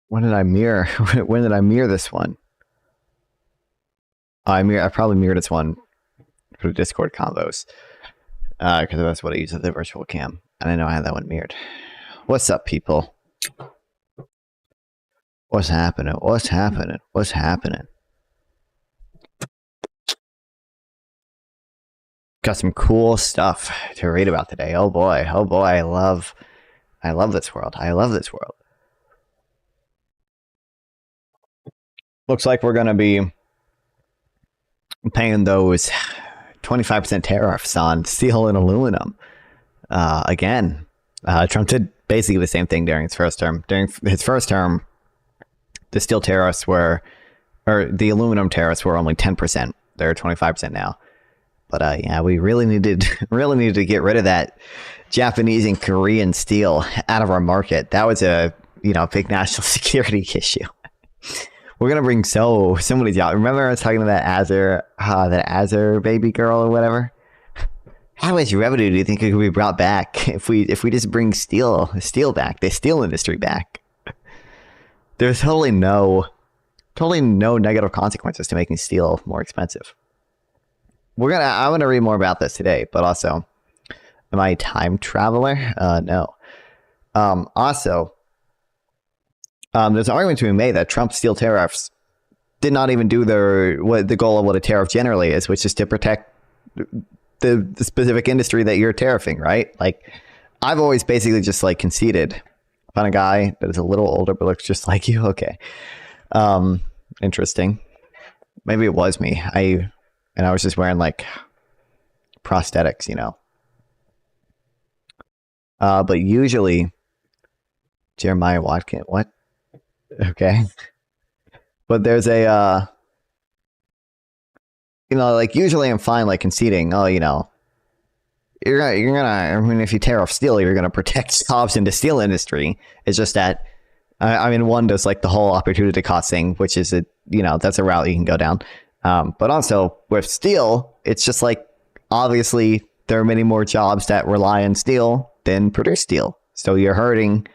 When did I mirror? When did I mirror this one? I probably mirrored this one for the Discord combos. Because that's what I use as the virtual cam. I didn't know I had that one mirrored. What's up, people? What's happening? What's happening? What's happening? Got some cool stuff to read about today. Oh boy, oh boy, I love this world. I love this world. Looks like we're gonna be paying those 25% tariffs on steel and aluminum again. Trump did basically the same thing during his first term. During his first term, the steel tariffs were, or the aluminum tariffs were only 10%. They're 25% now. But yeah, we really needed to get rid of that Japanese and Korean steel out of our market. That was a big national security issue. We're gonna bring so many jobs. Remember I was talking to that Azure baby girl or whatever? How much revenue do you think it could be brought back if we just bring steel back, the steel industry back? There's totally no negative consequences to making steel more expensive. I'm gonna read more about this today, but also, am I a time traveler? No. Also, there's an argument to be made that Trump's steel tariffs did not even do the goal of what a tariff generally is, which is to protect the specific industry that you're tariffing, right? Like, I've always basically just like conceded on a guy that is a little older but looks just like you. Okay, interesting. Maybe it was me. I was just wearing like prosthetics, But usually, Jeremiah Watkins. What? Okay. But there's a, like usually I'm fine like conceding, you're gonna, I mean, if you tariff steel, you're gonna protect jobs in the steel industry. It's just that, I mean, one does like the whole opportunity cost thing, which is that's a route you can go down. But also with steel, it's just like, obviously there are many more jobs that rely on steel than produce steel. So you're hurting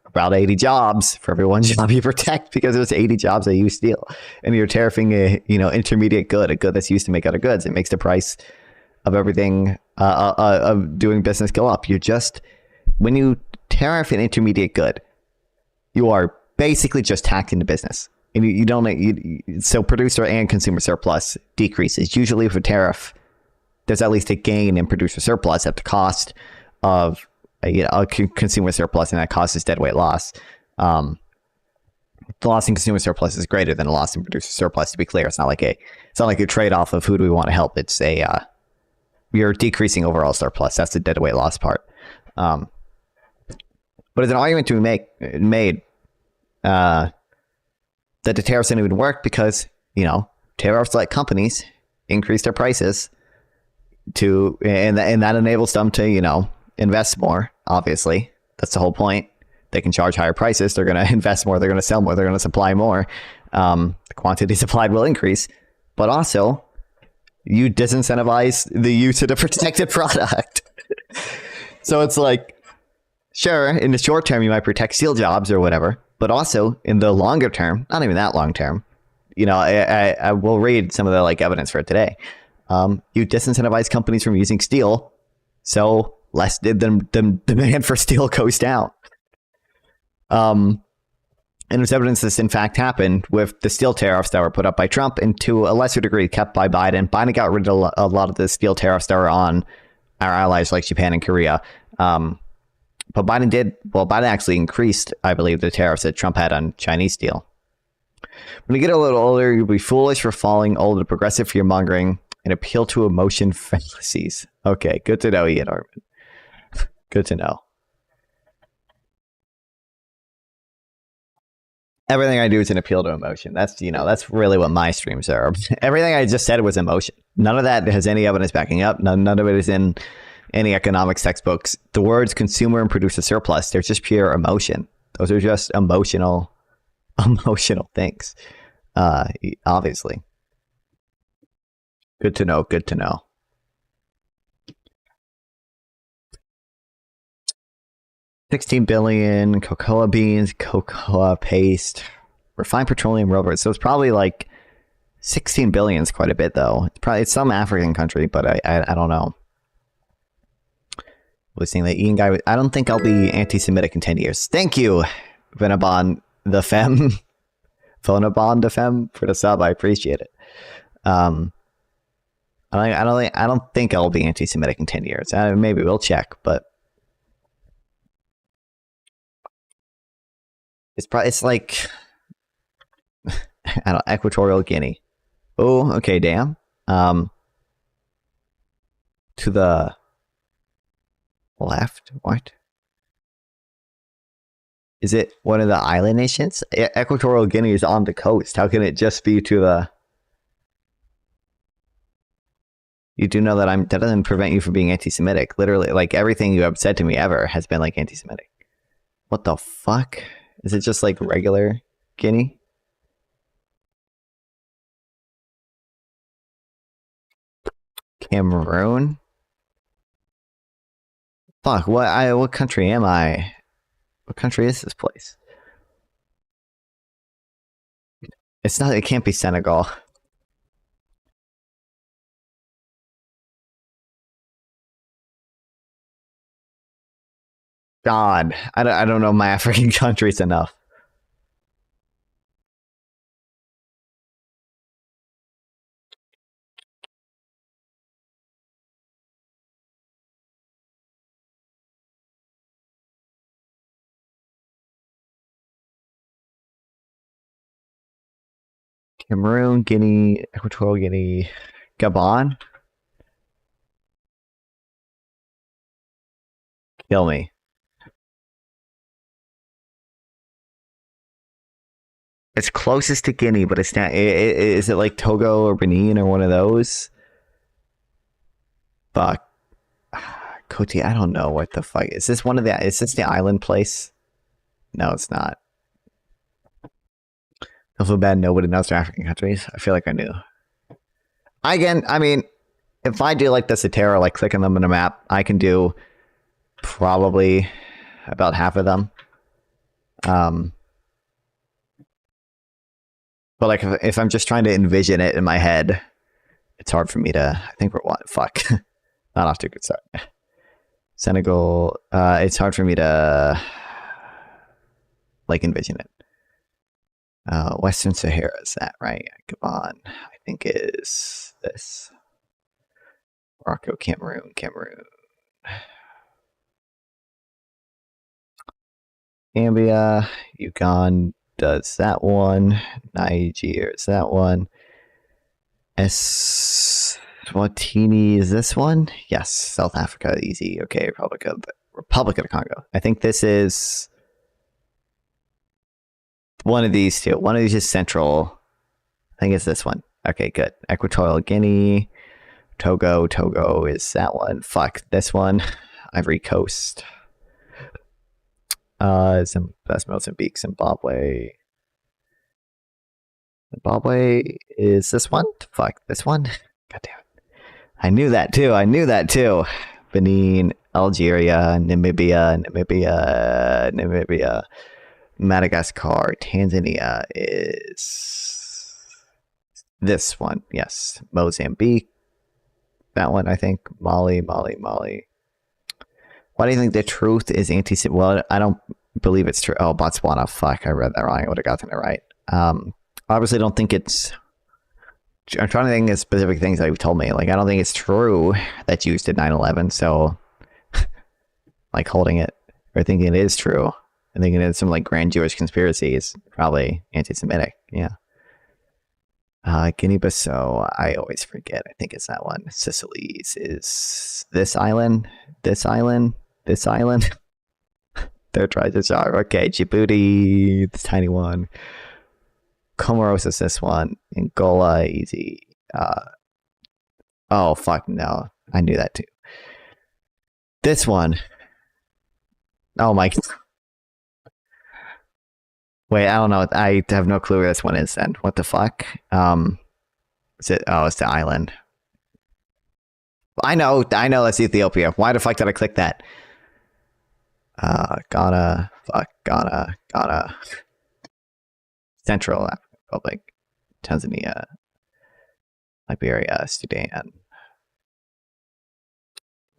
about 80 jobs for every one job you protect because there's 80 jobs that use steel, and you're tariffing a intermediate good, a good that's used to make other goods. It makes the price of everything of doing business go up. When you tariff an intermediate good, you are basically just taxing the business, and so producer and consumer surplus decreases. Usually with a tariff, there's at least a gain in producer surplus at the cost of a consumer surplus, and that cost is deadweight loss. The loss in consumer surplus is greater than the loss in producer surplus. To be clear, it's not like a trade-off of who do we want to help. It's you're decreasing overall surplus. That's the deadweight loss part. But it's an argument to be made that the tariffs didn't even work because tariffs let companies increase their prices and that enables them to invest more. Obviously, that's the whole point. They can charge higher prices. They're going to invest more. They're going to sell more. They're going to supply more. The quantity supplied will increase, but also you disincentivize the use of the protected product. So it's like, sure, in the short term, you might protect steel jobs or whatever, but also in the longer term, not even that long term, I will read some of the like evidence for it today. You disincentivize companies from using steel, so less the demand for steel goes down. And there's evidence this in fact happened with the steel tariffs that were put up by Trump, and to a lesser degree kept by Biden. Biden got rid of a lot of the steel tariffs that were on our allies like Japan and Korea. But Biden actually increased, I believe, the tariffs that Trump had on Chinese steel. When you get a little older, you'll be foolish for falling old and progressive fear mongering and appeal to emotion fallacies. Okay, good to know, Ian Armin. Good to know. Everything I do is an appeal to emotion. That's really what my streams are. Everything I just said was emotion. None of that has any evidence backing up. None of it is in any economics textbooks. The words consumer and producer surplus, they're just pure emotion. Those are just emotional things. Obviously. Good to know. Good to know. 16 billion, cocoa beans, cocoa paste, refined petroleum rubber. So it's probably like 16 billion is quite a bit though. It's some African country, but I don't know. Listening to the Ian guy, I don't think I'll be anti-Semitic in 10 years. Thank you, Venabon the Femme. Venabon the Femme for the sub. I appreciate it. I don't think I'll be anti-Semitic in 10 years. Maybe we'll check, but it's like I don't Equatorial Guinea. Oh, okay, damn. To the left, what? Is it one of the island nations? Equatorial Guinea is on the coast. How can it just be to the? You do know that that doesn't prevent you from being anti-Semitic. Literally, like everything you have said to me ever has been like anti-Semitic. What the fuck? Is it just like regular Guinea? Cameroon? Fuck, what country am I? What country is this place? It can't be Senegal. God, I don't know my African countries enough. Cameroon, Guinea, Equatorial Guinea, Gabon. Kill me. It's closest to Guinea, but it's not. Is it like Togo or Benin or one of those? Fuck. Cote, I don't know what the fuck. Is this one of the? Is this the island place? No, it's not. I feel bad nobody knows their African countries. I feel like I knew. Again, I mean, if I do like the Cetera, like clicking them in a map, I can do probably about half of them. But like if I'm just trying to envision it in my head, it's hard for me to. I think we're what? Fuck. Not off to a good start. Senegal. It's hard for me to like envision it. Western Sahara, is that right? Gabon, I think is this. Morocco, Cameroon. Gambia, Uganda does that one. Niger is that one. Eswatini is this one? Yes, South Africa, easy. Okay, Republic of the Congo. I think this is one of these two. One of these is central. I think it's this one. Okay, good. Equatorial Guinea. Togo is that one. Fuck, this one. Ivory Coast. That's Mozambique. Zimbabwe is this one? Fuck, this one? God damn it. I knew that too. Benin, Algeria, Namibia. Madagascar, Tanzania is this one. Yes. Mozambique. That one, I think. Mali. Why do you think the truth is anti-Semitic? Well, I don't believe it's true. Oh, Botswana. Fuck, I read that wrong. I would have gotten it right. Obviously don't think it's... I'm trying to think of specific things that you've told me. Like, I don't think it's true that Jews did 9/11, so... like, holding it, or thinking it is true. And thinking it's some, like, grand Jewish conspiracy is probably anti-Semitic. Yeah. Guinea-Bissau, I always forget. I think it's that one. Sicily's is this island. Their tribes are okay. Djibouti, this tiny one. Comoros is this one. Angola, easy. Oh fuck no! I knew that too. This one. Oh my. Wait, I don't know. I have no clue where this one is then. What the fuck? Is it? Oh, it's the island. I know that's Ethiopia. Why the fuck did I click that? Ghana, Central African Republic, Tanzania, Liberia, Sudan,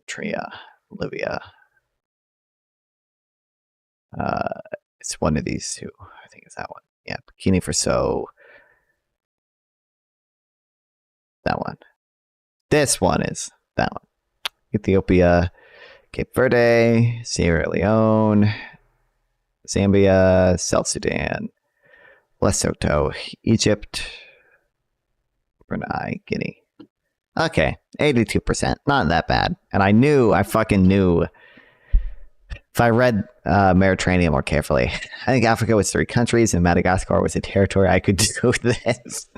Eritrea, Libya. It's one of these two. I think it's that one. Yeah, Burkina Faso. That one. This one is that one. Ethiopia, Cape Verde, Sierra Leone, Zambia, South Sudan, Lesotho, Egypt, Brunei, Guinea. Okay, 82%. Not that bad. And I fucking knew if I read Mediterranean more carefully. I think Africa was 3 countries and Madagascar was a territory. I could do this.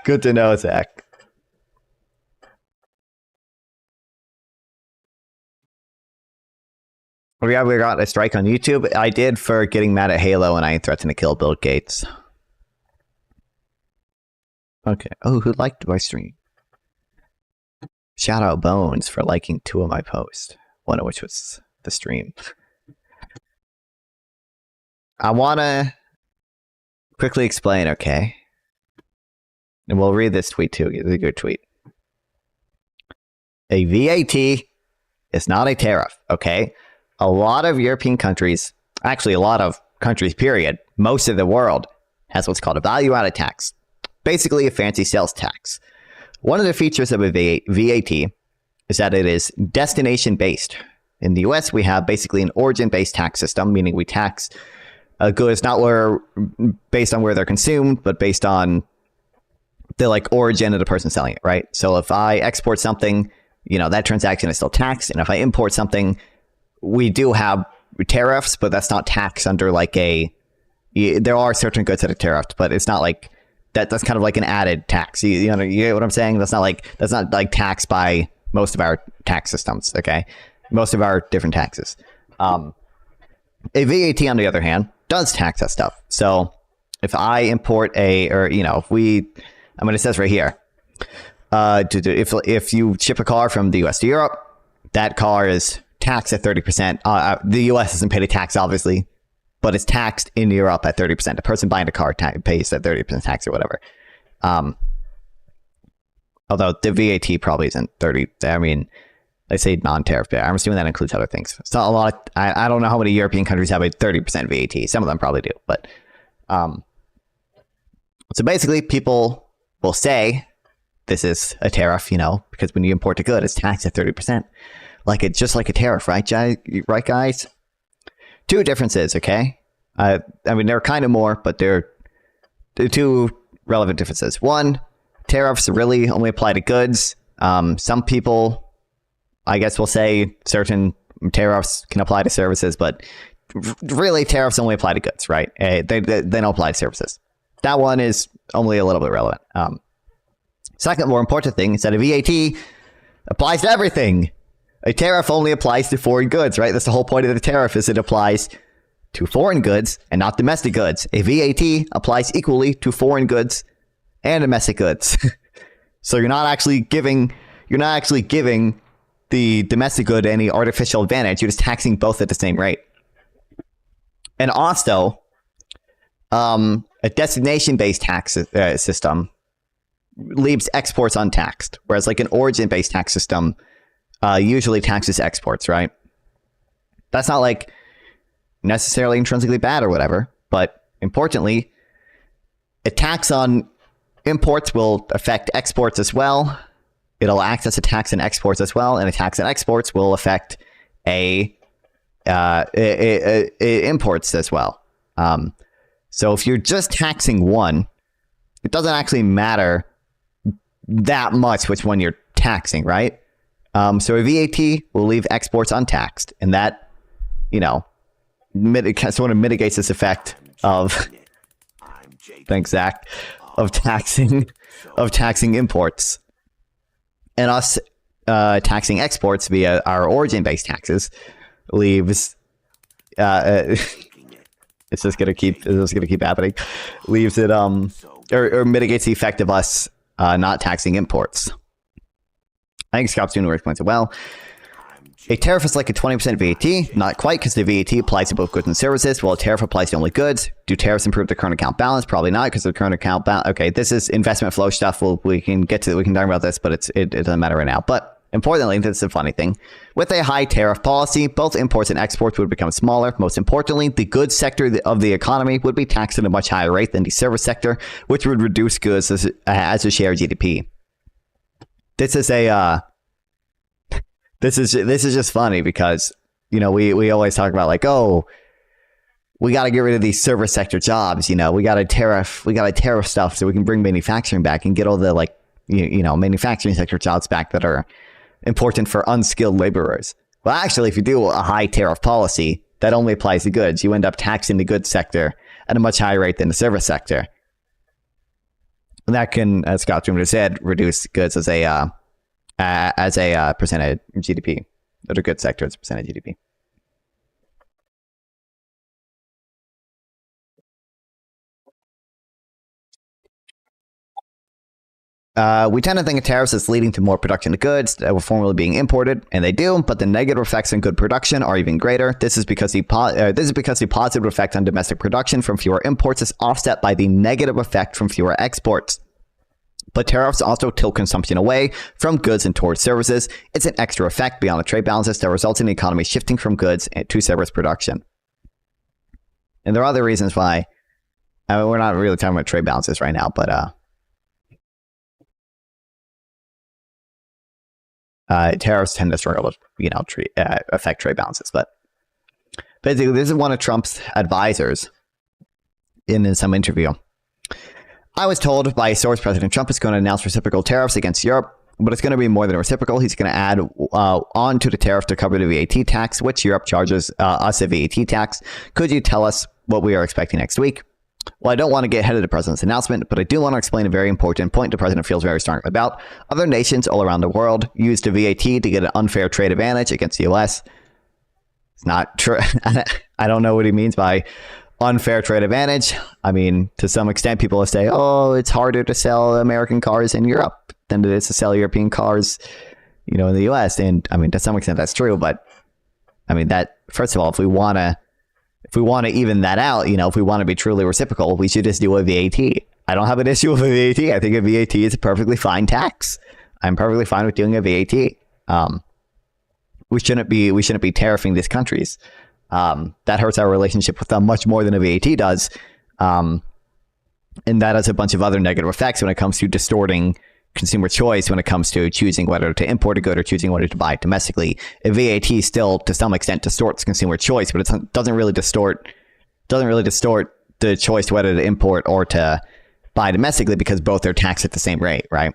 Good to know, Zach. We got a strike on YouTube. I did for getting mad at Halo and I threatened to kill Bill Gates. Okay. Oh, who liked my stream? Shout out Bones for liking 2 of my posts. One of which was the stream. I want to quickly explain, okay? And we'll read this tweet too. It's a good tweet. A VAT is not a tariff, okay? A lot of European countries, actually a lot of countries, period, most of the world has what's called a value-added tax. Basically a fancy sales tax. One of the features of a VAT is that it is destination-based. In the US, we have basically an origin-based tax system, meaning we tax goods not based on where they're consumed, but based on the origin of the person selling it, right? So if I export something, that transaction is still taxed, and if I import something, we do have tariffs, but that's not tax under there are certain goods that are tariffed, but it's not like that. That's kind of like an added tax. You get what I'm saying? That's not like taxed by most of our tax systems. Okay. Most of our different taxes. A VAT on the other hand does tax that stuff. So if I import it says right here, if you ship a car from the US to Europe, that car is taxed at 30%. The US doesn't pay the tax, obviously, but it's taxed in Europe at 30%. The person buying the car pays that 30% tax or whatever. Although the VAT probably isn't 30. I mean, they say non-tariff, but I'm assuming that includes other things. It's not a lot. I don't know how many European countries have a 30% VAT. Some of them probably do, but so basically, people will say this is a tariff, because when you import a good, it's taxed at 30%. Just like a tariff, right, guys? 2 differences, okay? I mean, there are kind of more, but they're 2 relevant differences. 1, tariffs really only apply to goods. Some people, I guess, will say certain tariffs can apply to services, but really tariffs only apply to goods, right? They don't apply to services. That one is only a little bit relevant. Second, more important thing is that a VAT applies to everything. A tariff only applies to foreign goods, right? That's the whole point of the tariff, is it applies to foreign goods and not domestic goods. A VAT applies equally to foreign goods and domestic goods. So you're not actually giving the domestic good any artificial advantage. You're just taxing both at the same rate. And also, a destination-based tax system leaves exports untaxed, whereas an origin-based tax system usually taxes exports, right? That's not necessarily intrinsically bad or whatever, but importantly, a tax on imports will affect exports as well. It'll act as a tax on exports as well, and a tax on exports will affect imports as well. So if you're just taxing one, it doesn't actually matter that much which one you're taxing, right? So a VAT will leave exports untaxed, and that, sort of mitigates this effect of, thanks, Zach, of taxing imports, and us taxing exports via our origin-based taxes leaves. It's just gonna keep happening. Leaves it or mitigates the effect of us not taxing imports. I think Scott's doing the work points well. A tariff is like a 20% VAT, not quite, because the VAT applies to both goods and services, while a tariff applies to only goods. Do tariffs improve the current account balance? Probably not, because the current account balance. Okay, this is investment flow stuff. We can get to. We can talk about this, but it doesn't matter right now. But importantly, this is a funny thing. With a high tariff policy, both imports and exports would become smaller. Most importantly, the goods sector of the economy would be taxed at a much higher rate than the service sector, which would reduce goods as a share of GDP. This is a. This is just funny because, you know, we always talk about like, oh, we got to get rid of these service sector jobs. You know, we got to tariff stuff so we can bring manufacturing back and get all the like, you know, manufacturing sector jobs back that are important for unskilled laborers. Well, actually, if you do a high tariff policy, that only applies to goods. You end up taxing the goods sector at a much higher rate than the service sector. And that can, as Scott Jr. said, reduce goods as a percentage of GDP, or the goods sector as a percentage of GDP. We tend to think of tariffs as leading to more production of goods that were formerly being imported, and they do, but the negative effects on good production are even greater. This is because the positive effect on domestic production from fewer imports is offset by the negative effect from fewer exports. But tariffs also tilt consumption away from goods and towards services. It's an extra effect beyond the trade balances that results in the economy shifting from goods to service production. And there are other reasons why. I mean, we're not really talking about trade balances right now, but tariffs tend to struggle to, you know, affect trade balances. But basically, this is one of Trump's advisors in some interview. I was told by a source President Trump is going to announce reciprocal tariffs against Europe, but it's going to be more than reciprocal. He's going to add on to the tariff to cover the VAT tax, which Europe charges us a VAT tax. Could you tell us what we are expecting next week? Well, I don't want to get ahead of the president's announcement, but I do want to explain a very important point the president feels very strongly about. Other nations all around the world use the VAT to get an unfair trade advantage against the U.S. It's not true. I don't know what he means by unfair trade advantage. I mean, to some extent, people will say, oh, it's harder to sell American cars in Europe than it is to sell European cars, you know, in the US. And I mean, to some extent, that's true. But I mean, that, first of all, if we want to even that out, you know, if we want to be truly reciprocal, we should just do a VAT. I don't have an issue with a VAT. I think a VAT is a perfectly fine tax. I'm perfectly fine with doing a VAT. We shouldn't be tariffing these countries. That hurts our relationship with them much more than a VAT does. And that has a bunch of other negative effects when it comes to distorting consumer choice, when it comes to choosing whether to import a good or choosing whether to buy it domestically. A VAT still, to some extent, distorts consumer choice, but it doesn't really distort the choice whether to import or to buy domestically, because both are taxed at the same rate, right?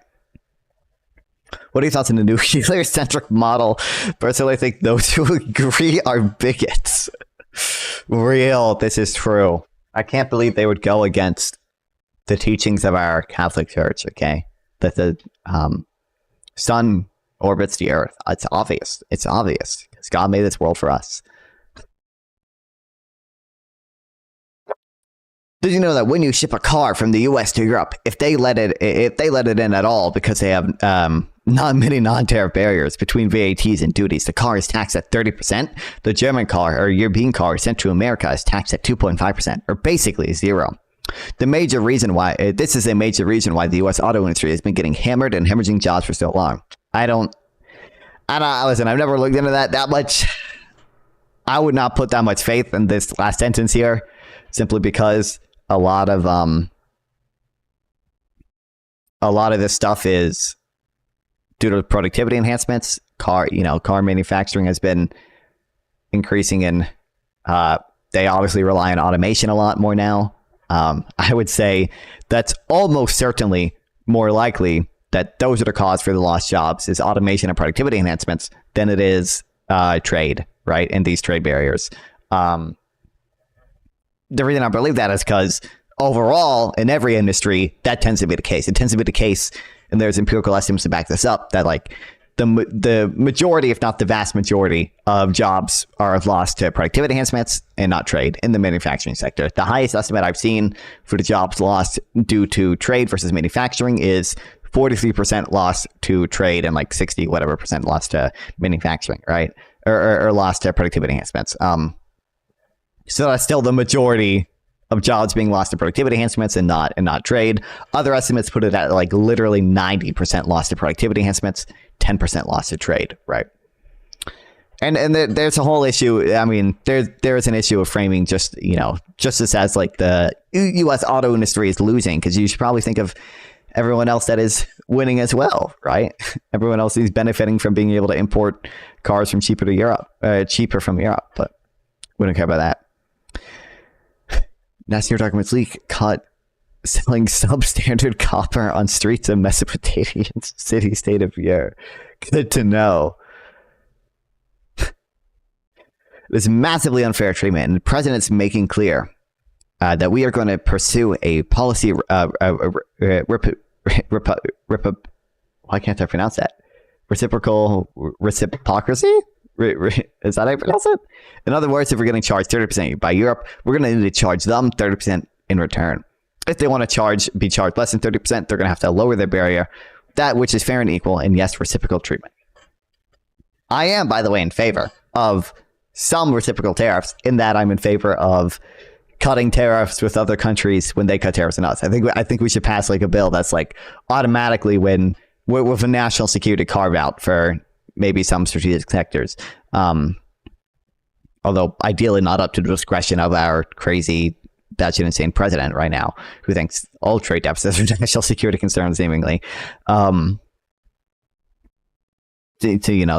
What are your thoughts on the nuclear-centric model? Personally, I think those who agree are bigots. Real, this is true. I can't believe they would go against the teachings of our Catholic Church, okay? That the sun orbits the earth. It's obvious. It's obvious. Because God made this world for us. Did you know that when you ship a car from the U.S. to Europe, if they let it in at all, because they have not many non-tariff barriers between VATs and duties, the car is taxed at 30%. The German car or European car sent to America is taxed at 2.5%, or basically zero. This is a major reason why the U.S. auto industry has been getting hammered and hemorrhaging jobs for so long. Listen, I've never looked into that much. I would not put that much faith in this last sentence here, simply because a lot of this stuff is due to productivity enhancements. Car manufacturing has been increasing, and they obviously rely on automation a lot more now. I would say that's almost certainly more likely that those are the cause for the lost jobs, is automation and productivity enhancements, than it is trade, right? And these trade barriers. The reason I believe that is because overall, in every industry, that tends to be the case. It tends to be the case, and there's empirical estimates to back this up, that like the majority, if not the vast majority, of jobs are lost to productivity enhancements and not trade in the manufacturing sector. The highest estimate I've seen for the jobs lost due to trade versus manufacturing is 43% lost to trade and like 60% lost to manufacturing, right? or lost to productivity enhancements. So that's still the majority of jobs being lost to productivity enhancements and not trade. Other estimates put it at like literally 90% lost to productivity enhancements, 10% lost to trade, right? And there's a whole issue. I mean, there is an issue of framing just this as like the U.S. auto industry is losing, because you should probably think of everyone else that is winning as well, right? Everyone else is benefiting from being able to import cars from cheaper from Europe, but we don't care about that. National Documents leak caught selling substandard copper on streets of Mesopotamian city-state of Ur. Good to know. This massively unfair treatment, and the president's making clear that we are going to pursue a policy. Why can't I pronounce that? Reciprocity? Is that how you pronounce it? In other words, if we're getting charged 30% by Europe, we're going to need to charge them 30% in return. If they want to be charged less than 30%, they're going to have to lower their barrier, that which is fair and equal, and yes, reciprocal treatment. I am, by the way, in favor of some reciprocal tariffs, in that I'm in favor of cutting tariffs with other countries when they cut tariffs on us. I think we should pass like a bill that's like automatically with a national security carve out for maybe some strategic sectors. Although ideally not up to the discretion of our crazy, batshit insane president right now, who thinks all trade deficits are national security concerns, seemingly. To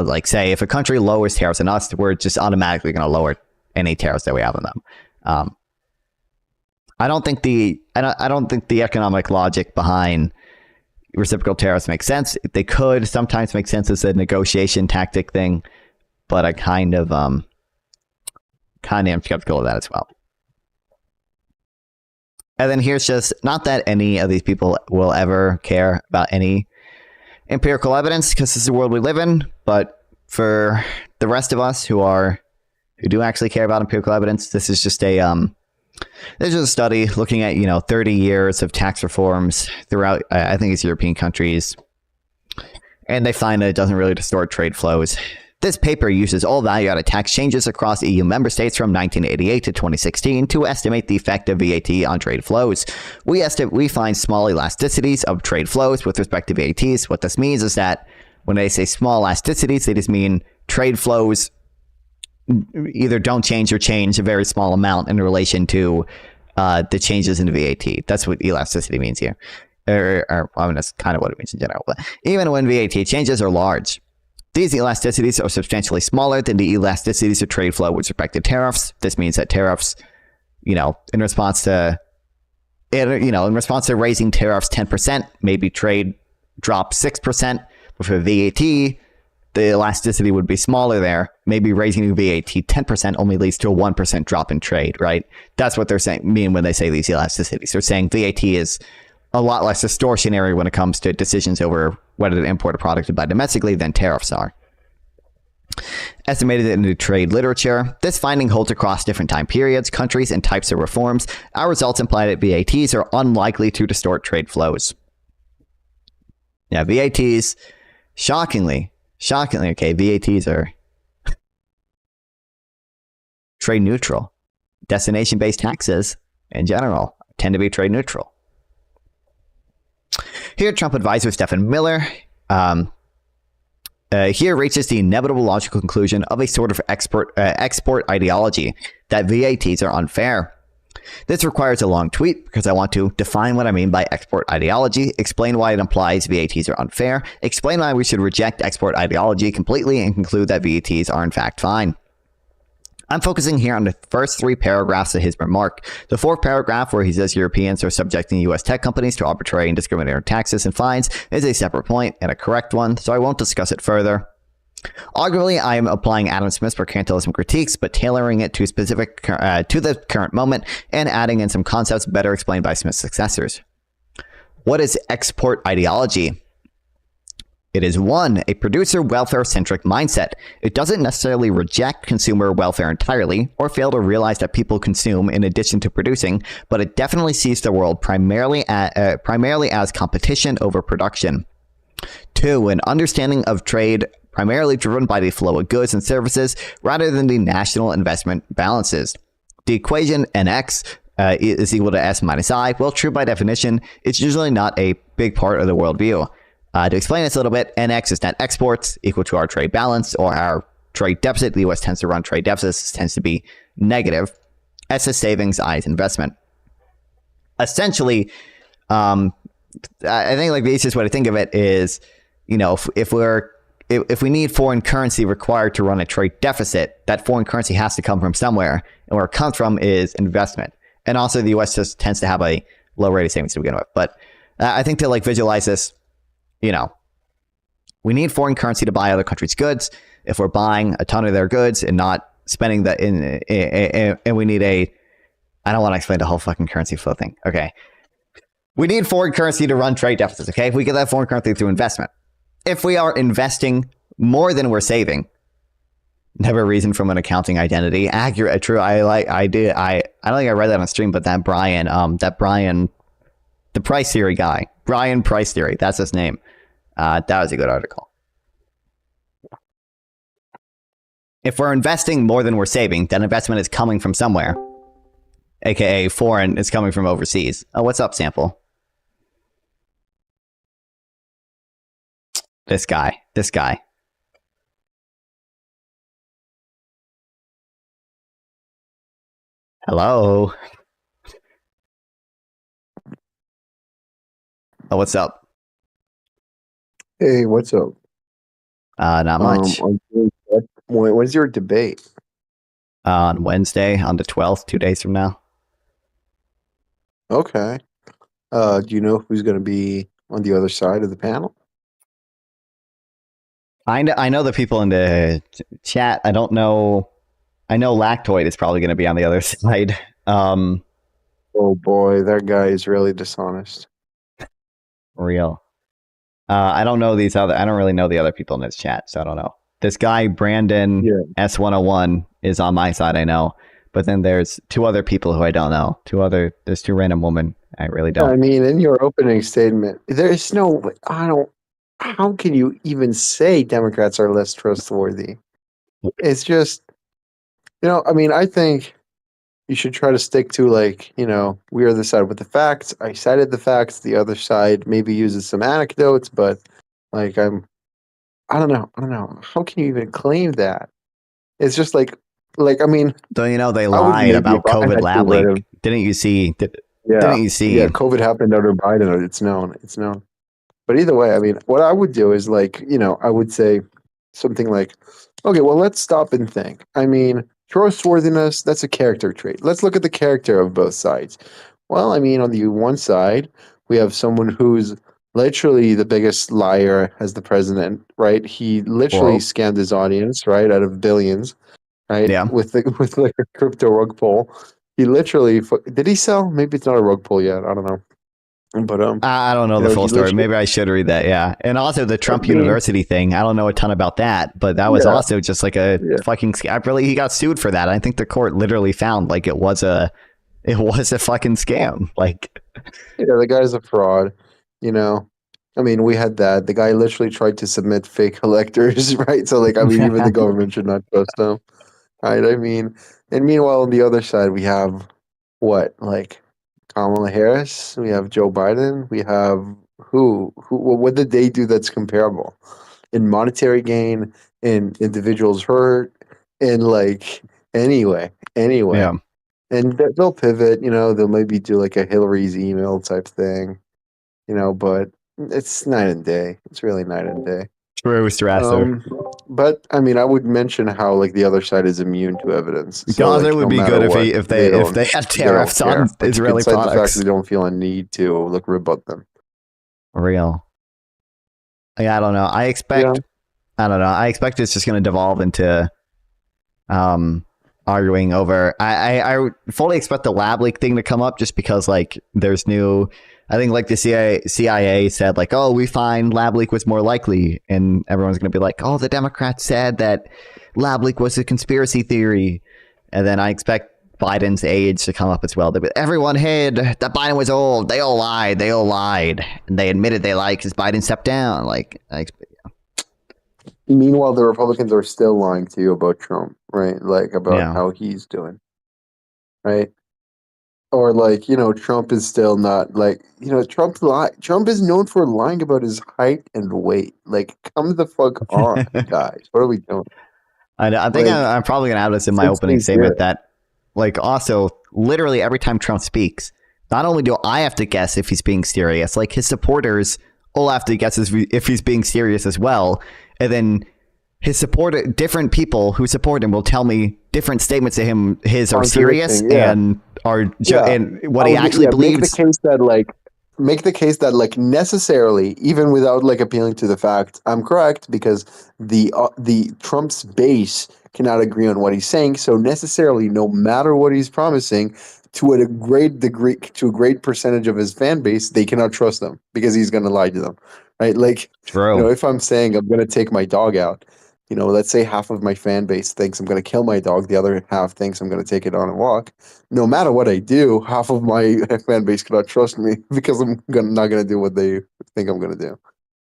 like say if a country lowers tariffs on us, we're just automatically going to lower any tariffs that we have on them. I don't think the economic logic behind reciprocal tariffs makes sense. They could sometimes make sense as a negotiation tactic thing, but I kind of am skeptical of that as well. And then here's just, not that any of these people will ever care about any empirical evidence, because this is the world we live in, but for the rest of us who do actually care about empirical evidence, this is just a study looking at 30 years of tax reforms throughout I think it's European countries, and they find that it doesn't really distort trade flows. This paper uses all value-added tax changes across EU member states from 1988 to 2016 to estimate the effect of VAT on trade flows. We find small elasticities of trade flows with respect to VATs. What this means is that when they say small elasticities, they just mean trade flows either don't change or change a very small amount in relation to the changes in the VAT. That's what elasticity means here. I mean, that's kind of what it means in general. But even when VAT changes are large, these elasticities are substantially smaller than the elasticities of trade flow with respect to tariffs. This means that tariffs, in response to raising tariffs 10%, maybe trade drops 6%. But for VAT, the elasticity would be smaller there. Maybe raising VAT 10% only leads to a 1% drop in trade, right? That's what they're mean when they say these elasticities. They're saying VAT is a lot less distortionary when it comes to decisions over whether to import a product to buy domestically than tariffs are. Estimated in the trade literature, this finding holds across different time periods, countries, and types of reforms. Our results imply that VATs are unlikely to distort trade flows. Yeah, VATs, shockingly, okay, VATs are trade neutral. Destination-based taxes, in general, tend to be trade neutral. Here, Trump advisor Stephen Miller here reaches the inevitable logical conclusion of a sort of export ideology that VATs are unfair. This requires a long tweet because I want to define what I mean by export ideology, explain why it implies VATs are unfair, explain why we should reject export ideology completely, and conclude that VATs are in fact fine. I'm focusing here on the first three paragraphs of his remark. The fourth paragraph, where he says Europeans are subjecting U.S. tech companies to arbitrary and discriminatory taxes and fines, is a separate point and a correct one, so I won't discuss it further. Arguably, I am applying Adam Smith's mercantilism critiques, but tailoring it to specific to the current moment and adding in some concepts better explained by Smith's successors. What is export ideology? It is one, a producer welfare-centric mindset. It doesn't necessarily reject consumer welfare entirely or fail to realize that people consume in addition to producing, but it definitely sees the world primarily as competition over production. 2, an understanding of trade primarily driven by the flow of goods and services rather than the national investment balances. The equation NX is equal to S minus I. Well, true by definition, it's usually not a big part of the worldview. To explain this a little bit, NX is net exports equal to our trade balance or our trade deficit. The US tends to run trade deficits. This tends to be negative. S is savings, I is investment. Essentially, I think like the easiest way to think of it is, if we need foreign currency required to run a trade deficit, that foreign currency has to come from somewhere, and where it comes from is investment. And also, the U.S. just tends to have a low rate of savings to begin with. But I think to like visualize this, we need foreign currency to buy other countries' goods. If we're buying a ton of their goods and not spending that and we need I don't want to explain the whole fucking currency flow thing. Okay. We need foreign currency to run trade deficits. Okay. If we get that foreign currency through investment, if we are investing more than we're saving, never reason from an accounting identity. Accurate. True. I don't think I read that on stream, but that Brian, the price theory guy, Brian Price Theory, that's his name. That was a good article. If we're investing more than we're saving, that investment is coming from somewhere, aka foreign is coming from overseas. Oh, what's up, Sample? This guy. Hello. Oh, what's up? Hey, what's up? Not much. When's your debate? On Wednesday, on the 12th, 2 days from now. Okay. Do you know who's going to be on the other side of the panel? I know the people in the chat. I don't know. I know Lactoid is probably going to be on the other side. Oh boy, that guy is really dishonest. Real. I don't know these other. I don't really know the other people in this chat, so I don't know. This guy Brandon S101 is on my side. I know, but then there's 2 other people who I don't know. There's 2 random women. I really don't. I mean, in your opening statement, there's no. How can you even say Democrats are less trustworthy? It's just, I mean, I think you should try to stick to we are the side with the facts. I cited the facts. The other side maybe uses some anecdotes, but I don't know. How can you even claim that? It's just I mean. Don't you know they lied about COVID lab leak? Didn't you see? Didn't you see? Yeah, COVID happened under Biden. It's known. But either way, I mean, what I would do is I would say something like, okay, well, let's stop and think. I mean, trustworthiness, that's a character trait. Let's look at the character of both sides. Well, I mean, on the one side, we have someone who's literally the biggest liar as the president, right? He literally scammed his audience, right, out of billions, right? Yeah. With a crypto rug pull. He literally did he sell? Maybe it's not a rug pull yet. I don't know. But I don't know the full story. Maybe I should read that. Yeah, and also the Trump University thing. I don't know a ton about that, but that was also just like a fucking. He got sued for that. I think the court literally found it was a fucking scam. The guy's a fraud. I mean, we had that. The guy literally tried to submit fake electors, right? So I mean, even the government should not trust him, right? I mean, and meanwhile on the other side we have what Kamala Harris, we have Joe Biden, we have who what did they do that's comparable in monetary gain, in individuals hurt, in anyway. Yeah. And they'll pivot, they'll maybe do a Hillary's email type thing, but it's night and day. It's really night and day. True, but I mean, I would mention how the other side is immune to evidence. So, it would be good if they had tariffs on Israeli products. The fact they don't feel a need to rebut them. Real. I don't know. I expect it's just going to devolve into arguing over. I fully expect the lab leak thing to come up just because there's new. I think the CIA said oh, we find lab leak was more likely, and everyone's going to be oh, the Democrats said that lab leak was a conspiracy theory, and then I expect Biden's aides to come up as well. Everyone hid that Biden was old. They all lied. They all lied, and they admitted they lied because Biden stepped down. Meanwhile, the Republicans are still lying to you about Trump, right? Like about Yeah. how he's doing, right? Or like, Trump is still not like, Trump is known for lying about his height and weight. Like, come the fuck on, guys. What are we doing? I think Like, I'm probably gonna have this in my take opening things statement serious. that, like, also literally every time Trump speaks, not only do I have to guess if he's being serious, like his supporters all have to guess if he's being serious as well, and then different people who support him will tell me different statements to him his are serious Contradicting, yeah. and Yeah. and what he actually Make the believes. case that like necessarily, even without like appealing to the fact I'm correct, because the Trump's base cannot agree on what he's saying. So necessarily, no matter what he's promising, to a great degree, to a great percentage of his fan base, they cannot trust him because he's going to lie to them, right? Like, True. if I'm saying I'm going to take my dog out, let's say half of my fan base thinks I'm going to kill my dog, the other half thinks I'm going to take it on a walk. No matter what I do, half of my fan base cannot trust me because not going to do what they think I'm going to do.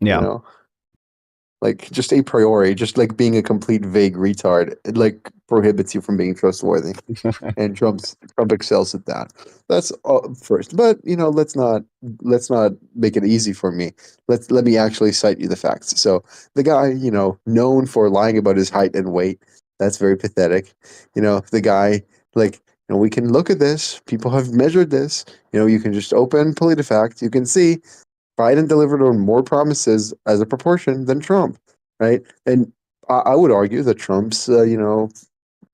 You Yeah. know, like just a priori, just like being a complete vague retard, it like prohibits you from being trustworthy. And Trump excels at that. That's first, but let's not make it easy for me. Let me actually cite you the facts. So the guy, known for lying about his height and weight, that's very pathetic. The guy, like, we can look at this. People have measured this. You can just open PolitiFact. You can see Biden delivered on more promises as a proportion than Trump, right? And I would argue that Trump's, the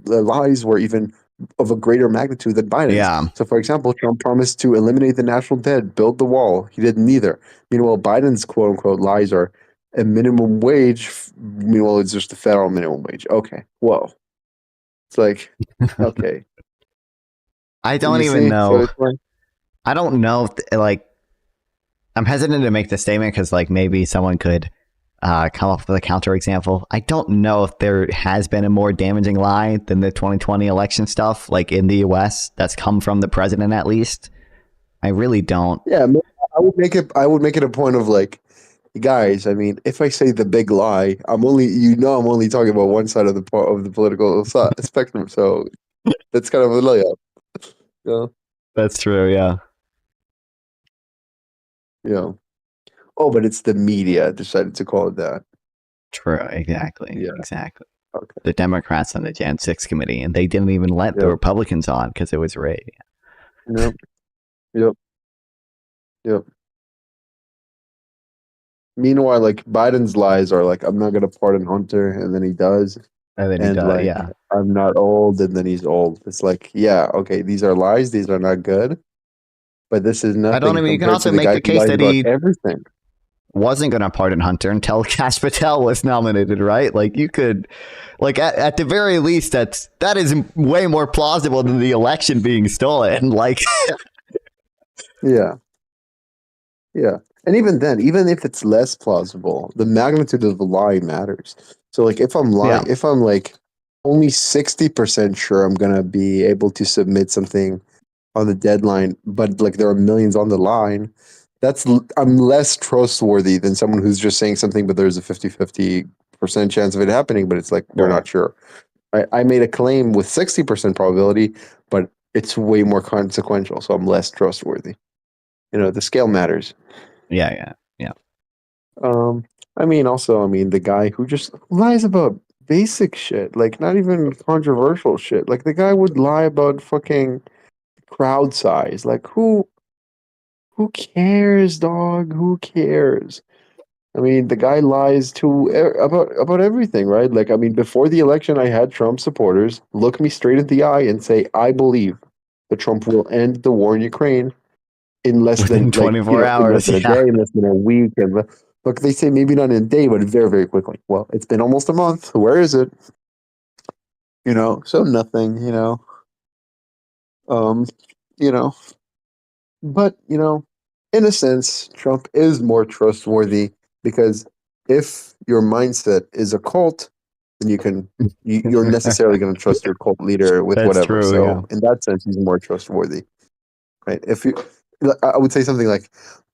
lies were even of a greater magnitude than Biden's. Yeah. So, for example, Trump promised to eliminate the national debt, build the wall. He did neither. Meanwhile, Biden's quote unquote lies are a minimum wage. Meanwhile, it's just the federal minimum wage. Okay. Whoa. It's like, okay. I don't You even see? So know. it's like, I don't know if, like, I'm hesitant to make the statement because, like, maybe someone could come up with a counterexample. I don't know if there has been a more damaging lie than the 2020 election stuff, like in the U.S. that's come from the president, at least. I really don't. yeah, I would make it a point of like, guys, I mean, if I say the big lie, I'm only talking about one side of the political spectrum. So that's kind of a layup. Yeah. That's true. Yeah. Yeah. Oh, but it's the media decided to call it that. True. Exactly. Yeah. Exactly. Okay. The Democrats on the Jan 6 committee, and they didn't even let the Yep. Republicans on because it was rigged. Yep. Yep. Yep. Meanwhile, like Biden's lies are like, I'm not gonna pardon Hunter, and then he does, And then he and does. like, Yeah. I'm not old, and then he's old. It's like, yeah, okay, these are lies. These are not good, but this is I don't nothing even. You can compared to also the make guy the who case lies that about he everything. wasn't going to pardon Hunter until Kash Patel was nominated, right? Like you could, like at the very least, that is way more plausible than the election being stolen. Like, Yeah. Yeah. And even then, even if it's less plausible, the magnitude of the lie matters. So like if I'm yeah, lying, if I'm like only 60% sure I'm gonna be able to submit something on the deadline, but like there are millions on the line, I'm less trustworthy than someone who's just saying something, but there's a 50% chance of it happening, but it's like we're sure. not sure. I made a claim with 60% probability, but it's way more consequential, so I'm less trustworthy. The scale matters. Yeah, yeah, yeah. Um, I mean, the guy who just lies about basic shit, like not even controversial shit. Like the guy would lie about fucking crowd size. Like who cares, dog? Who cares? I mean, the guy lies about everything, right? Like, I mean, before the election, I had Trump supporters look me straight in the eye and say, "I believe that Trump will end the war in Ukraine in less than Within like 24 in less hours. than a Yeah, day, in less than a week." And look, they say maybe not in a day, but very, very quickly. Well, it's been almost a month. Where is it? So nothing. Um, you know, but in a sense, Trump is more trustworthy because if your mindset is a cult, then you're necessarily going to trust your cult leader with That's whatever. true. Yeah. So in that sense, he's more trustworthy, right? I would say something like,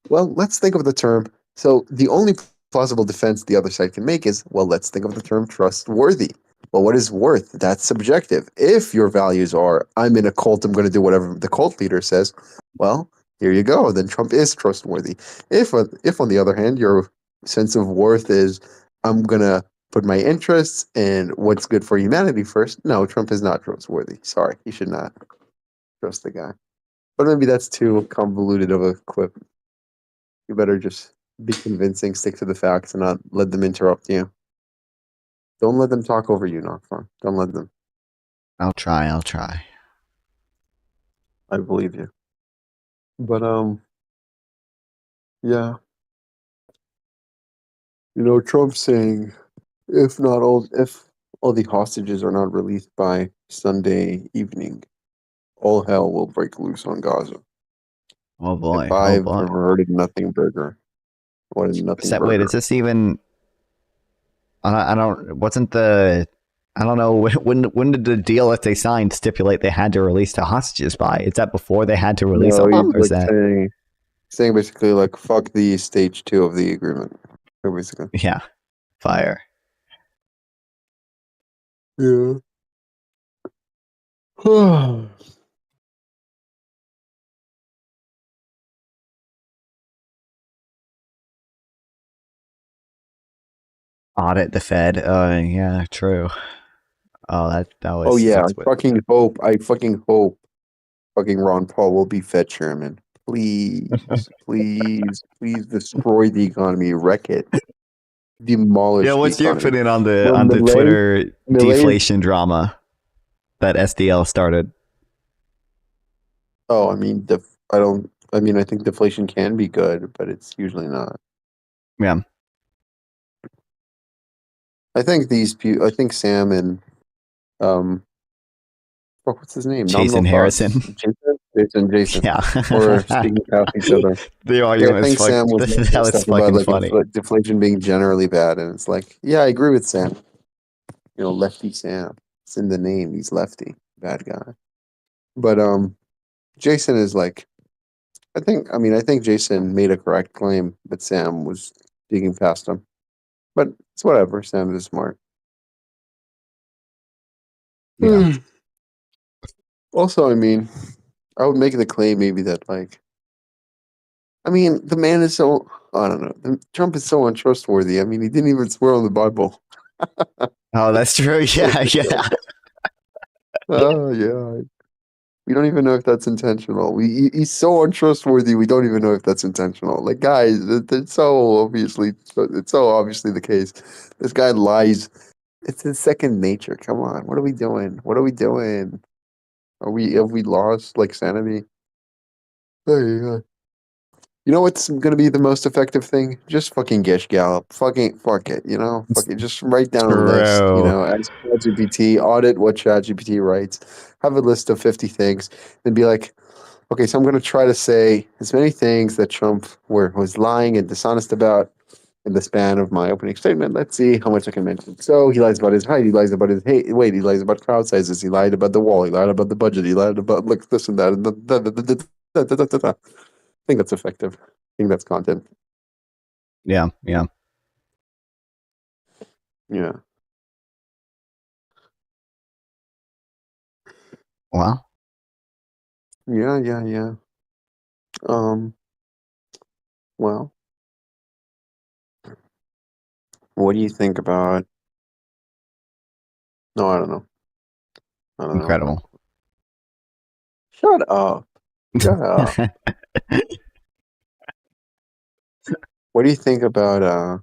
well, let's think of the term. So the only plausible defense the other side can make is, well, let's think of the term trustworthy. Well, what is worth? That's subjective. If your values are, I'm in a cult, I'm going to do whatever the cult leader says, well, here you go. Then Trump is trustworthy. If on the other hand, your sense of worth is, I'm going to put my interests and what's good for humanity first, no, Trump is not trustworthy. Sorry, you should not trust the guy. But maybe that's too convoluted of a quip. You better just be convincing, stick to the facts, and not let them interrupt you. Don't let them talk over you, Nakfar. Don't let them. I'll try. I believe you. But yeah. Trump's saying if all the hostages are not released by Sunday evening, all hell will break loose on Gaza. Oh If boy. Oh I've boy. ever heard of nothing burger, what is nothing Wait, is burger? this even? I don't. Wasn't the? I don't know when did the deal that they signed stipulate they had to release the hostages by? Is that before they had to release No, all he's them, or is like that? saying basically like fuck the stage 2 of the agreement. Basically. Yeah, fire. Yeah. Audit the Fed. Yeah, true. Oh, that Oh was yeah, that's what. I fucking hope fucking Ron Paul will be Fed chairman. Please, please, please destroy the economy, wreck it, Yeah, demolish the what's your economy. opinion on the Well, Twitter Millet. deflation drama that SDL started? Oh, I mean, I don't. I mean, I think deflation can be good, but it's usually not. Yeah, I think I think Sam and um, what's his name? Nominal Jason thoughts. Harrison. Jason, Yeah, or speaking past each other. the Yeah, I argument was think fuck. Sam was That was talking about fucking like funny. deflation being generally bad, and it's like, yeah, I agree with Sam. Lefty Sam. It's in the name. He's lefty, bad guy. But Jason is like, I think Jason made a correct claim, but Sam was digging past him. But it's whatever. Sam is smart. Yeah, Also, I mean, I would make the claim maybe that like, I mean, the man is so, I don't know. Trump is so untrustworthy. I mean, he didn't even swear on the Bible. oh, that's true. Yeah, yeah. Oh yeah. We don't even know if that's intentional. He's so untrustworthy. We don't even know if that's intentional. Like, guys, it's so obviously the case. This guy lies. It's his second nature. Come on, what are we doing? What are we doing? Have we lost like sanity? Hey, you know what's gonna be the most effective thing? Just fucking Gish Gallop. Fucking fuck it. Fuck it. Just write down a list. True. Ask ChatGPT, audit what ChatGPT writes. Have a list of 50 things, and be like, okay, so I'm going to try to say as many things that Trump was lying and dishonest about in the span of my opening statement. Let's see how much I can mention. So he lies about his height. He lies about his weight. He lies about crowd sizes. He lied about the wall. He lied about the budget. He lied about look this and that. I think that's effective. I think that's content. Yeah, yeah. Yeah. Well, Yeah. Yeah. Yeah. Um. Well, what do you think about? No, I don't know. I don't know. incredible. Shut up. Shut up. What do you think about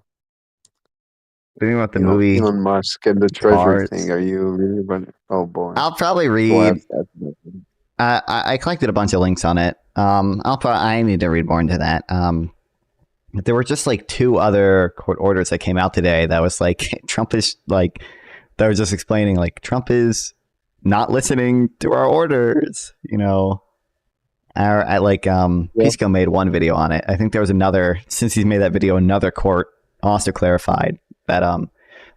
Thinking about the movie Elon Musk and the treasury thing? Cars. Are you really about it? Oh boy. I'll probably Well, read. that's I collected a bunch of links on it. I need to read more into that. There were just like two other court orders that came out today that was like Trump is like they were just explaining like Trump is not listening to our orders. yeah. Pisco made one video on it. I think there was another since he's made that video. Another court also clarified that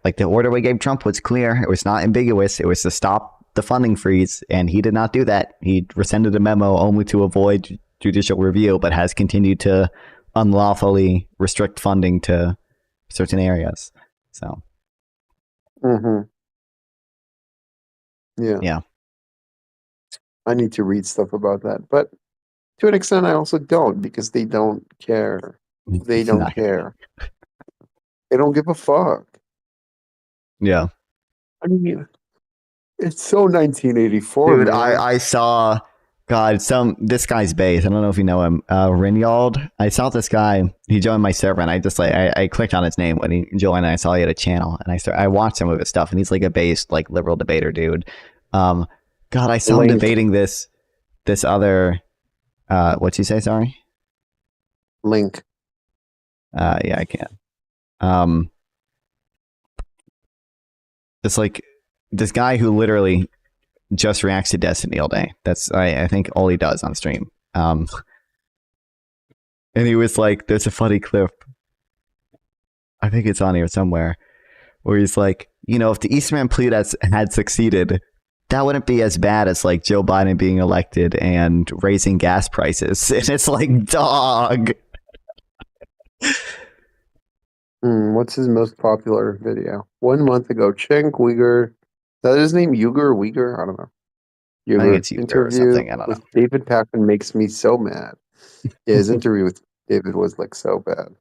Like the order we gave Trump was clear. It was not ambiguous. It was to stop the funding freeze, and he did not do that. He rescinded a memo only to avoid judicial review, but has continued to unlawfully restrict funding to certain areas. So, yeah. I need to read stuff about that, but to an extent, I also don't, because they don't care. They don't care. They don't give a fuck. Yeah. I mean, it's so 1984, dude. man. I saw. God, this guy's base. I don't know if you know him, Rinald. I saw this guy. He joined my server, and I just I clicked on his name when he joined, and I saw he had a channel, and I watched some of his stuff, and he's like a based like liberal debater, dude. God, I saw him debating this other. What'd you say? Sorry. Link. Yeah, I can. It's like this guy who literally just reacts to Destiny all day. That's I think all he does on stream. And he was like, there's a funny clip. I think it's on here somewhere where he's like, if the Eastern Fleet had succeeded, that wouldn't be as bad as like Joe Biden being elected and raising gas prices. And it's like, dog. What's his most popular video? 1 month ago, Cenk Uyghur. Is that his name? Uyghur? I don't know. I think it's Uyghur or something. I don't know. With David Pakman makes me so mad. Yeah, his interview with David was like so bad.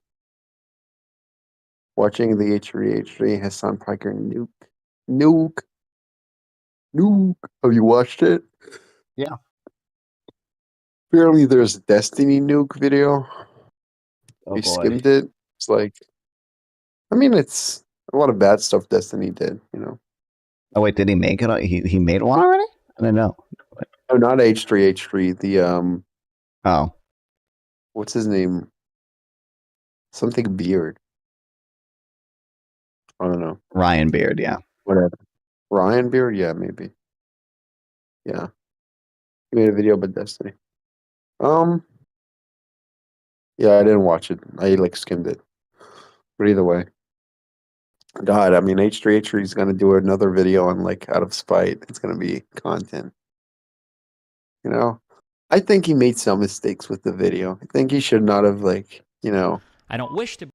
Watching the H3 Hassan Piker nuke. Have you watched it? Yeah. Apparently there's a Destiny nuke video. Oh, skimmed it. It's like, I mean, it's a lot of bad stuff Destiny did, Oh wait, did he make it? He made one already? I don't know. Oh, not H3. The Oh, what's his name? Something Beard. I don't know. Ryan Beard, yeah. Whatever. Ryan Beard, yeah, maybe. Yeah, he made a video about Destiny. Yeah, I didn't watch it. I like skimmed it. But either way, God, I mean, H3 is gonna do another video on like out of spite. It's gonna be content. I think he made some mistakes with the video. I think he should not have I don't wish to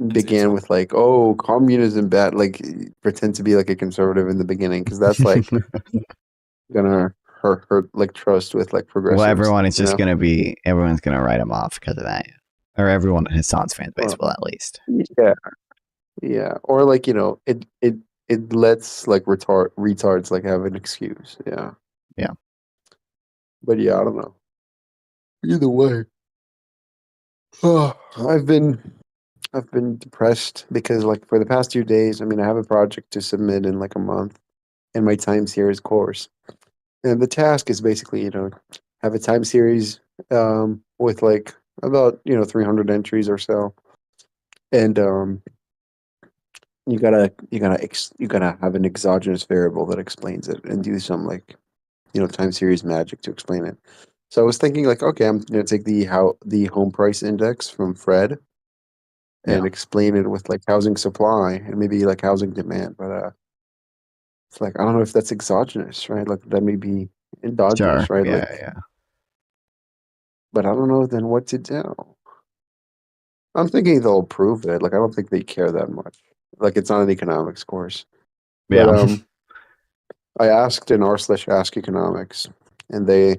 began with like, oh, communism bad, like pretend to be like a conservative in the beginning, because that's like gonna hurt like trust with like progressives. Well, everyone is just everyone's gonna write him off because of that, or everyone in Hassan's fan base will at least. Yeah, or like it lets like retards like have an excuse. Yeah. But yeah, I don't know. Either way, I've been depressed because like for the past 2 days, I mean, I have a project to submit in like a month, and my time series course, and the task is basically have a time series with like about 300 entries or so, and you gotta have an exogenous variable that explains it and do some like time series magic to explain it. So I was thinking like, okay, I'm gonna take the home price index from Fred and explain it with like housing supply and maybe like housing demand, but it's like I don't know if that's exogenous, right? Like that may be endogenous, right? Yeah. But I don't know then what to do. I'm thinking they'll prove it. Like I don't think they care that much. Like it's not an economics course. Yeah. But, I asked in r/ask economics, and they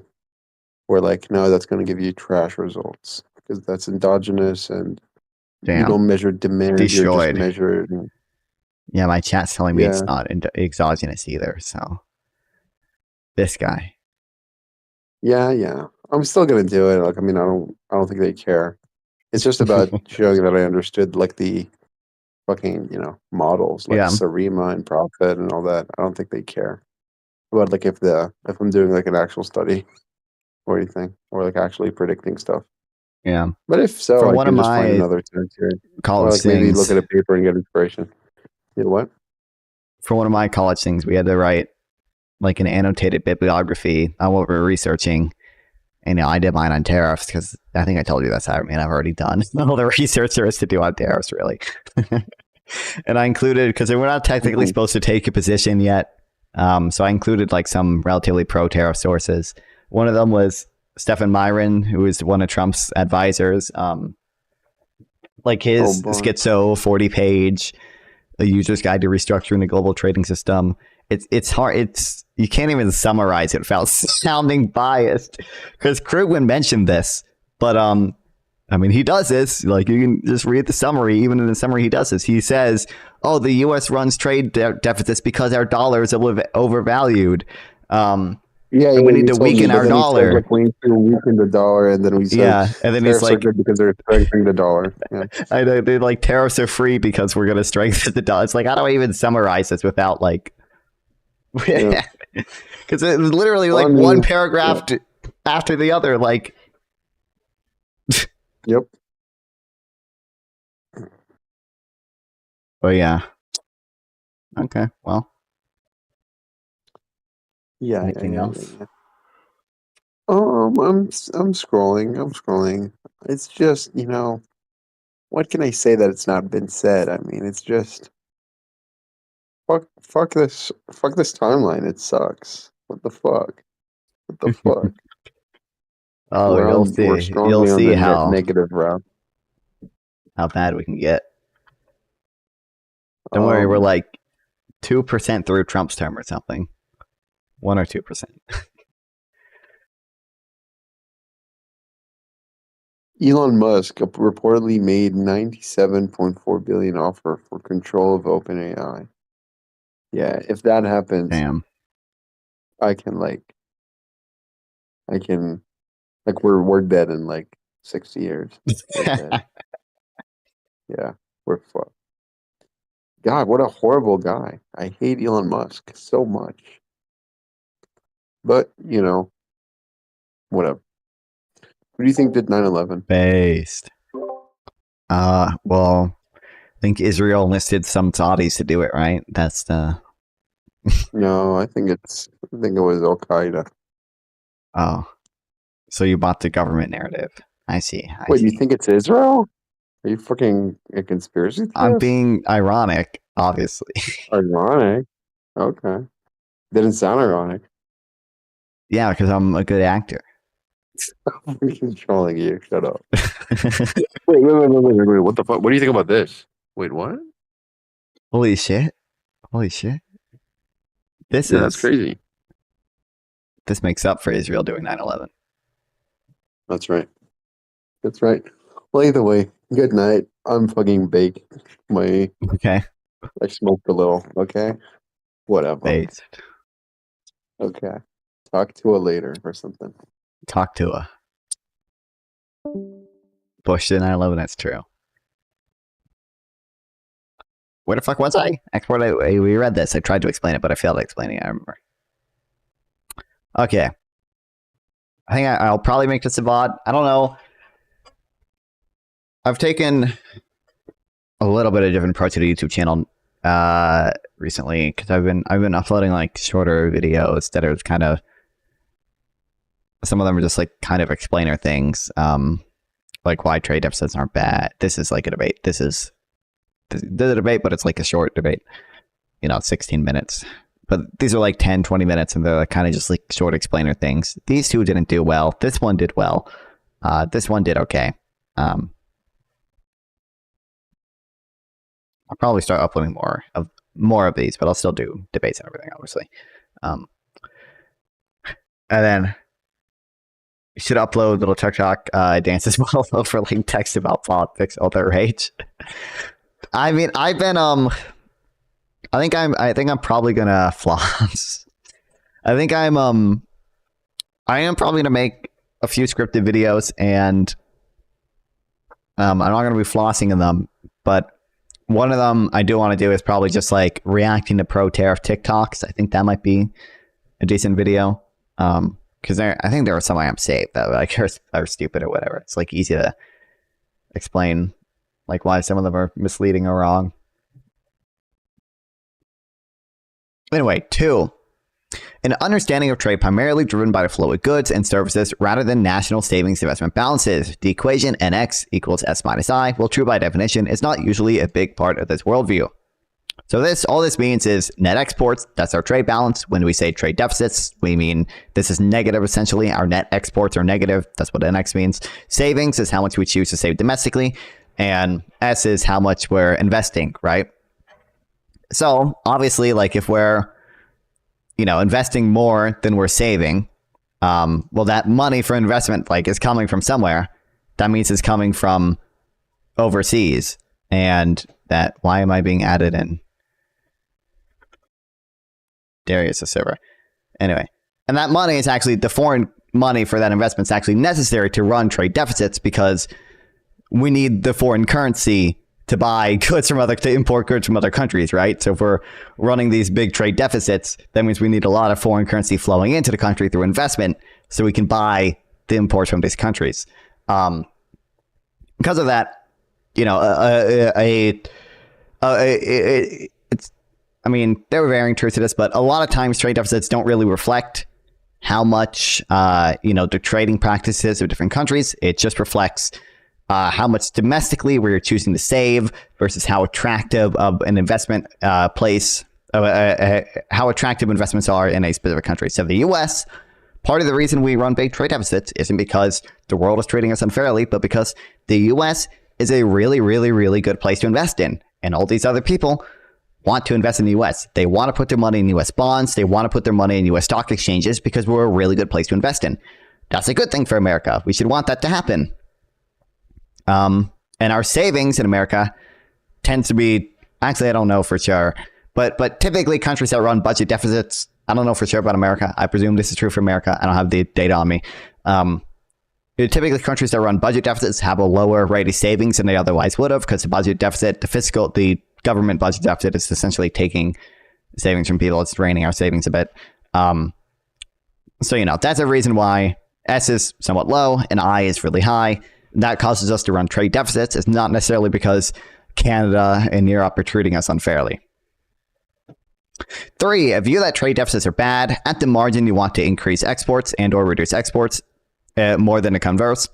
were like, no, that's going to give you trash results because that's endogenous and you don't measure demand. Destroyed. You're just measuring. Yeah, my chat's telling me it's not exogenous either. So this guy. Yeah. I'm still going to do it. Like, I mean, I don't think they care. It's just about showing that I understood like the fucking models like Sarima and Profit and all that. I don't think they care about like if I'm doing like an actual study or anything or like actually predicting stuff. Yeah, but if so, for I one can of just find my another time series. college or like things, maybe look at a paper and get inspiration. What? For one of my college things, we had to write like an annotated bibliography on what we were researching. And I did mine on tariffs because I think I told you that's how I've already done all the research there is to do on tariffs, really. And I included, because we're not technically supposed to take a position yet. So I included like some relatively pro-tariff sources. One of them was Stephen Myron, who is one of Trump's advisors. Like his schizo 40-page A User's Guide to Restructuring the Global Trading System. It's hard. You can't even summarize it without sounding biased, because Krugman mentioned this, but I mean, he does this. Like, you can just read the summary. Even in the summary, he does this. He says, "Oh, the U.S. runs trade deficits because our dollar is overvalued. And we need to weaken our dollar. Like, we need to weaken the dollar, and then we said, and then he's like, because they're strengthening the dollar. Yeah. I know, they're like, tariffs are free because we're going to strengthen the dollar. It's like, how do I even summarize this without like, because it was literally like one paragraph after the other, like. Yep. Oh yeah. Okay. Well. Yeah. Anything else? Yeah. I'm scrolling. It's just, what can I say that it's not been said? I mean, it's just fuck this timeline. It sucks. What the fuck? Oh, you'll see. You'll see how negative route. How bad we can get. Don't worry, we're like 2% through Trump's term or something. 1 or 2%. Elon Musk reportedly made $97.4 billion offer for control of OpenAI. Yeah, if that happens, damn, we're dead in like 60 years. Yeah, we're fucked. God, what a horrible guy. I hate Elon Musk so much. But, whatever. Who do you think did 9/11? Based. Well, I think Israel enlisted some Saudis to do it, right? That's the. No, I think it was Al Qaeda. Oh, so you bought the government narrative. I see. Wait, you think it's Israel? Are you fucking a conspiracy theorist? I'm being ironic, obviously. Ironic? Okay. Didn't sound ironic. Yeah, because I'm a good actor. I'm controlling you. Shut up. Wait. What the fuck? What do you think about this? Wait, what? Holy shit. That's crazy. This makes up for Israel doing 9/11. That's right. Well, either way, good night. I'm fucking baked. Okay. I smoked a little. Okay. Whatever. Based. Okay. Talk to her later or something. Talk to her. Bush did 9/11. That's true. Where the fuck was I? We read this. I tried to explain it, but I failed at explaining it. I remember. Okay. I think I'll probably make this a VOD. I don't know. I've taken a little bit of different approach to the YouTube channel recently, because I've been uploading like shorter videos that are kind of, some of them are just like kind of explainer things, like why trade deficits aren't bad. This is like a debate. This is the debate, but it's like a short debate, 16 minutes. But these are like 10, 20 minutes, and they're like kind of just like short explainer things. These two didn't do well. This one did well. This one did okay. I'll probably start uploading more of these, but I'll still do debates and everything, obviously. And then you should upload little TikTok dances well for like text about politics, all the rage. I mean, I've been I think I'm probably gonna floss. I am probably gonna make a few scripted videos, and I'm not gonna be flossing in them, but one of them I do want to do is probably just like reacting to pro-tariff TikToks. I think that might be a decent video. Because I think there are some I have saved that like are stupid or whatever. It's like easy to explain like why some of them are misleading or wrong. Anyway, 2. An understanding of trade primarily driven by the flow of goods and services rather than national savings investment balances. The equation NX equals S minus I, while true by definition, is not usually a big part of this worldview. So all this means is net exports, that's our trade balance. When we say trade deficits, we mean this is negative essentially. Our net exports are negative. That's what NX means. Savings is how much we choose to save domestically. And S is how much we're investing, right? So obviously, like if we're, investing more than we're saving, well, that money for investment is coming from somewhere. That means it's coming from overseas. And why am I being added in? Darius a server. Anyway, and that money is actually the foreign money for that investment is actually necessary to run trade deficits because we need the foreign currency to buy goods to import goods from other countries, right? So if we're running these big trade deficits, that means we need a lot of foreign currency flowing into the country through investment so we there are varying truths to this, but a lot of times trade deficits don't really reflect how much, the trading practices of different countries. It just reflects how much domestically we're choosing to save versus how attractive of an investment how attractive investments are in a specific country. So the U.S., part of the reason we run big trade deficits isn't because the world is treating us unfairly, but because the U.S. is a really, really, really good place to invest in. And all these other people want to invest in the U.S. They want to put their money in U.S. bonds. They want to put their money in U.S. stock exchanges because we're a really good place to invest in. That's a good thing for America. We should want that to happen. And our savings in America tends to be, actually, I don't know for sure, but typically countries that run budget deficits, I don't know for sure about America. I presume this is true for America. I don't have the data on me. Typically countries that run budget deficits have a lower rate of savings than they otherwise would have because the government budget deficit is essentially taking savings from people. It's draining our savings a bit. So, that's a reason why S is somewhat low and I is really high. That causes us to run trade deficits. It's not necessarily because Canada and Europe are treating us unfairly. 3, a view that trade deficits are bad. At the margin, you want to increase exports and or reduce exports more than the converse.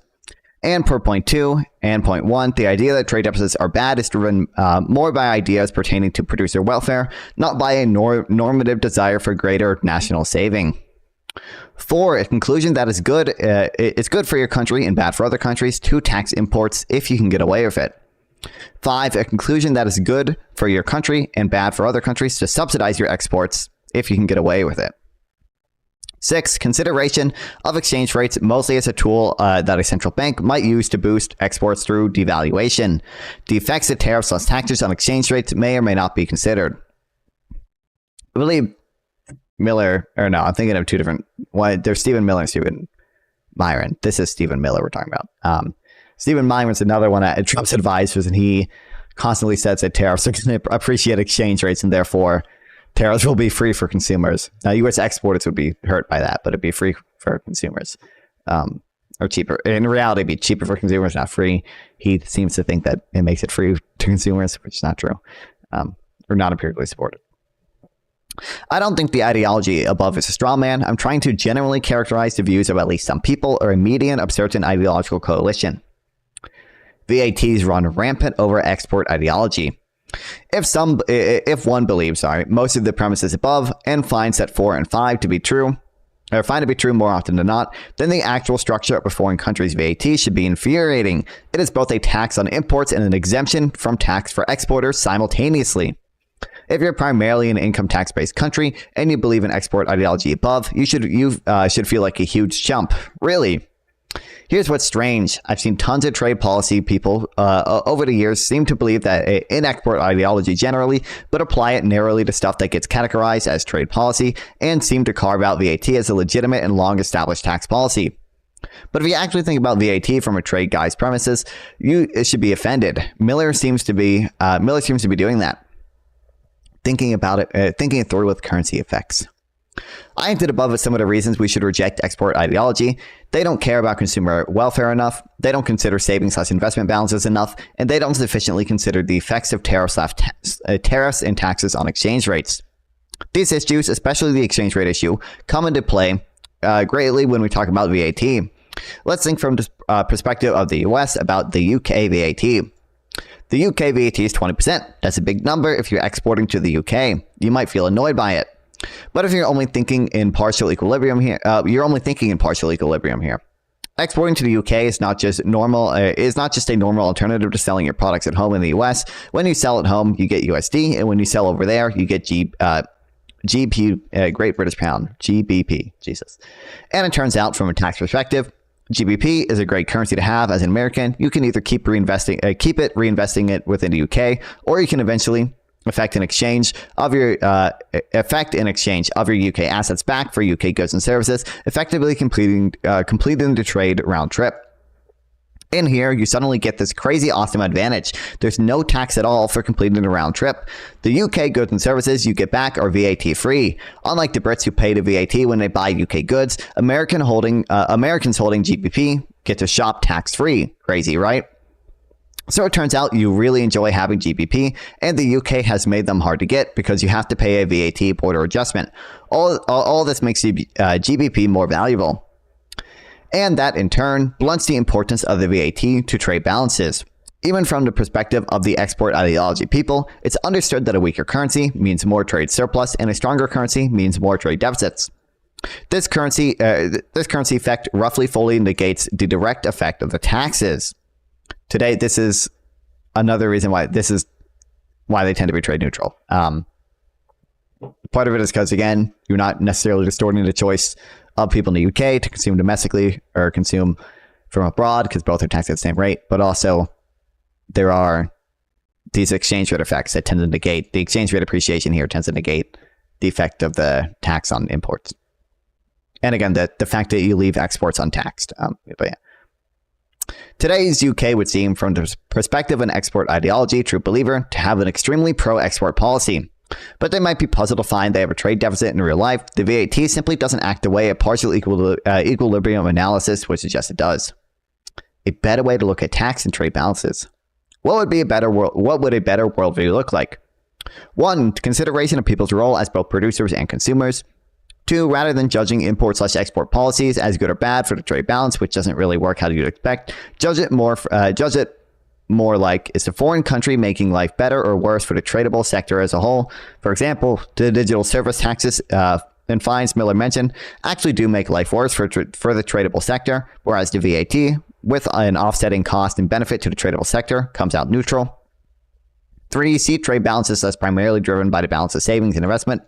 And per point 2 and point 1, the idea that trade deficits are bad is driven more by ideas pertaining to producer welfare, not by a normative desire for greater national saving. 4, a conclusion that is good. It's good for your country and bad for other countries to tax imports if you can get away with it. 5, a conclusion that is good for your country and bad for other countries to subsidize your exports if you can get away with it. 6, consideration of exchange rates mostly as a tool that a central bank might use to boost exports through devaluation. The effects of tariffs plus taxes on exchange rates may or may not be considered. I believe Miller, or no, I'm thinking of two different. There's Stephen Miller and Stephen Myron. This is Stephen Miller we're talking about. Stephen Myron's another one at Trump's advisors, and he constantly says that tariffs are going to appreciate exchange rates, and therefore tariffs will be free for consumers. Now, U.S. exporters would be hurt by that, but it'd be free for consumers, or cheaper. In reality, it'd be cheaper for consumers, not free. He seems to think that it makes it free to consumers, which is not true, or not empirically supported. I don't think the ideology above is a straw man. I'm trying to generally characterize the views of at least some people or a median of certain ideological coalition. VATs run rampant over export ideology. If one believes, most of the premises above and finds that 4 and 5 to be true, or find to be true more often than not, then the actual structure of a foreign country's VAT should be infuriating. It is both a tax on imports and an exemption from tax for exporters simultaneously. If you're primarily an income tax-based country and you believe in export ideology above, you should feel like a huge jump. Really. Here's what's strange. I've seen tons of trade policy people over the years seem to believe that in export ideology generally, but apply it narrowly to stuff that gets categorized as trade policy and seem to carve out VAT as a legitimate and long-established tax policy. But if you actually think about VAT from a trade guy's premises, it should be offended. Miller seems to be doing that. Thinking it through with currency effects. I hinted above at some of the reasons we should reject export ideology. They don't care about consumer welfare enough, they don't consider savings/investment balances enough, and they don't sufficiently consider the effects of tariffs and taxes on exchange rates. These issues, especially the exchange rate issue, come into play greatly when we talk about VAT. Let's think from the perspective of the US about the UK VAT. The UK VAT is 20%. That's a big number if you're exporting to the UK. You might feel annoyed by it. But if you're only thinking in partial equilibrium here, Exporting to the UK is not just a normal alternative to selling your products at home in the US. When you sell at home, you get USD, and when you sell over there, you get GBP, Great British Pound, GBP, Jesus. And it turns out, from a tax perspective, GBP is a great currency to have as an American. You can either keep reinvesting it within the UK, or you can eventually effect an exchange of your UK assets back for UK goods and services, effectively completing the trade round trip. In here, you suddenly get this crazy awesome advantage. There's no tax at all for completing the round trip. The UK goods and services you get back are VAT free. Unlike the Brits who pay the VAT when they buy UK goods, Americans holding GBP get to shop tax free. Crazy, right? So it turns out you really enjoy having GBP, and the UK has made them hard to get because you have to pay a VAT border adjustment. All this makes GBP more valuable. And that, in turn, blunts the importance of the VAT to trade balances. Even from the perspective of the export ideology people, it's understood that a weaker currency means more trade surplus, and a stronger currency means more trade deficits. This currency effect roughly fully negates the direct effect of the taxes. Today, this is another reason why they tend to be trade neutral. Part of it is because, again, you're not necessarily distorting the choice of people in the UK to consume domestically or consume from abroad, because both are taxed at the same rate. But also, there are these exchange rate effects that tend to negate the exchange rate appreciation here tends to negate the effect of the tax on imports. And again, the fact that you leave exports untaxed. But yeah. Today's UK would seem, from the perspective of an export ideology true believer, to have an extremely pro-export policy. But they might be puzzled to find they have a trade deficit in real life. The VAT simply doesn't act the way a partial equilibrium analysis would suggest it does. A better way to look at tax and trade balances. What would a better worldview look like? 1. Consideration of people's role as both producers and consumers. 2. Rather than judging import/export policies as good or bad for the trade balance, which doesn't really work how you'd expect, judge it more like, is the foreign country making life better or worse for the tradable sector as a whole? For example, the digital service taxes and fines Miller mentioned actually do make life worse for the tradable sector, whereas the VAT, with an offsetting cost and benefit to the tradable sector, comes out neutral. 3. See trade balances as primarily driven by the balance of savings and investment.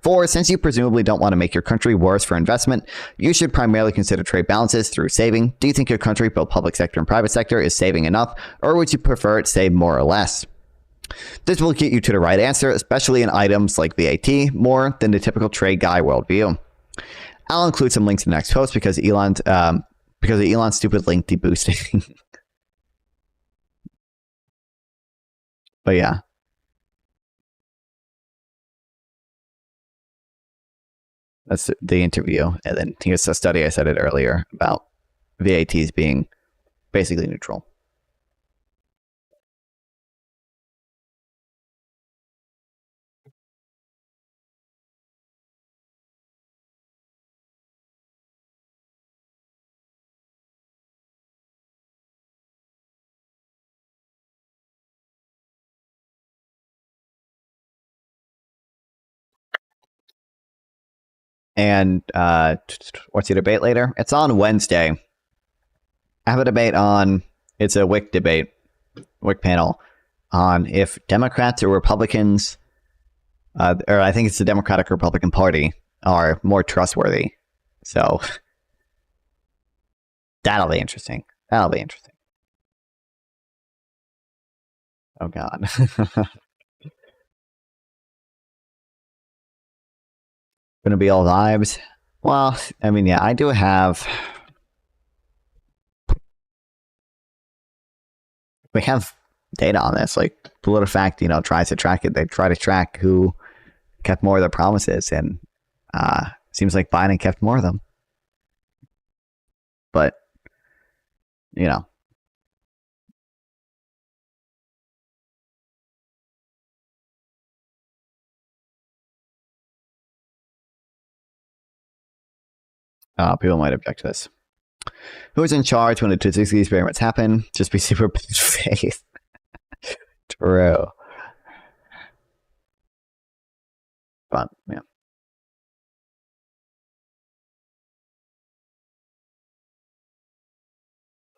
4. Since you presumably don't want to make your country worse for investment, you should primarily consider trade balances through saving. Do you think your country, both public sector and private sector, is saving enough, or would you prefer it save more or less? This will get you to the right answer, especially in items like VAT, more than the typical trade guy worldview. I'll include some links in the next post because of Elon's stupid link deboosting. But yeah. That's the interview. And then here's a study, I said it earlier, about VATs being basically neutral. And what's your debate later? It's on Wednesday. I have a debate on, it's a WIC panel, on if Democrats or Republicans, or I think it's the Democratic Republican Party, are more trustworthy. So that'll be interesting. Oh, God. Gonna be all vibes. Well, I mean, yeah, I do have. We have data on this. Like, PolitiFact, tries to track it. They try to track who kept more of their promises, and seems like Biden kept more of them. But, People might object to this. Who's in charge when the 260 experiments happen? Just be super bad faith. True. But, yeah.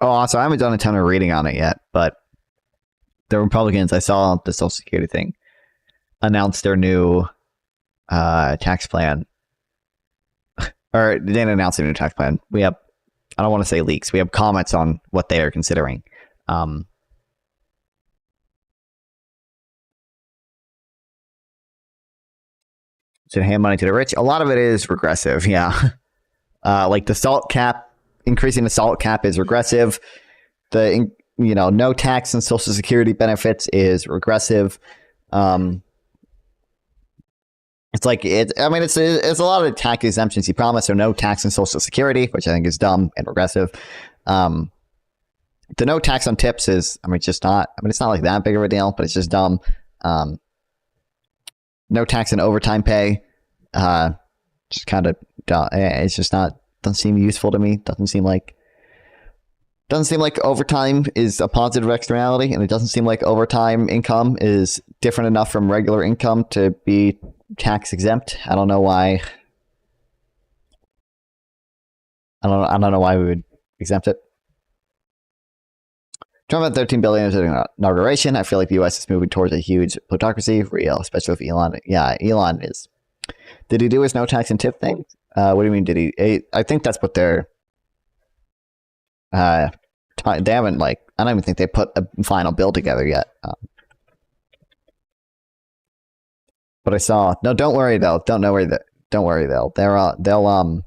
Oh, also, I haven't done a ton of reading on it yet, but the Republicans, I saw the Social Security thing, announced their new tax plan. Or they didn't announce their new tax plan. We have, I don't want to say leaks, we have comments on what they are considering. Should hand money to the rich. A lot of it is regressive, yeah. Like the salt cap, increasing the salt cap is regressive. The no tax and Social Security benefits is regressive. It's like it's a lot of tax exemptions you promise, so no tax and Social Security, which I think is dumb and regressive. The no tax on tips is, it's not like that big of a deal, but it's just dumb. No tax on overtime pay, just kind of dumb. It's just doesn't seem useful to me. Doesn't seem like overtime is a positive externality, and it doesn't seem like overtime income is different enough from regular income to be tax exempt. I don't know why. I don't know why we would exempt it. Trump had $13 billion at inauguration. I feel like the U.S. is moving towards a huge plutocracy. Real, especially with Elon. Yeah, Elon is. Did he do his no tax and tip thing? What do you mean? Did he? I think that's what they're. They haven't I don't even think they put a final bill together yet. But I saw. No, don't worry though. Don't worry though. They'll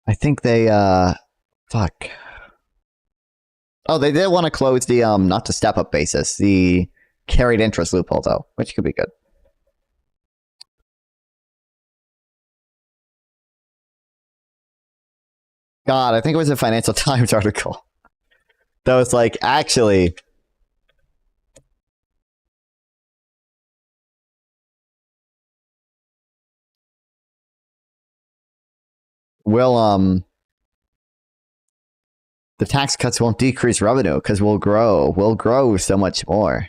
I think they fuck. Oh, they did want to close the not the step up basis, the carried interest loophole though, which could be good. God, I think it was a Financial Times article that was like, actually, will the tax cuts won't decrease revenue because we'll grow so much more.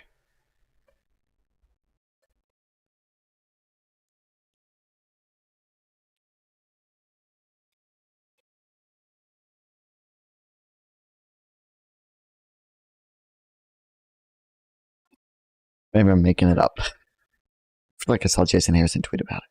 Maybe I'm making it up. I feel like I saw Jason Harrison tweet about it.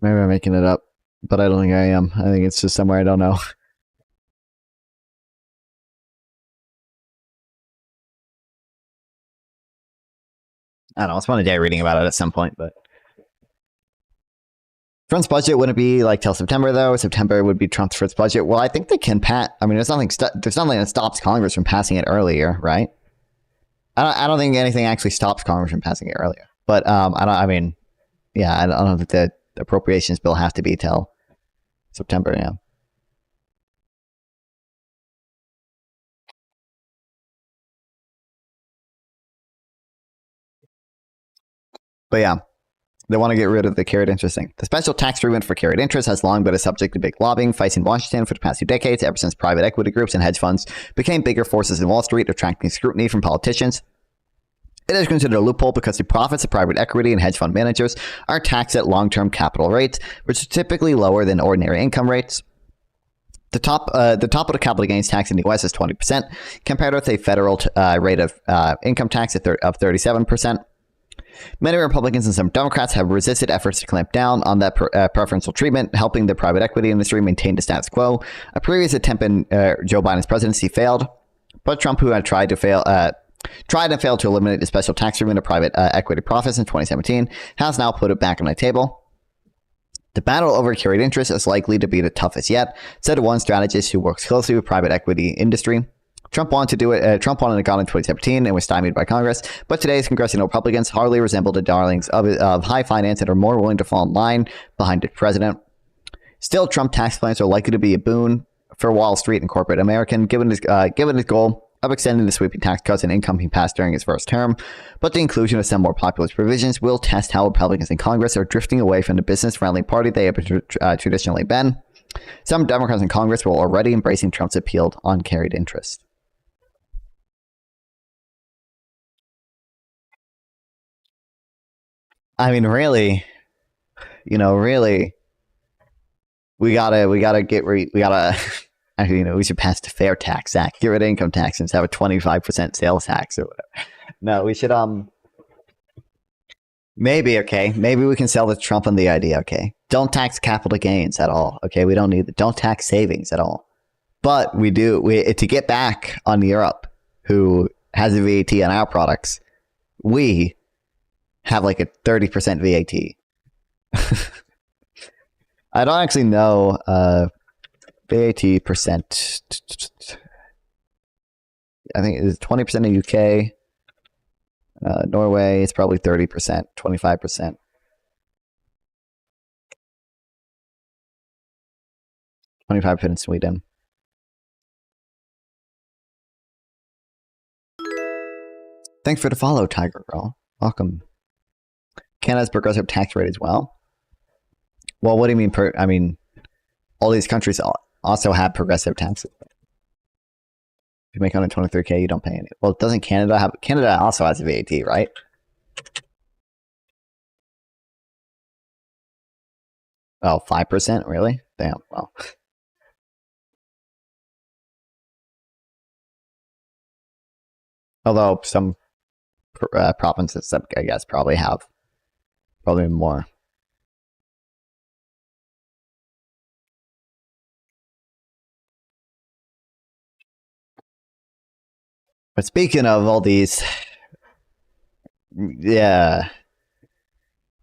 Maybe I'm making it up, but I don't think I am. I think it's just somewhere I don't know. I don't know. I'll spend a day reading about it at some point, but Trump's budget wouldn't be like till September though. September would be Trump's first budget. Well, I think they can pass. There's nothing that stops Congress from passing it earlier, right? I don't think anything actually stops Congress from passing it earlier. But I don't think the appropriations bill has to be till September. Yeah. But yeah, they want to get rid of the carried interest thing. The special tax treatment for carried interest has long been a subject to big lobbying fights in Washington for the past 2 decades, ever since private equity groups and hedge funds became bigger forces in Wall Street, attracting scrutiny from politicians. It is considered a loophole because the profits of private equity and hedge fund managers are taxed at long-term capital rates, which are typically lower than ordinary income rates. The top of the capital gains tax in the U.S. is 20%, compared with a federal rate of income tax of 37%. Many Republicans and some Democrats have resisted efforts to clamp down on that preferential treatment, helping the private equity industry maintain the status quo. A previous attempt in Joe Biden's presidency failed, but Trump, who had tried and failed to eliminate the special tax treatment of private equity profits in 2017, has now put it back on the table. The battle over carried interest is likely to be the toughest yet, said one strategist who works closely with private equity industry. Trump wanted to do it. Trump wanted it gone in 2017 and was stymied by Congress. But today's congressional Republicans hardly resemble the darlings of high finance and are more willing to fall in line behind the president. Still, Trump tax plans are likely to be a boon for Wall Street and corporate America, given his goal of extending the sweeping tax cuts and income he passed during his first term. But the inclusion of some more populist provisions will test how Republicans in Congress are drifting away from the business-friendly party they have traditionally been. Some Democrats in Congress were already embracing Trump's appeal on carried interest. I mean, really, we gotta, actually, we should pass the Fair Tax Act, get rid of income tax and have a 25% sales tax or whatever. No, we should, maybe we can sell to Trump on the idea, okay? Don't tax capital gains at all, okay? We don't need it. Don't tax savings at all. But to get back on Europe, who has a VAT on our products, we have like a 30% VAT. I don't actually know VAT percent. I think it's 20% in UK. Norway is probably 30%, 25%. 25% in Sweden. Thanks for the follow, Tiger Girl. Welcome. Canada's progressive tax rate as well. Well, what do you mean? I mean, all these countries also have progressive taxes. If you make $123K, you don't pay any. Well, doesn't Canada have? Canada also has a VAT, right? Oh, 5%? Really? Damn. Well. Although some provinces, I guess, probably have more. But speaking of all these, yeah,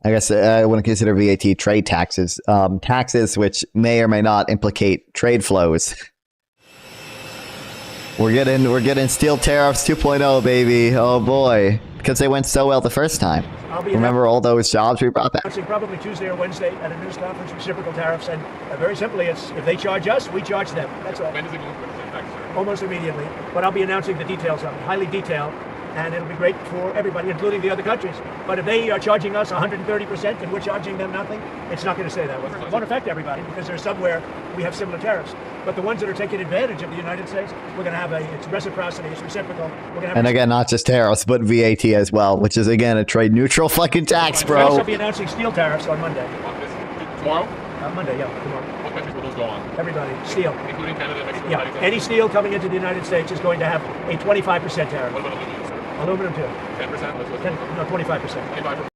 I guess I want to consider VAT trade taxes, taxes which may or may not implicate trade flows. We're getting steel tariffs 2.0, baby. Oh boy, because they went so well the first time. Remember all those jobs we brought back? Probably Tuesday or Wednesday at a news conference, reciprocal tariffs, and very simply, it's if they charge us, we charge them. That's all. When does it go into effect, sir? Almost immediately, but I'll be announcing the details of it, highly detailed, and it'll be great for everybody, including the other countries. But if they are charging us 130% and we're charging them nothing, it's not going to stay that way. It won't affect everybody because there's somewhere we have similar tariffs. But the ones that are taking advantage of the United States, we're going to have it's reciprocity, it's reciprocal. We're going to have and again, not just tariffs, but VAT as well, which is again a trade neutral fucking tax, bro. We'll also be announcing steel tariffs on Monday. Tomorrow? Monday, yeah, tomorrow. What countries will those go on? Everybody, steel. Including Canada, Mexico, Yeah, any steel coming into the United States is going to have a 25% tariff. What about aluminum, sir? Aluminum too. 10%? No, 25%. 25%.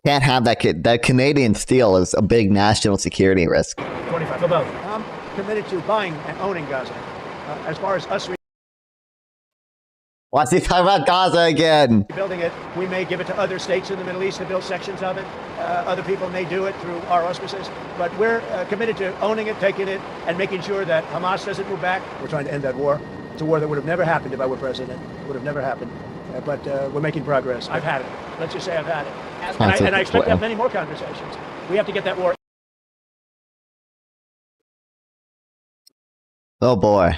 Can't have that Canadian steel is a big national security risk. 25 for both. I'm committed to buying and owning Gaza. As far as us What's he talking about Gaza again? building it, we may give it to other states in the Middle East to build sections of it. Other people may do it through our auspices. But we're committed to owning it, taking it, and making sure that Hamas doesn't move back. We're trying to end that war. It's a war that would have never happened if I were president. It would have never happened. But we're making progress. I've had it. Let's just say I've had it. And I expect to have many more conversations. We have to get that war. Oh boy.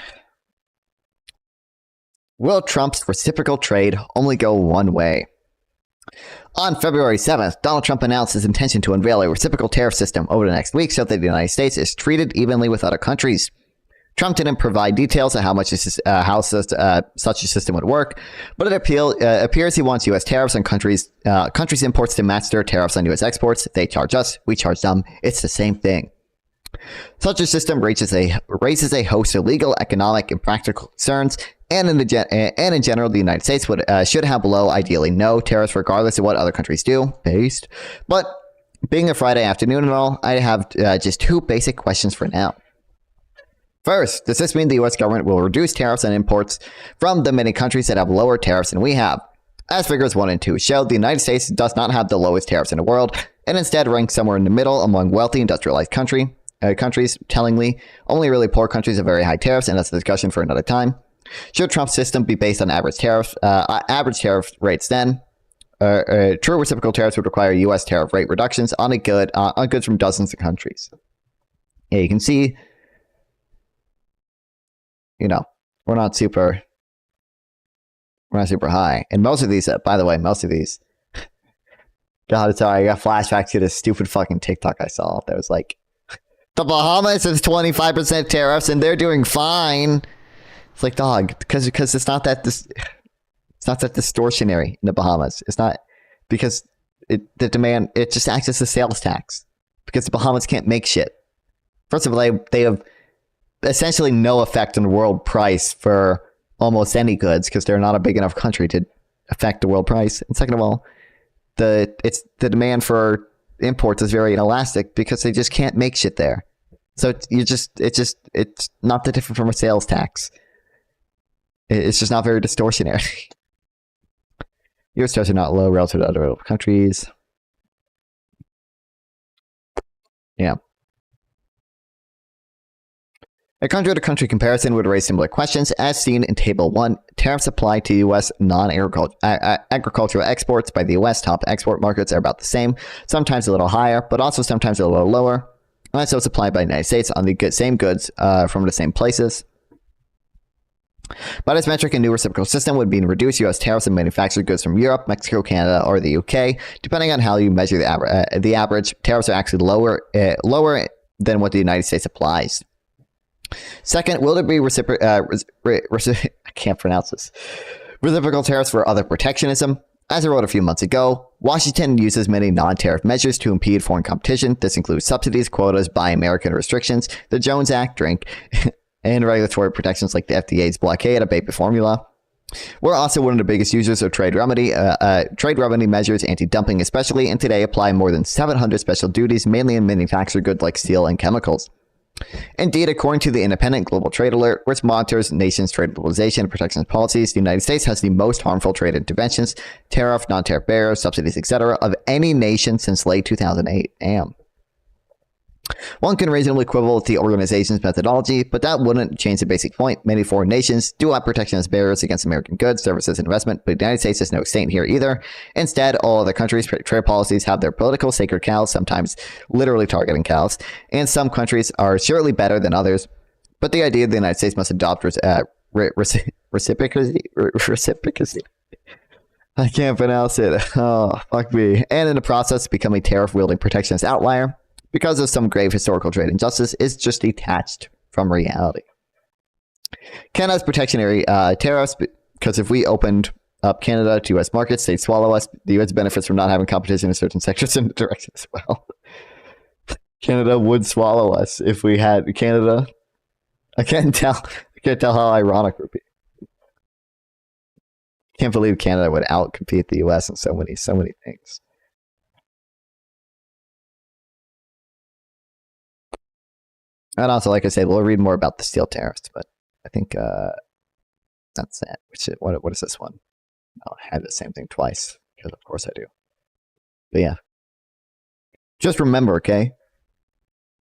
Will Trump's reciprocal trade only go one way? On February 7th, Donald Trump announced his intention to unveil a reciprocal tariff system over the next week so that the United States is treated evenly with other countries. Trump didn't provide details of how such a system would work, but it appears he wants U.S. tariffs on countries' imports to match their tariffs on U.S. exports. If they charge us, we charge them. It's the same thing. Such a system raises a host of legal, economic, and practical concerns. And in general, the United States should have below, ideally, no tariffs, regardless of what other countries do. Based. But being a Friday afternoon and all, I have just two basic questions for now. First, does this mean the U.S. government will reduce tariffs on imports from the many countries that have lower tariffs than we have? As figures 1 and 2 show, the United States does not have the lowest tariffs in the world, and instead ranks somewhere in the middle among wealthy industrialized countries. Tellingly, only really poor countries have very high tariffs, and that's a discussion for another time. Should Trump's system be based on average tariff rates then? True reciprocal tariffs would require U.S. tariff rate reductions on goods from dozens of countries. Yeah, you can see, we're not super high. And most of these, by the way, God, sorry, I got flashbacks to this stupid fucking TikTok I saw that was like, the Bahamas has 25% tariffs and they're doing fine. It's like, dog, because it's not that distortionary in the Bahamas. It's not because the demand, it just acts as a sales tax because the Bahamas can't make shit. First of all, they have essentially no effect on the world price for almost any goods because they're not a big enough country to affect the world price. And second of all, the demand for imports is very inelastic because they just can't make shit there. So it's not that different from a sales tax. It's just not very distortionary. U.S. tariffs are not low relative to other countries. Yeah. A country-to-country comparison would raise similar questions. As seen in Table 1, tariffs applied to U.S. non-agricultural exports by the U.S. top export markets are about the same, sometimes a little higher, but also sometimes a little lower. And so it's applied by the United States on the same goods from the same places. By this metric, a new reciprocal system would mean reduce U.S. tariffs on manufactured goods from Europe, Mexico, Canada, or the UK. Depending on how you measure the average, tariffs are actually lower than what the United States applies. Second, will there be I can't pronounce this. Reciprocal tariffs for other protectionism? As I wrote a few months ago, Washington uses many non-tariff measures to impede foreign competition. This includes subsidies, quotas, Buy American restrictions, the Jones Act, drink, and regulatory protections like the FDA's blockade of baby formula. We're also one of the biggest users of trade remedy measures, anti-dumping especially, and today apply more than 700 special duties, mainly in manufactured goods like steel and chemicals. Indeed, according to the Independent Global Trade Alert, which monitors nations' trade liberalization and protection policies, the United States has the most harmful trade interventions, tariff, non-tariff barriers, subsidies, etc., of any nation since late 2008. Damn. One can reasonably quibble with the organization's methodology, but that wouldn't change the basic point. Many foreign nations do have protectionist barriers against American goods, services, and investment, but the United States is no saint here either. Instead, all other countries' trade policies have their political sacred cows, sometimes literally targeting cows, and some countries are surely better than others. But the idea the United States must adopt reciprocity. I can't pronounce it. Oh, fuck me. And in the process, become a tariff-wielding protectionist outlier because of some grave historical trade injustice is just detached from reality. Canada's protectionary tariffs, because if we opened up Canada to U.S. markets, they'd swallow us. The U.S. benefits from not having competition in certain sectors in the direction as well. Canada would swallow us if we had Canada. I can't tell how ironic it would be. Can't believe Canada would outcompete the U.S. in so many things. And also, like I said, we'll read more about the steel tariffs, but I think that's it. What is this one? I'll have the same thing twice, because of course I do. But yeah. Just remember, okay?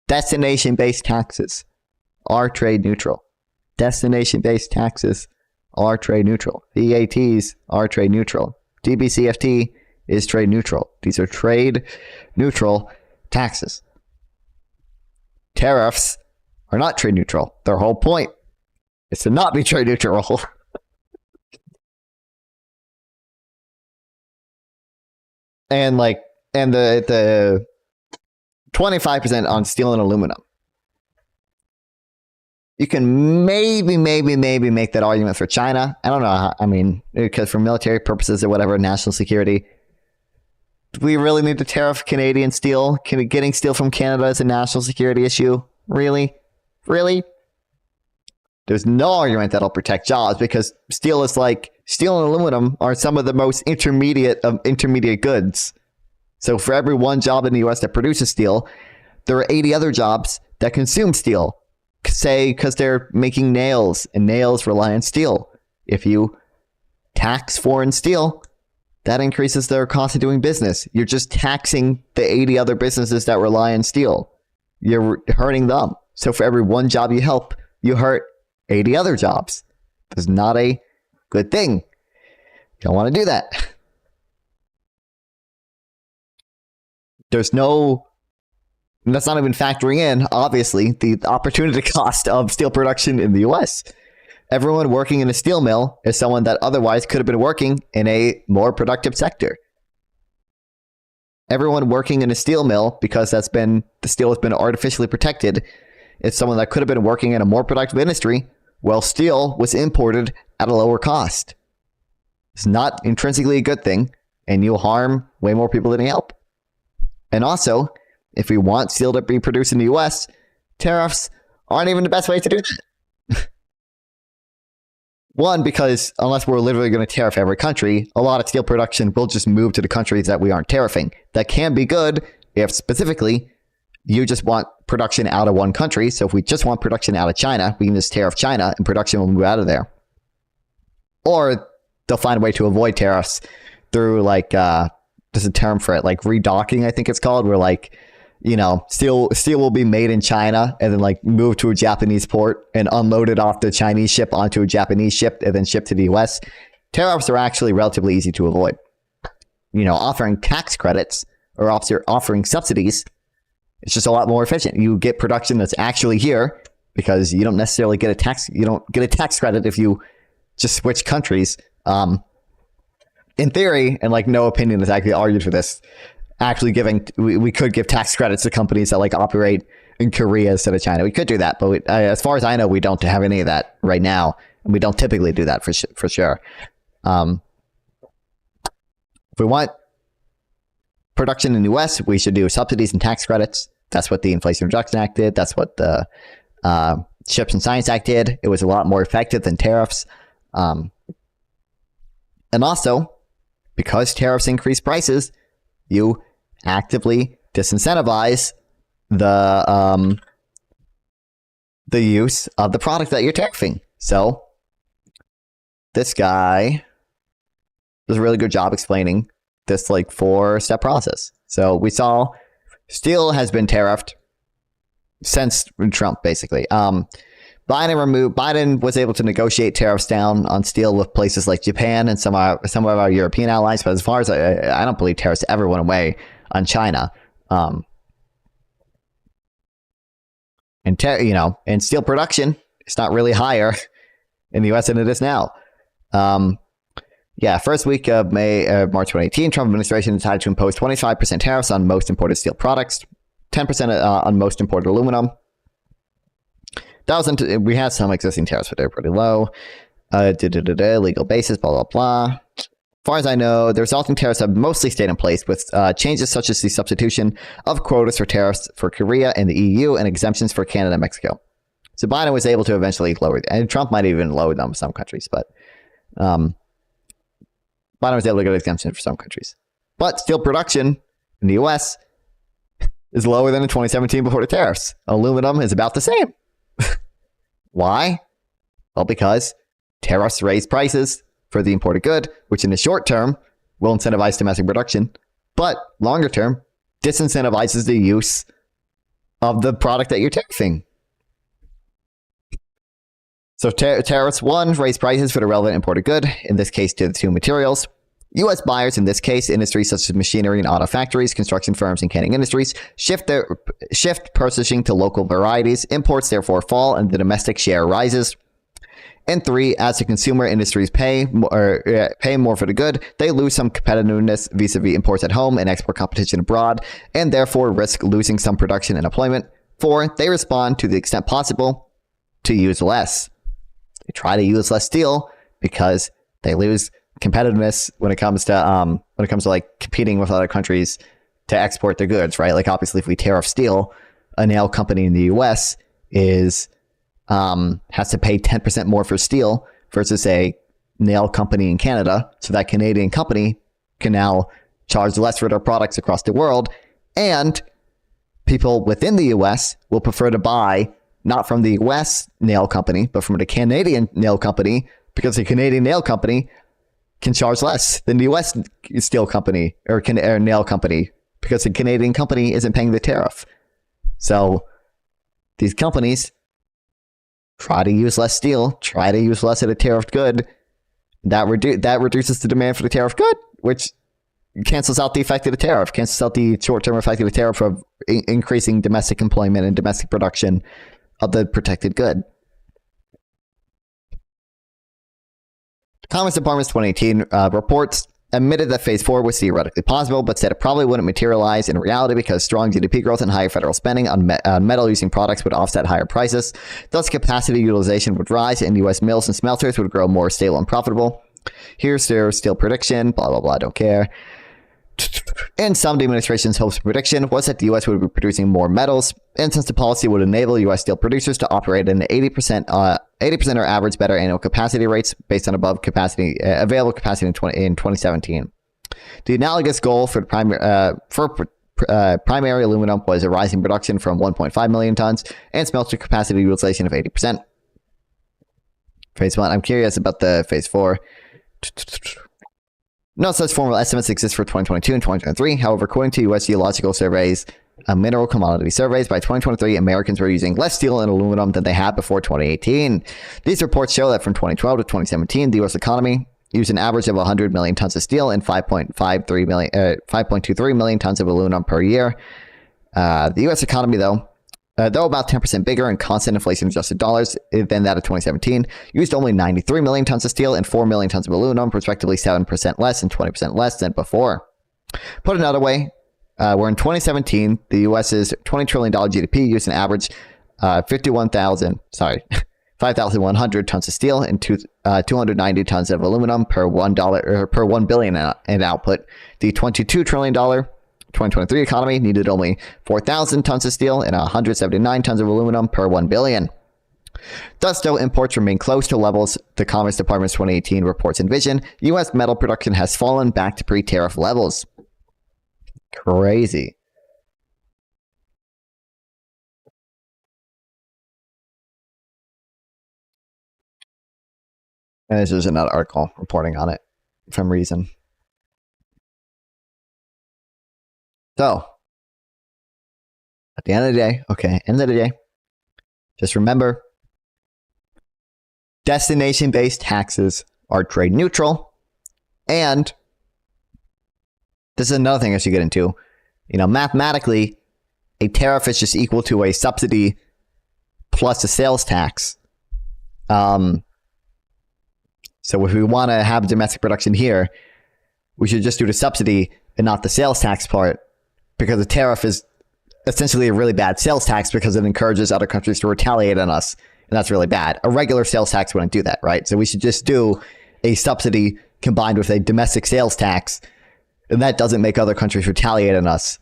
Destination-based taxes are trade neutral. Destination-based taxes are trade neutral. VATs are trade neutral. DBCFT is trade neutral. These are trade neutral taxes. Tariffs are not trade neutral. Their whole point is to not be trade neutral. and the 25% on steel and aluminum. You can maybe make that argument for China. I don't know. I mean, because for military purposes or whatever, national security. Do we really need to tariff Canadian steel? Getting steel from Canada is a national security issue? Really? Really? there's no argument that'll protect jobs because steel and aluminum are some of the most intermediate of intermediate goods. So for every one job in the US that produces steel, there are 80 other jobs that consume steel, say because they're making nails, and nails rely on steel. If you tax foreign steel, that increases their cost of doing business. You're just taxing the 80 other businesses that rely on steel. You're hurting them. So for every one job you help, you hurt 80 other jobs. That's not a good thing. You don't want to do that. That's not even factoring in, obviously, the opportunity cost of steel production in the US. Everyone working in a steel mill is someone that otherwise could have been working in a more productive sector. Everyone working in a steel mill, because the steel has been artificially protected, is someone that could have been working in a more productive industry, while steel was imported at a lower cost. It's not intrinsically a good thing, and you'll harm way more people than you help. And also, if we want steel to be produced in the US, tariffs aren't even the best way to do that. One, because unless we're literally going to tariff every country, a lot of steel production will just move to the countries that we aren't tariffing. That can be good if specifically you just want production out of one country. So if we just want production out of China, we can just tariff China and production will move out of there. Or they'll find a way to avoid tariffs through there's a term for it, like redocking, I think it's called, where steel will be made in China and then moved to a Japanese port and unloaded off the Chinese ship onto a Japanese ship and then shipped to the US. Tariffs are actually relatively easy to avoid. Offering tax credits or offering subsidies, it's just a lot more efficient. You get production that's actually here because you don't necessarily get a tax credit if you just switch countries. In theory, and no opinion is actually argued for this, actually we could give tax credits to companies that operate in Korea instead of China. We could do that, but as far as I know, we don't have any of that right now, and we don't typically do that for sure. If we want production in the US, we should do subsidies and tax credits. That's what the Inflation Reduction Act did. That's what the Chips and Science Act did. It was a lot more effective than tariffs. And also, because tariffs increase prices, you actively disincentivize the use of the product that you're tariffing. So this guy does a really good job explaining this 4-step process. So we saw steel has been tariffed since Trump, basically. Biden was able to negotiate tariffs down on steel with places like Japan and some of our European allies, but as far as I don't believe tariffs ever went away on China. And steel production, it's not really higher in the US than it is now. First week of March 2018, Trump administration decided to impose 25% tariffs on most imported steel products, 10% on most imported aluminum. We had some existing tariffs, but they're pretty low. Legal basis, blah, blah, blah. As far as I know, the resulting tariffs have mostly stayed in place, with changes such as the substitution of quotas for tariffs for Korea and the EU and exemptions for Canada and Mexico. So Biden was able to eventually lower, and Trump might even lower them in some countries, but Biden was able to get exemptions for some countries. But steel production in the US is lower than in 2017 before the tariffs. Aluminum is about the same. Why? Well, because tariffs raise prices for the imported good, which in the short term will incentivize domestic production, but longer term disincentivizes the use of the product that you're tariffing. So tariffs, one, raise prices for the relevant imported good, in this case to the two materials. U.S. buyers, in this case, industries such as machinery and auto factories, construction firms, and canning industries, shift purchasing to local varieties. Imports therefore fall, and the domestic share rises. And three, as the consumer industries pay more for the good, they lose some competitiveness vis-a-vis imports at home and export competition abroad, and therefore risk losing some production and employment. Four, they respond to the extent possible to use less. They try to use less steel because they lose competitiveness when it comes to like competing with other countries to export their goods, right? Like obviously if we tariff steel, a nail company in the US is has to pay 10% more for steel versus a nail company in Canada. So that Canadian company can now charge less for their products across the world. And people within the US will prefer to buy not from the US nail company, but from the Canadian nail company, because the Canadian nail company can charge less than the US steel company or nail company, because the Canadian company isn't paying the tariff. So these companies try to use less steel, try to use less of the tariffed good. That reduces the demand for the tariff good, which cancels out the effect of the tariff, cancels out the short-term effect of the tariff of increasing domestic employment and domestic production of the protected good. The Commerce Department's 2018 reports admitted that Phase 4 was theoretically possible, but said it probably wouldn't materialize in reality because strong GDP growth and higher federal spending on metal-using products would offset higher prices. Thus, capacity utilization would rise, and U.S. mills and smelters would grow more stable and profitable. Here's their steel prediction, blah, blah, blah, don't care. And some of the administration's hopes and prediction was that the U.S. would be producing more metals, and since the policy would enable U.S. steel producers to operate at an 80% or average better annual capacity rates based on above capacity available capacity in 2017. The analogous goal for primary aluminum was a rising production from 1.5 million tons and smelter capacity utilization of 80%. Phase 1. I'm curious about the Phase 4. No such formal estimates exist for 2022 and 2023. However, according to U.S. Geological Survey's mineral commodity surveys, by 2023, Americans were using less steel and aluminum than they had before 2018. These reports show that from 2012 to 2017, the U.S. economy used an average of 100 million tons of steel and 5.23 million tons of aluminum per year. The U.S. economy, though about 10% bigger in constant inflation-adjusted dollars than that of 2017, used only 93 million tons of steel and 4 million tons of aluminum, respectively 7% less and 20% less than before. Put another way, where in 2017, the U.S.'s $20 trillion GDP used an average 5,100 tons of steel and 290 tons of aluminum per $1 billion in output. The $22 trillion 2023 economy needed only 4,000 tons of steel and 179 tons of aluminum per 1 billion. Thus, though imports remain close to levels the Commerce Department's 2018 reports envision, U.S. metal production has fallen back to pre-tariff levels. Crazy. And this is another article reporting on it for some reason. So, at the end of the day, just remember, destination-based taxes are trade neutral, and this is another thing I should get into. Mathematically, a tariff is just equal to a subsidy plus a sales tax. So if we want to have domestic production here, we should just do the subsidy and not the sales tax part, because the tariff is essentially a really bad sales tax because it encourages other countries to retaliate on us, and that's really bad. A regular sales tax wouldn't do that, right? So we should just do a subsidy combined with a domestic sales tax, and that doesn't make other countries retaliate on us,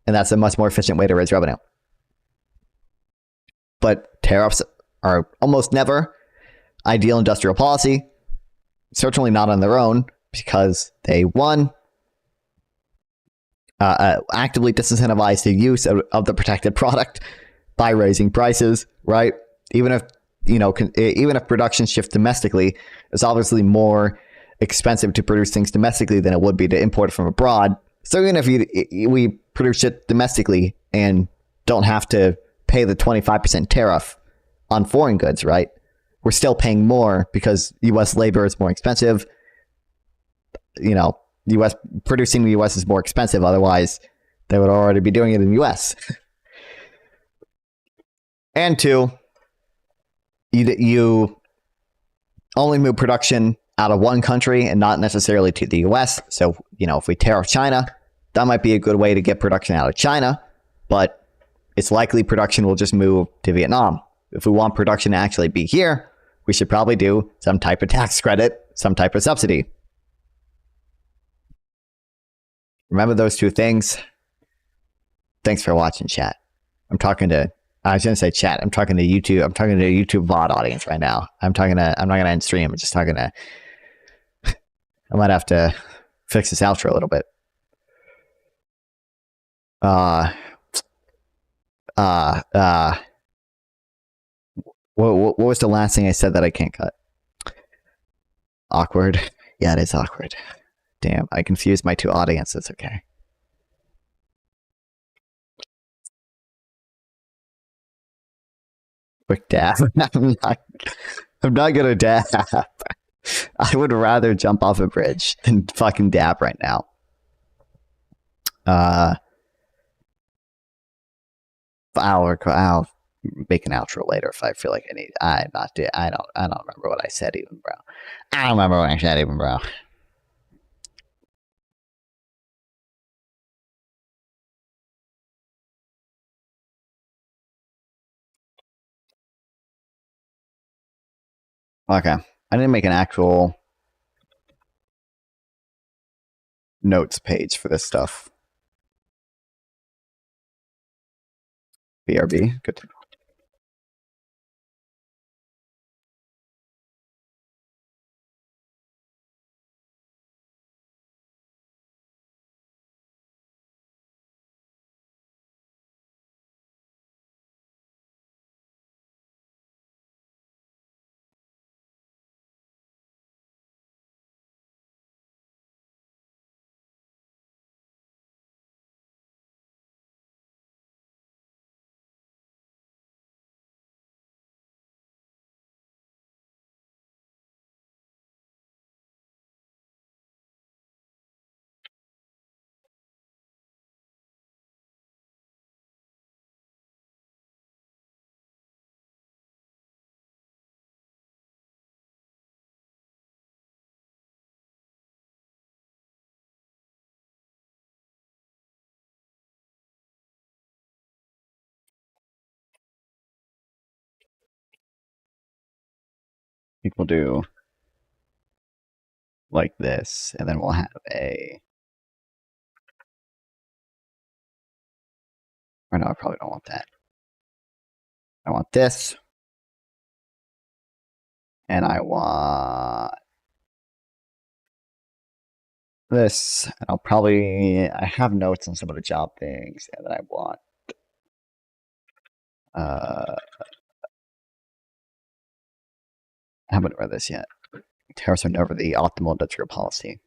and that's a much more efficient way to raise revenue. But tariffs are almost never ideal industrial policy, certainly not on their own, because they, one, actively disincentivize the use of the protected product by raising prices, right? Even if production shifts domestically, it's obviously more expensive to produce things domestically than it would be to import it from abroad. So even if we produce it domestically and don't have to pay the 25% tariff on foreign goods, right? We're still paying more because U.S. labor is more expensive. Producing in the U.S. is more expensive. Otherwise, they would already be doing it in the U.S. And two, you only move production out of one country and not necessarily to the U.S. So, if we tariff China, that might be a good way to get production out of China, but it's likely production will just move to Vietnam. If we want production to actually be here, we should probably do some type of tax credit, some type of subsidy. Remember those two things. Thanks for watching, chat. I'm talking to I shouldn't say chat. I'm talking to YouTube. I'm talking to a YouTube VOD audience right now. I'm not gonna end stream. I'm just talking to. I might have to fix this outro a little bit. What was the last thing I said that I can't cut? Awkward. Yeah, it is awkward. Damn, I confused my two audiences. Okay. Quick dab. I'm not gonna dab. I would rather jump off a bridge than fucking dab right now. I'll make an outro later if I feel like I need. I don't remember what I said even, bro. I don't remember what I said even, bro. Okay, I didn't make an actual notes page for this stuff. BRB, good to know. People do like this, and then we'll have a. Or no, I probably don't want that. I want this. And I want this. And I'll probably. I have notes on some of the job things, and then I want. I haven't read this yet. Tariffs are never the optimal industrial policy.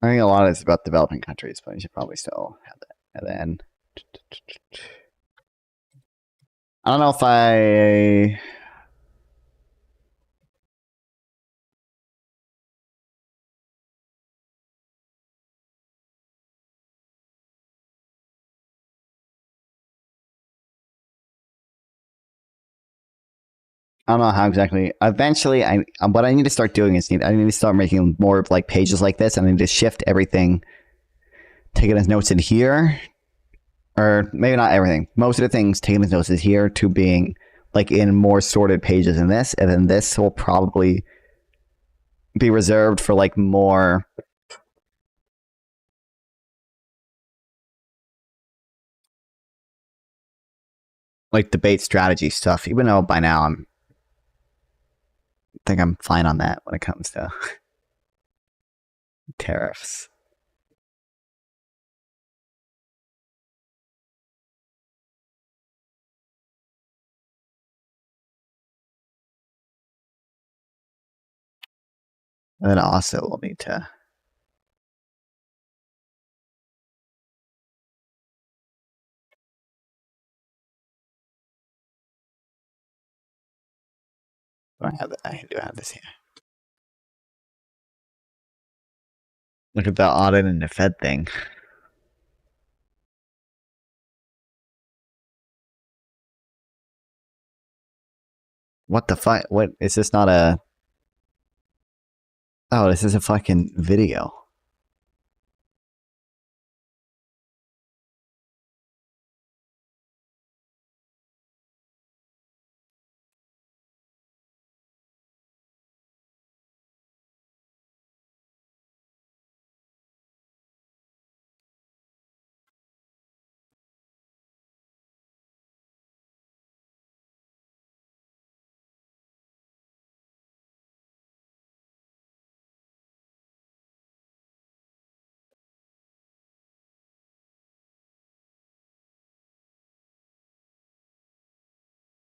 I think a lot of it's about developing countries, but you should probably still have that. And then I don't know if I. I don't know how exactly. Eventually, what I need to start doing is I need to start making more of like pages like this. I need to shift everything, taking as notes in here, or maybe not everything. Most of the things taking as notes in here to being like in more sorted pages in this, and then this will probably be reserved for like more. Like debate strategy stuff, even though by now I think I'm fine on that when it comes to tariffs. And then also we'll need to. I do have this here. Look at the audit and the Fed thing. What the fuck? What is this? Not a? Oh, this is a fucking video.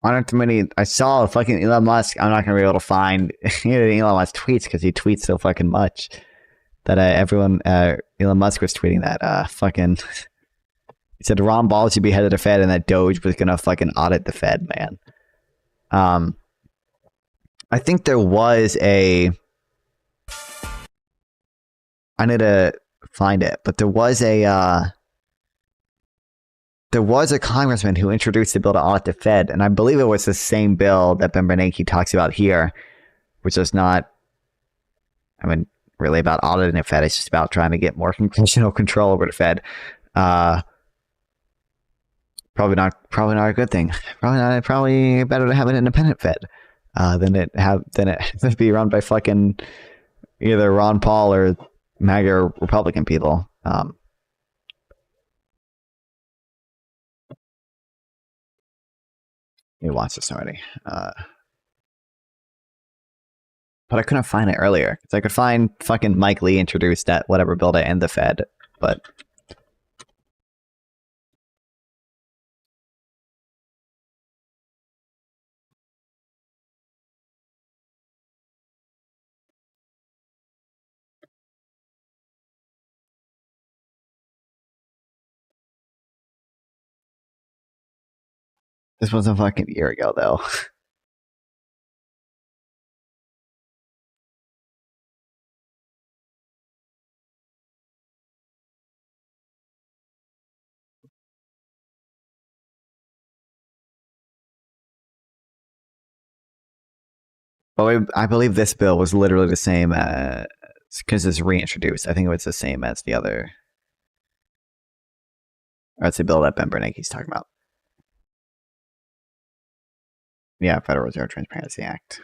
Aren't too many. I saw fucking Elon Musk. I'm not gonna be able to find Elon Musk tweets because he tweets so fucking much that Elon Musk was tweeting that fucking. He said Ron Paul should be head of the Fed and that Doge was gonna fucking audit the Fed, man. I think there was a. I need to find it, but there was a congressman who introduced the bill to audit the Fed, and I believe it was the same bill that Ben Bernanke talks about here, which is not, I mean, really about auditing the Fed. It's just about trying to get more congressional control over the Fed. Probably not a good thing. Probably better to have an independent Fed than it be run by fucking either Ron Paul or MAGA or Republican people. You watched this already. But I couldn't find it earlier. Because I could find fucking Mike Lee introduced that whatever bill to end the Fed, but this was a fucking year ago, though. But I believe this bill was literally the same because it's reintroduced. I think it was the same as the other. Or it's the bill that Ben Bernanke's talking about. Yeah, Federal Reserve Transparency Act.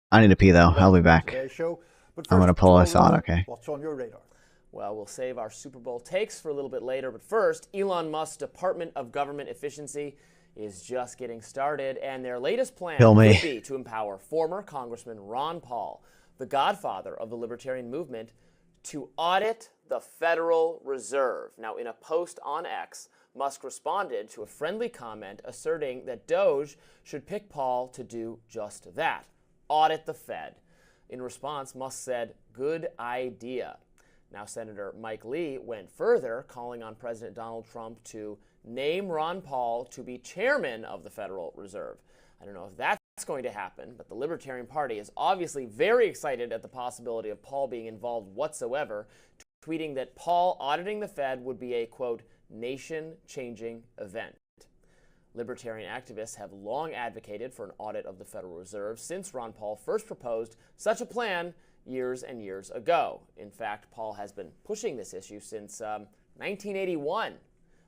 I need to pee though. I'll be back. I'm gonna pull this on. Okay. What's on your radar? Well, we'll save our Super Bowl takes for a little bit later, but first, Elon Musk's Department of Government Efficiency is just getting started, and their latest plan would be to empower former Congressman Ron Paul, the godfather of the libertarian movement, to audit the Federal Reserve. Now, in a post on X, Musk responded to a friendly comment asserting that Doge should pick Paul to do just that, audit the Fed. In response, Musk said, "Good idea." Now, Senator Mike Lee went further, calling on President Donald Trump to name Ron Paul to be chairman of the Federal Reserve. I don't know if that's going to happen, but the Libertarian Party is obviously very excited at the possibility of Paul being involved whatsoever, tweeting that Paul auditing the Fed would be a, quote, nation-changing event. Libertarian activists have long advocated for an audit of the Federal Reserve since Ron Paul first proposed such a plan years and years ago. In fact, Paul has been pushing this issue since 1981.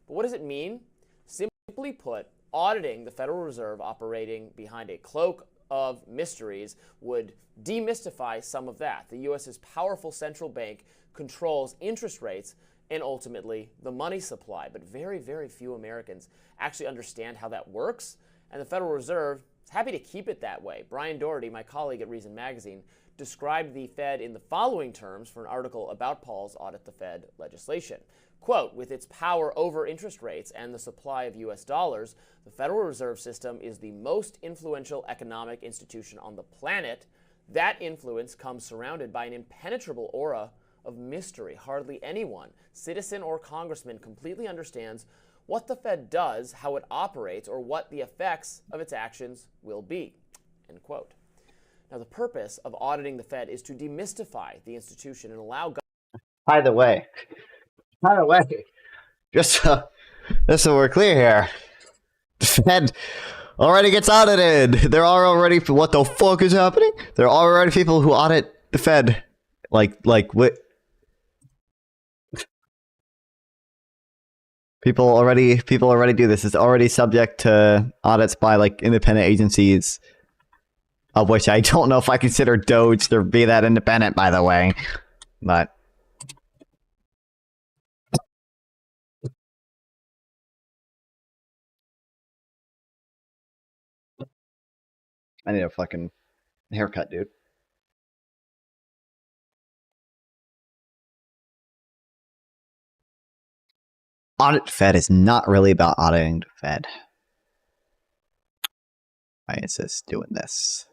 But what does it mean? Simply put, auditing the Federal Reserve operating behind a cloak of mysteries would demystify some of that. The U.S.'s powerful central bank controls interest rates and ultimately the money supply. But very, very few Americans actually understand how that works. And the Federal Reserve is happy to keep it that way. Brian Doherty, my colleague at Reason Magazine, described the Fed in the following terms for an article about Paul's Audit the Fed legislation. Quote, with its power over interest rates and the supply of U.S. dollars, the Federal Reserve System is the most influential economic institution on the planet. That influence comes surrounded by an impenetrable aura of mystery. Hardly anyone, citizen or congressman, completely understands what the Fed does, how it operates, or what the effects of its actions will be. end quote. Now, the purpose of auditing the Fed is to demystify the institution and allow By the way, just so we're clear here, the Fed already gets audited. There are already, what the fuck is happening? There are already people who audit the Fed. Like what? People already do this. It's already subject to audits by like independent agencies, of which I don't know if I consider Doge to be that independent, by the way. But I need a fucking haircut, dude. Audit Fed is not really about auditing the Fed. Why is this doing this?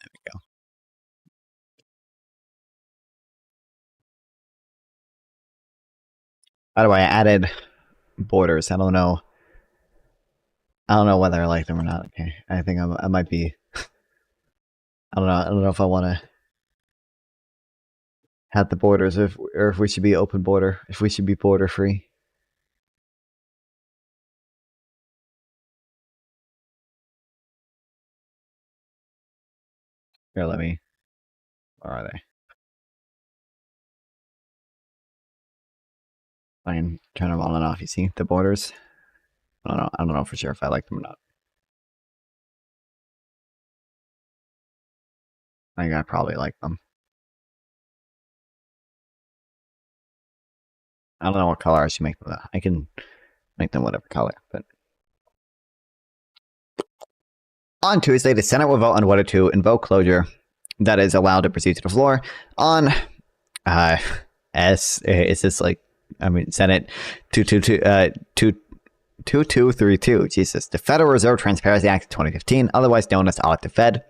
There we go. By the way, I added borders. I don't know whether I like them or not. Okay, I think I might be. I don't know if I want to have the borders, or if we should be open border, if we should be border free. Here, let me. Where are they? I can turn them on and off. You see the borders? I don't know for sure if I like them or not. I think I probably like them. I don't know what color I should make them. I can make them whatever color, but. On Tuesday, the Senate will vote on whether to invoke closure that is allowed to proceed to the floor on it's just like, I mean, Senate 2232. Jesus. The Federal Reserve Transparency Act of 2015, otherwise known as Audit the Fed.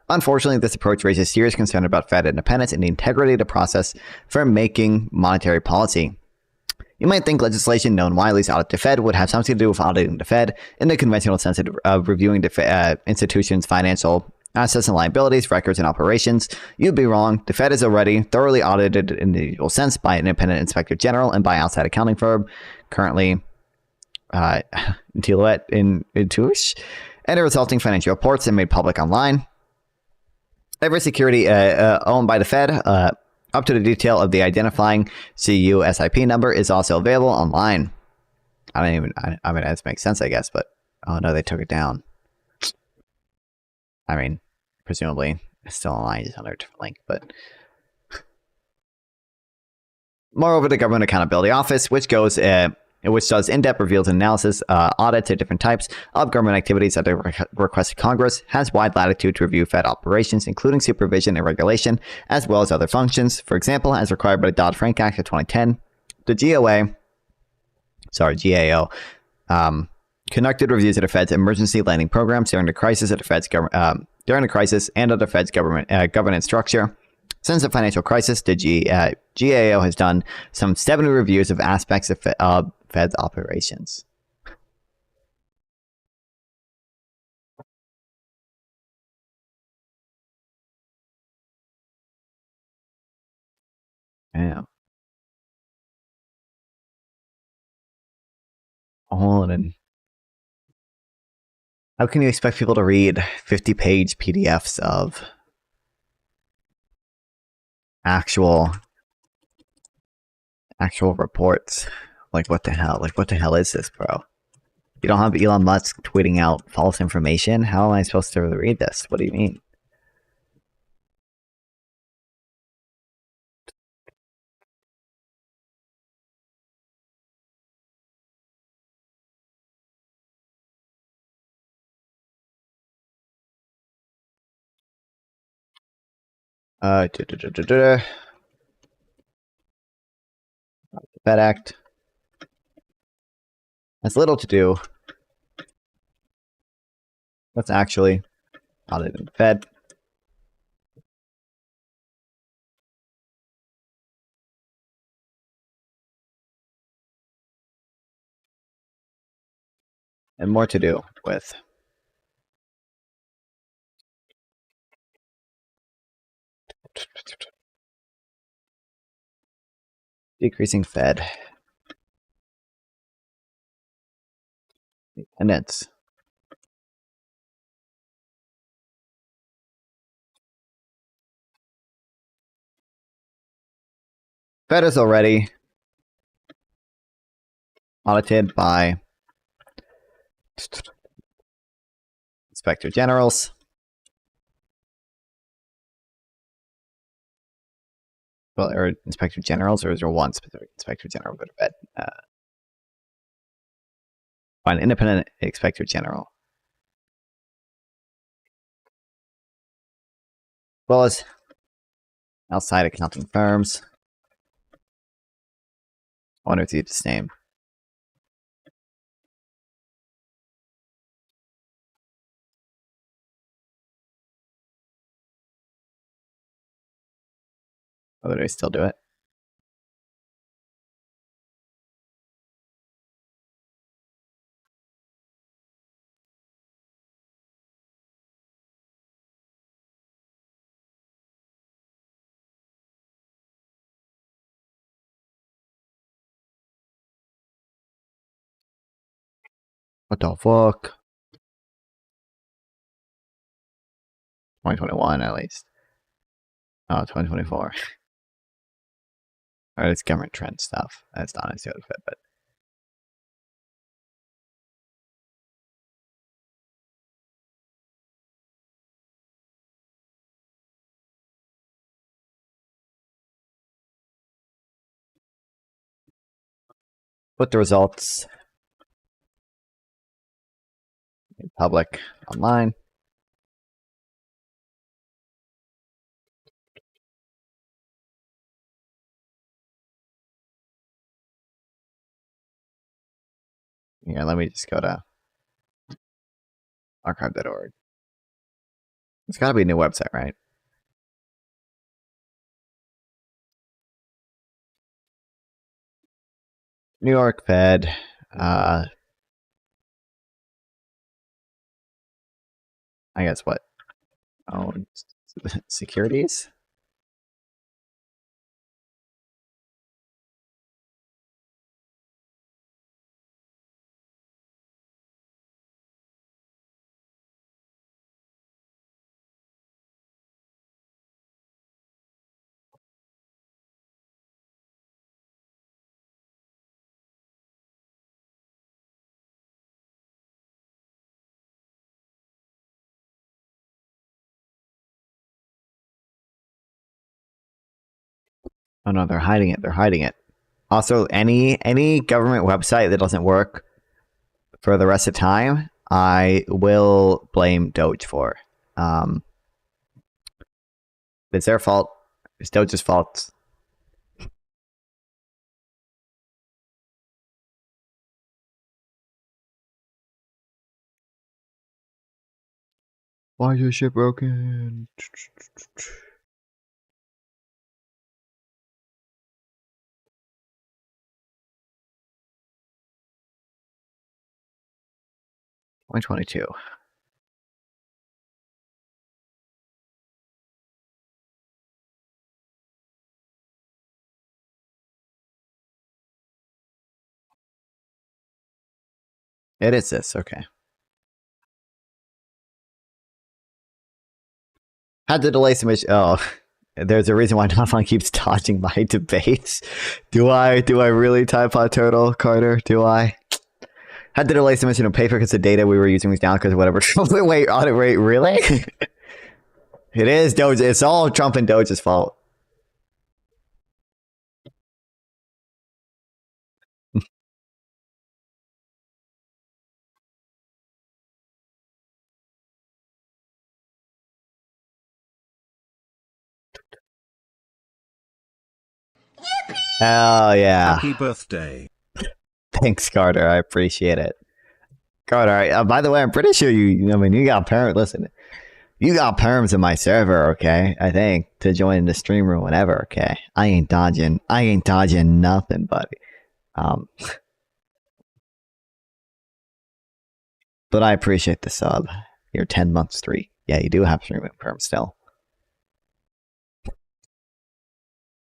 Unfortunately, this approach raises serious concern about Fed independence and the integrity of the process for making monetary policy. You might think legislation known widely as Audit the Fed would have something to do with auditing the Fed in the conventional sense of reviewing the institution's financial assets and liabilities, records, and operations. You'd be wrong. The Fed is already thoroughly audited in the usual sense by an independent inspector general and by outside accounting firm, currently Deloitte in Touche, and the resulting financial reports are made public online. Every security owned by the Fed, up to the detail of the identifying CUSIP number, is also available online. I mean, that makes sense, I guess, but oh no, they took it down. I mean, presumably it's still online, just under a different link, but. Moreover, the Government Accountability Office, which does in-depth reviews and analysis, audits of different types of government activities at the request of Congress, has wide latitude to review Fed operations, including supervision and regulation, as well as other functions. For example, as required by the Dodd-Frank Act of 2010, the GAO, conducted reviews of the Fed's emergency lending programs during the crisis of the Fed's and of the Fed's governance structure. Since the financial crisis, the GAO has done some 70 reviews of aspects of Fed's operations. Yeah. Hold on. How can you expect people to read 50-page PDFs of actual reports? Like, what the hell? Like, what the hell is this, bro? You don't have Elon Musk tweeting out false information? How am I supposed to read this? What do you mean? Fed Act has little to do. What's actually audited in the Fed? And more to do with Decreasing Fed. Independence. Fed is already audited by Inspector Generals. Well, or Inspector Generals, or is there one specific Inspector General go to Fed? Find independent Inspector General. Well as outside accounting firms. I wonder if it's the name. Oh, do I still do it? What the fuck? 2021 at least. Oh, 2024. Alright, it's government trend stuff. That's not necessarily fit, but put the results in public online. Yeah, let me just go to archive.org. It's got to be a new website, right? New York Fed. I guess what? Oh, securities? Oh no, they're hiding it. They're hiding it. Also, any government website that doesn't work for the rest of the time, I will blame Doge for. It's their fault. It's Doge's fault. Why is your ship broken? $122. It is this, okay. Had to delay some issues. Oh, there's a reason why Donfon keeps dodging my debates. Do I really type on Turtle, Carter? Do I? Had to delay submission of paper because the data we were using was down because of whatever. Wait, audit rate, really? It is Doge. It's all Trump and Doge's fault. Hell yeah. Happy birthday. Thanks, Carter. I appreciate it. Carter, by the way, I'm pretty sure you got perms. Listen, you got perms in my server, okay? I think to join the stream room whenever, okay? I ain't dodging nothing, buddy. But I appreciate the sub. You're 10 months 3. Yeah, you do have stream room perms still.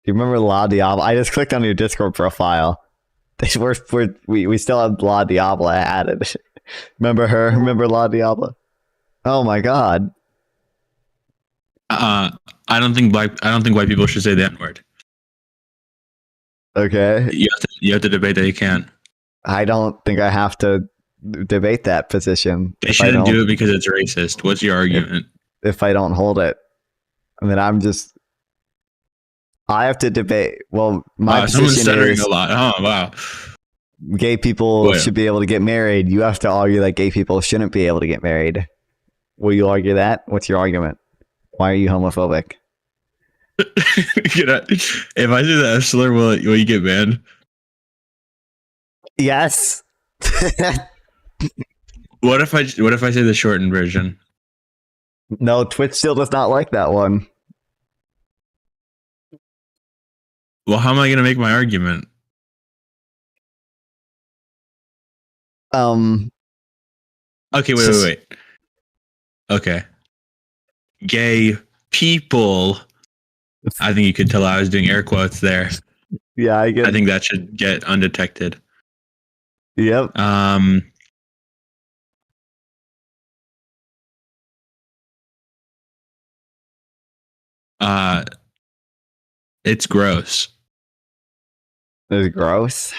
You remember La Diabla? I just clicked on your Discord profile. We still have La Diabla added. Remember her? Remember La Diabla? Oh my god. I don't think white people should say the N-word. Okay. You have to debate that you can. I don't think I have to debate that position. They shouldn't do it because it's racist. What's your argument? If I don't hold it, I mean, I have to debate. Well, my position is a lot. Oh wow. Gay people should be able to get married. You have to argue that gay people shouldn't be able to get married. Will you argue that? What's your argument? Why are you homophobic? If I say the F slur, will you get banned? Yes. What if I say the shortened version? No, Twitch still does not like that one. Well, how am I going to make my argument? Okay, wait. Okay. Gay people. I think you could tell I was doing air quotes there. Yeah, I think that should get undetected. Yep. It's gross. It's gross.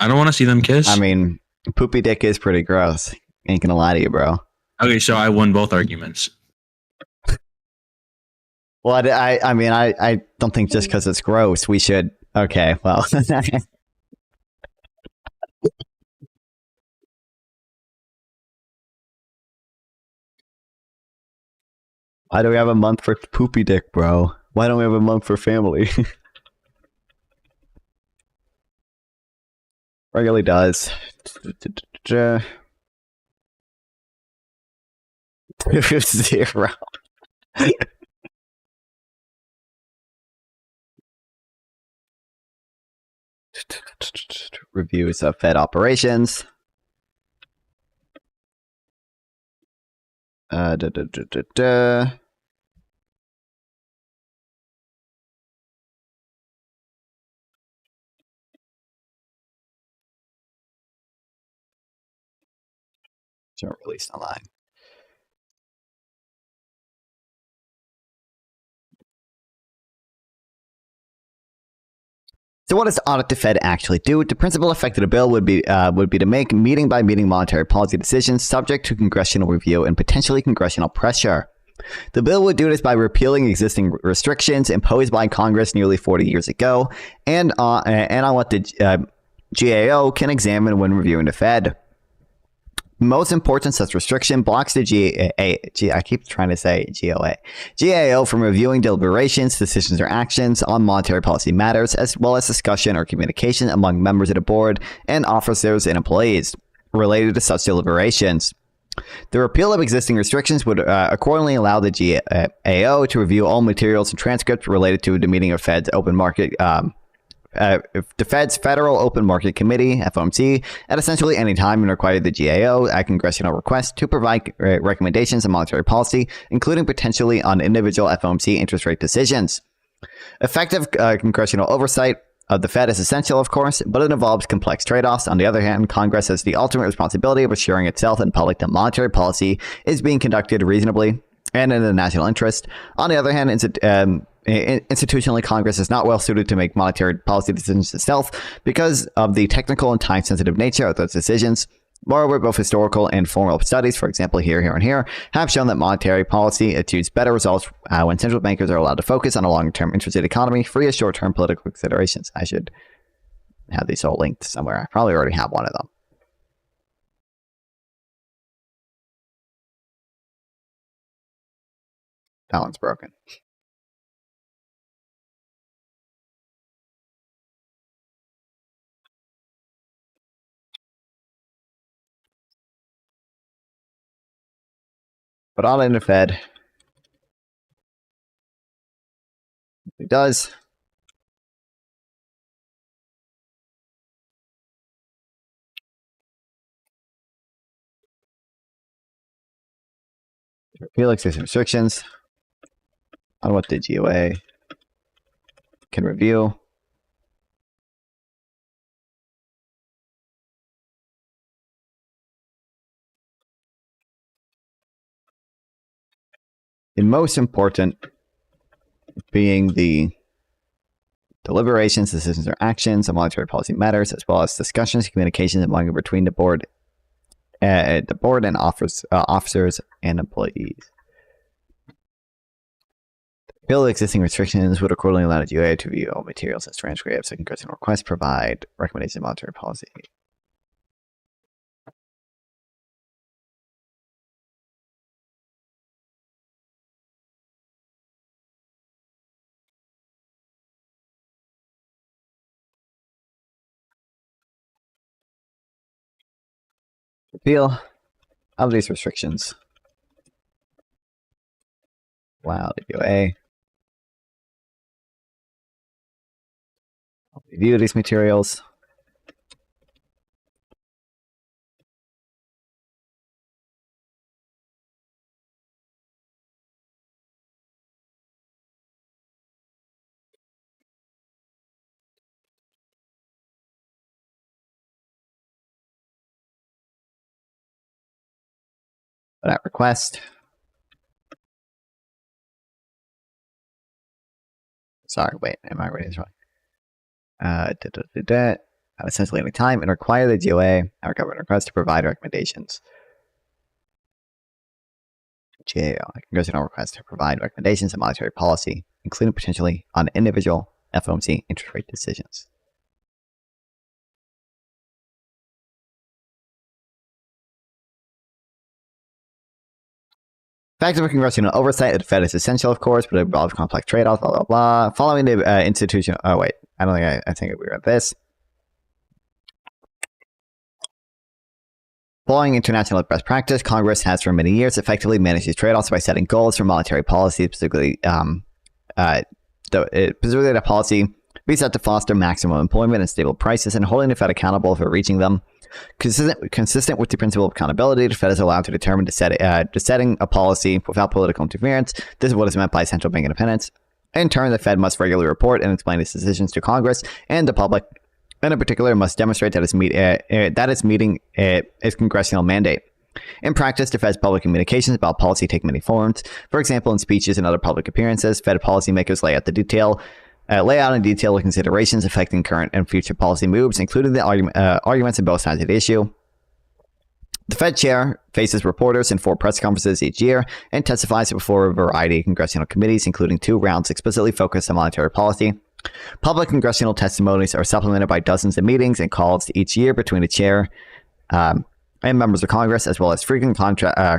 I don't want to see them kiss. I mean, poopy dick is pretty gross. Ain't gonna lie to you, bro. Okay, so I won both arguments. Well, I mean, I don't think just because it's gross, we should. Okay, well. Why do we have a month for poopy dick, bro? Why don't we have a month for family? Regularly does. Zero. Reviews of Fed operations. Don't release online. So what does Audit the Fed actually do? The principal effect of the bill would be to make meeting by meeting monetary policy decisions subject to congressional review and potentially congressional pressure. The bill would do this by repealing existing restrictions imposed by Congress nearly 40 years ago, and on what the GAO can examine when reviewing the Fed. Most important such restriction blocks the I keep trying to say GAO from reviewing deliberations, decisions, or actions on monetary policy matters, as well as discussion or communication among members of the board and officers and employees related to such deliberations. The repeal of existing restrictions would accordingly allow the GAO to review all materials and transcripts related to the meeting of Fed's open market the Fed's Federal Open Market Committee, FOMC, at essentially any time and require the GAO at congressional request to provide recommendations on monetary policy, including potentially on individual FOMC interest rate decisions. Effective congressional oversight of the Fed is essential, of course, but it involves complex trade-offs. On the other hand, Congress has the ultimate responsibility of assuring itself and public that monetary policy is being conducted reasonably and in the national interest. On the other hand, institutionally, Congress is not well suited to make monetary policy decisions itself because of the technical and time-sensitive nature of those decisions. Moreover, both historical and formal studies, for example, here, and here, have shown that monetary policy achieves better results when central bankers are allowed to focus on a long-term interest of the economy, free of short-term political considerations. I should have these all linked somewhere. I probably already have one of them. That one's broken. But on the Fed, it does. Repeal existing restrictions on what the GOA can review. And most important being the deliberations, decisions, or actions on monetary policy matters, as well as discussions, communications among and between the board and officers and employees. Repeal existing restrictions would accordingly allow the UA to view all materials as transcripts and congressional requests, provide recommendations on monetary policy. Repeal of these restrictions. Wow, the UA. Review these materials. That request. Sorry, wait, am I reading this wrong? Essentially any time and require the GOA, our government request to provide recommendations. GAO, a congressional request to provide recommendations on monetary policy, including potentially on individual FOMC interest rate decisions. Effective congressional oversight of the Fed is essential, of course, but it involves complex trade-offs, blah, blah, blah. Following the institution... Oh, wait. I don't think I think we read this. Following international best practice, Congress has for many years effectively managed these trade-offs by setting goals for monetary policy, specifically the policy be set to foster maximum employment and stable prices, and holding the Fed accountable for reaching them. Consistent with the principle of accountability, the Fed is allowed to determine the setting a policy without political interference. This is what is meant by central bank independence. In turn, the Fed must regularly report and explain its decisions to Congress and the public, and in particular must demonstrate that it's meeting its congressional mandate. In practice, the Fed's public communications about policy take many forms. For example, in speeches and other public appearances, Fed policymakers lay out in detail the considerations affecting current and future policy moves, including the arguments on both sides of the issue. The Fed chair faces reporters in 4 press conferences each year and testifies before a variety of congressional committees, including 2 rounds explicitly focused on monetary policy. Public congressional testimonies are supplemented by dozens of meetings and calls each year between the chair and members of Congress, as well as frequent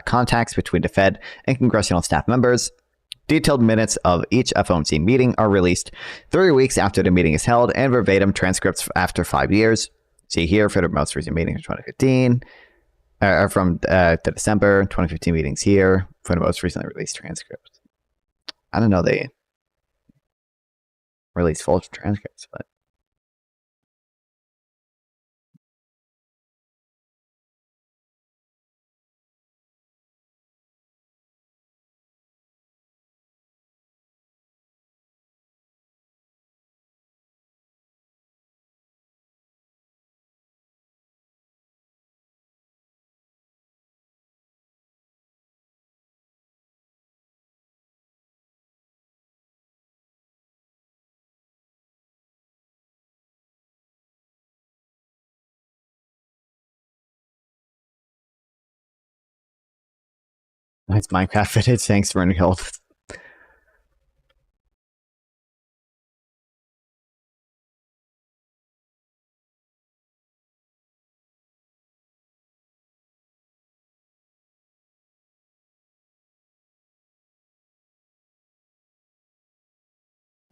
contacts between the Fed and congressional staff members. Detailed minutes of each FOMC meeting are released 3 weeks after the meeting is held, and verbatim transcripts after 5 years. See here for the most recent meeting of 2015, from the December 2015 meetings here for the most recently released transcripts. I don't know they released full transcripts, but nice Minecraft footage. Thanks, Renfield.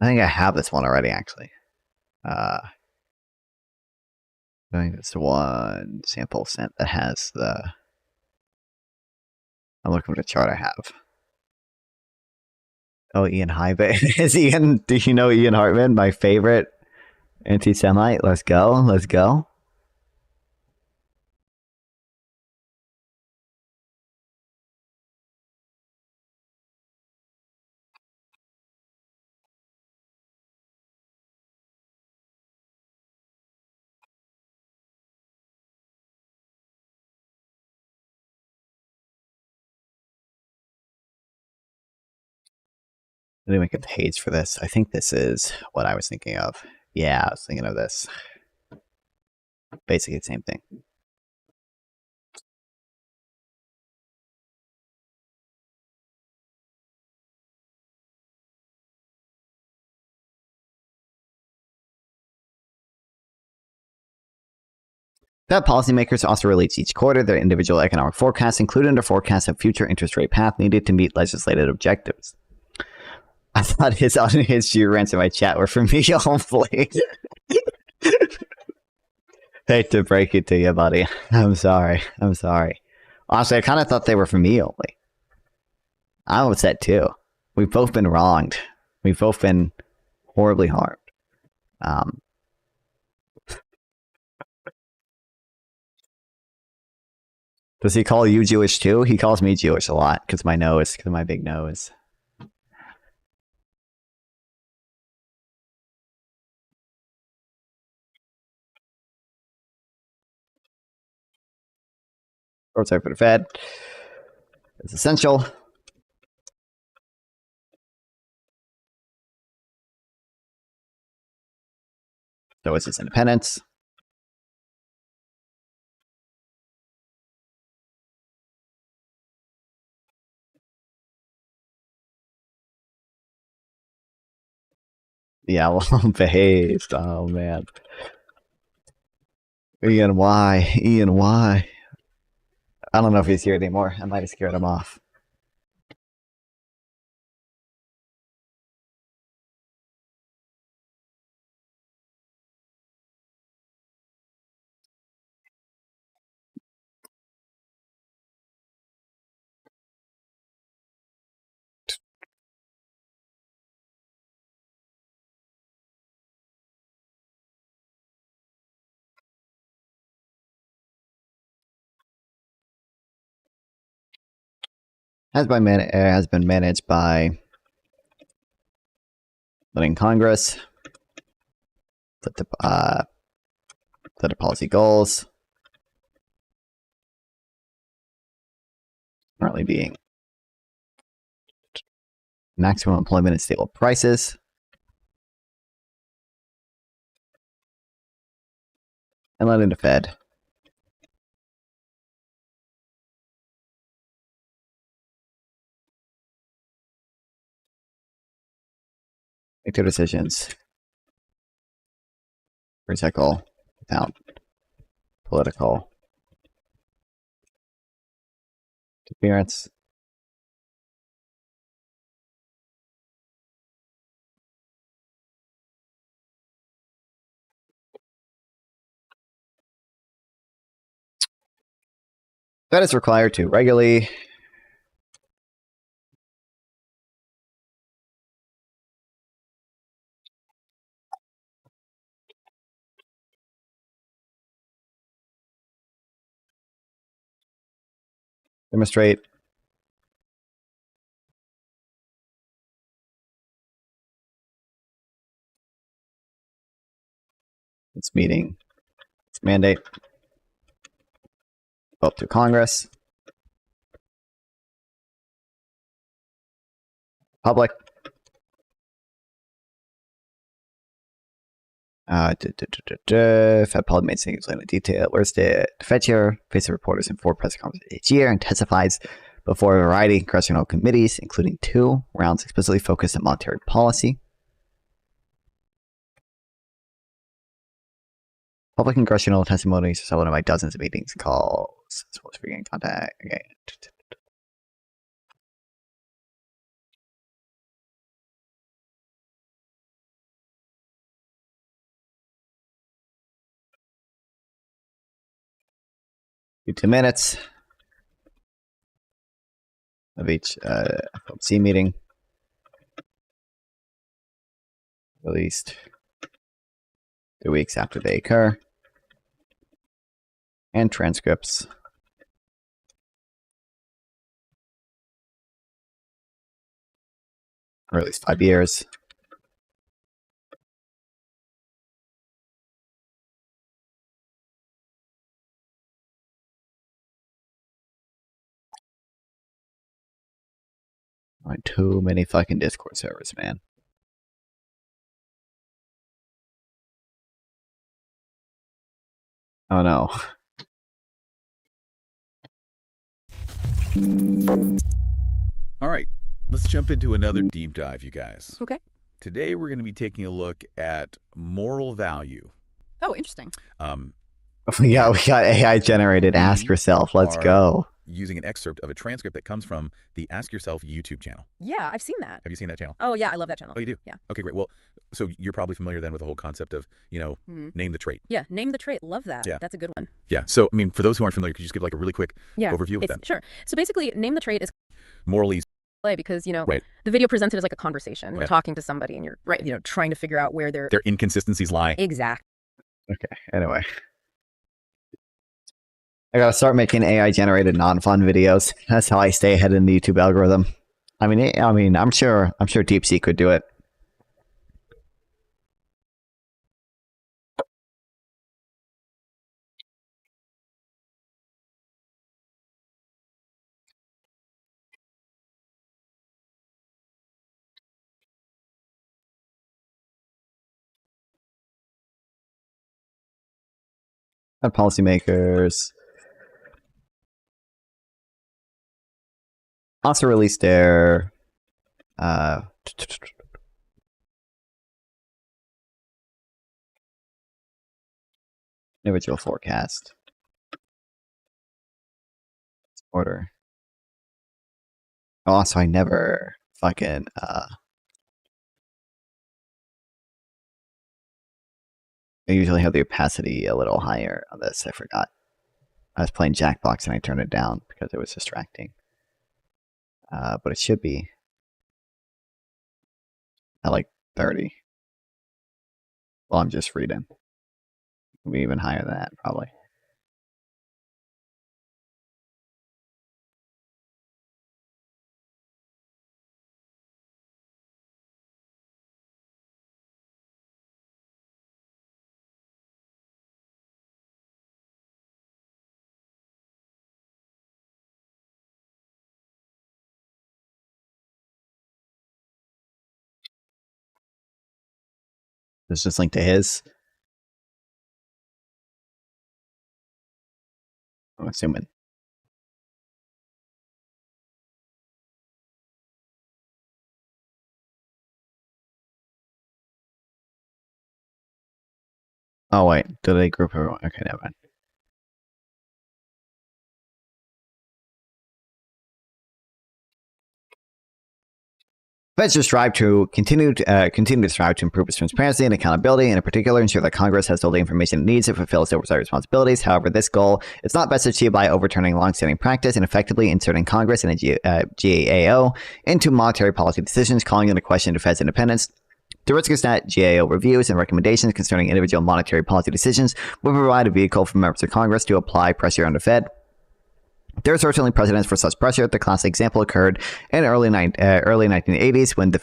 I think I have this one already, actually. I think it's the one sample sent that has the... I'm looking for the chart I have. Oh, Ian Hybe. Is Ian... Do you know Ian Hartman? My favorite anti-Semite. Let's go. Let's go. Let me make a page for this. I think this is what I was thinking of. Yeah, I was thinking of this. Basically the same thing. Fed policymakers also release each quarter their individual economic forecasts, including their forecast of future interest rate path needed to meet legislative objectives. I thought his shoe rants in my chat were for me only. Hate to break it to you, buddy. I'm sorry. Honestly, I kind of thought they were for me only. I'm upset too. We've both been wronged. We've both been horribly harmed. Does he call you Jewish too? He calls me Jewish a lot because my big nose. Short for the Fed. It's essential. So is its independence. Yeah, well, behaved. Oh, man. Ian, why? I don't know if he's here anymore. I might have scared him off. Has been managed by letting Congress set the policy goals. Currently being maximum employment and stable prices. And letting the Fed make their decisions. Recycle without political interference. Fed is required to regularly demonstrate its mandate up to Congress, public. Fed policy makes things in detail. Where's the Fed chair faces reporters in 4 press conferences each year and testifies before a variety of congressional committees, including 2 rounds explicitly focused on monetary policy. Public congressional testimonies are followed by dozens of meetings and calls, as well as frequent contact. Okay. Do 2 minutes of each FOMC meeting. Released 2 weeks after they occur. And transcripts. Or at least 5 years. Like, too many fucking Discord servers, man. Oh no. All right, let's jump into another deep dive, you guys. Okay. Today we're going to be taking a look at moral value. Oh, interesting. Yeah, we got AI generated. Ask yourself. Let's go. Using an excerpt of a transcript that comes from the Ask Yourself YouTube channel. Yeah, I've seen that. Have you seen that channel? Oh, yeah, I love that channel. Oh, you do? Yeah. Okay, great. Well, so you're probably familiar then with the whole concept of, name the trait. Yeah, name the trait. Love that. Yeah. That's a good one. Yeah. So, I mean, for those who aren't familiar, could you just give like a really quick overview of that? Sure. So basically, name the trait is Morally. Because, Right. the video presented as like a conversation. You're Yeah. talking to somebody and you're, trying to figure out where their inconsistencies lie. Exactly. Okay, anyway. I gotta start making AI generated non-fun videos. That's how I stay ahead in the YouTube algorithm. I mean, I'm sure DeepSeek could do it. And policymakers also released their individual forecast order. Also, I never fucking I usually have the opacity a little higher on this. I forgot. I was playing Jackbox and I turned it down because it was distracting. But it should be at like 30. Well, I'm just reading. It'll be even higher than that, probably. It's just linked to his. I'm assuming. Oh wait, did they group everyone? Okay, never mind. Feds just strive to continue to strive to improve its transparency and accountability, and in particular, ensure that Congress has all the information it needs to fulfill its oversight responsibilities. However, this goal is not best achieved by overturning longstanding practice and effectively inserting Congress and the GAO into monetary policy decisions, calling into question the Fed's independence. The risk is that GAO reviews and recommendations concerning individual monetary policy decisions will provide a vehicle for members of Congress to apply pressure on the Fed. There are certainly precedents for such pressure. The classic example occurred in early 1980s when the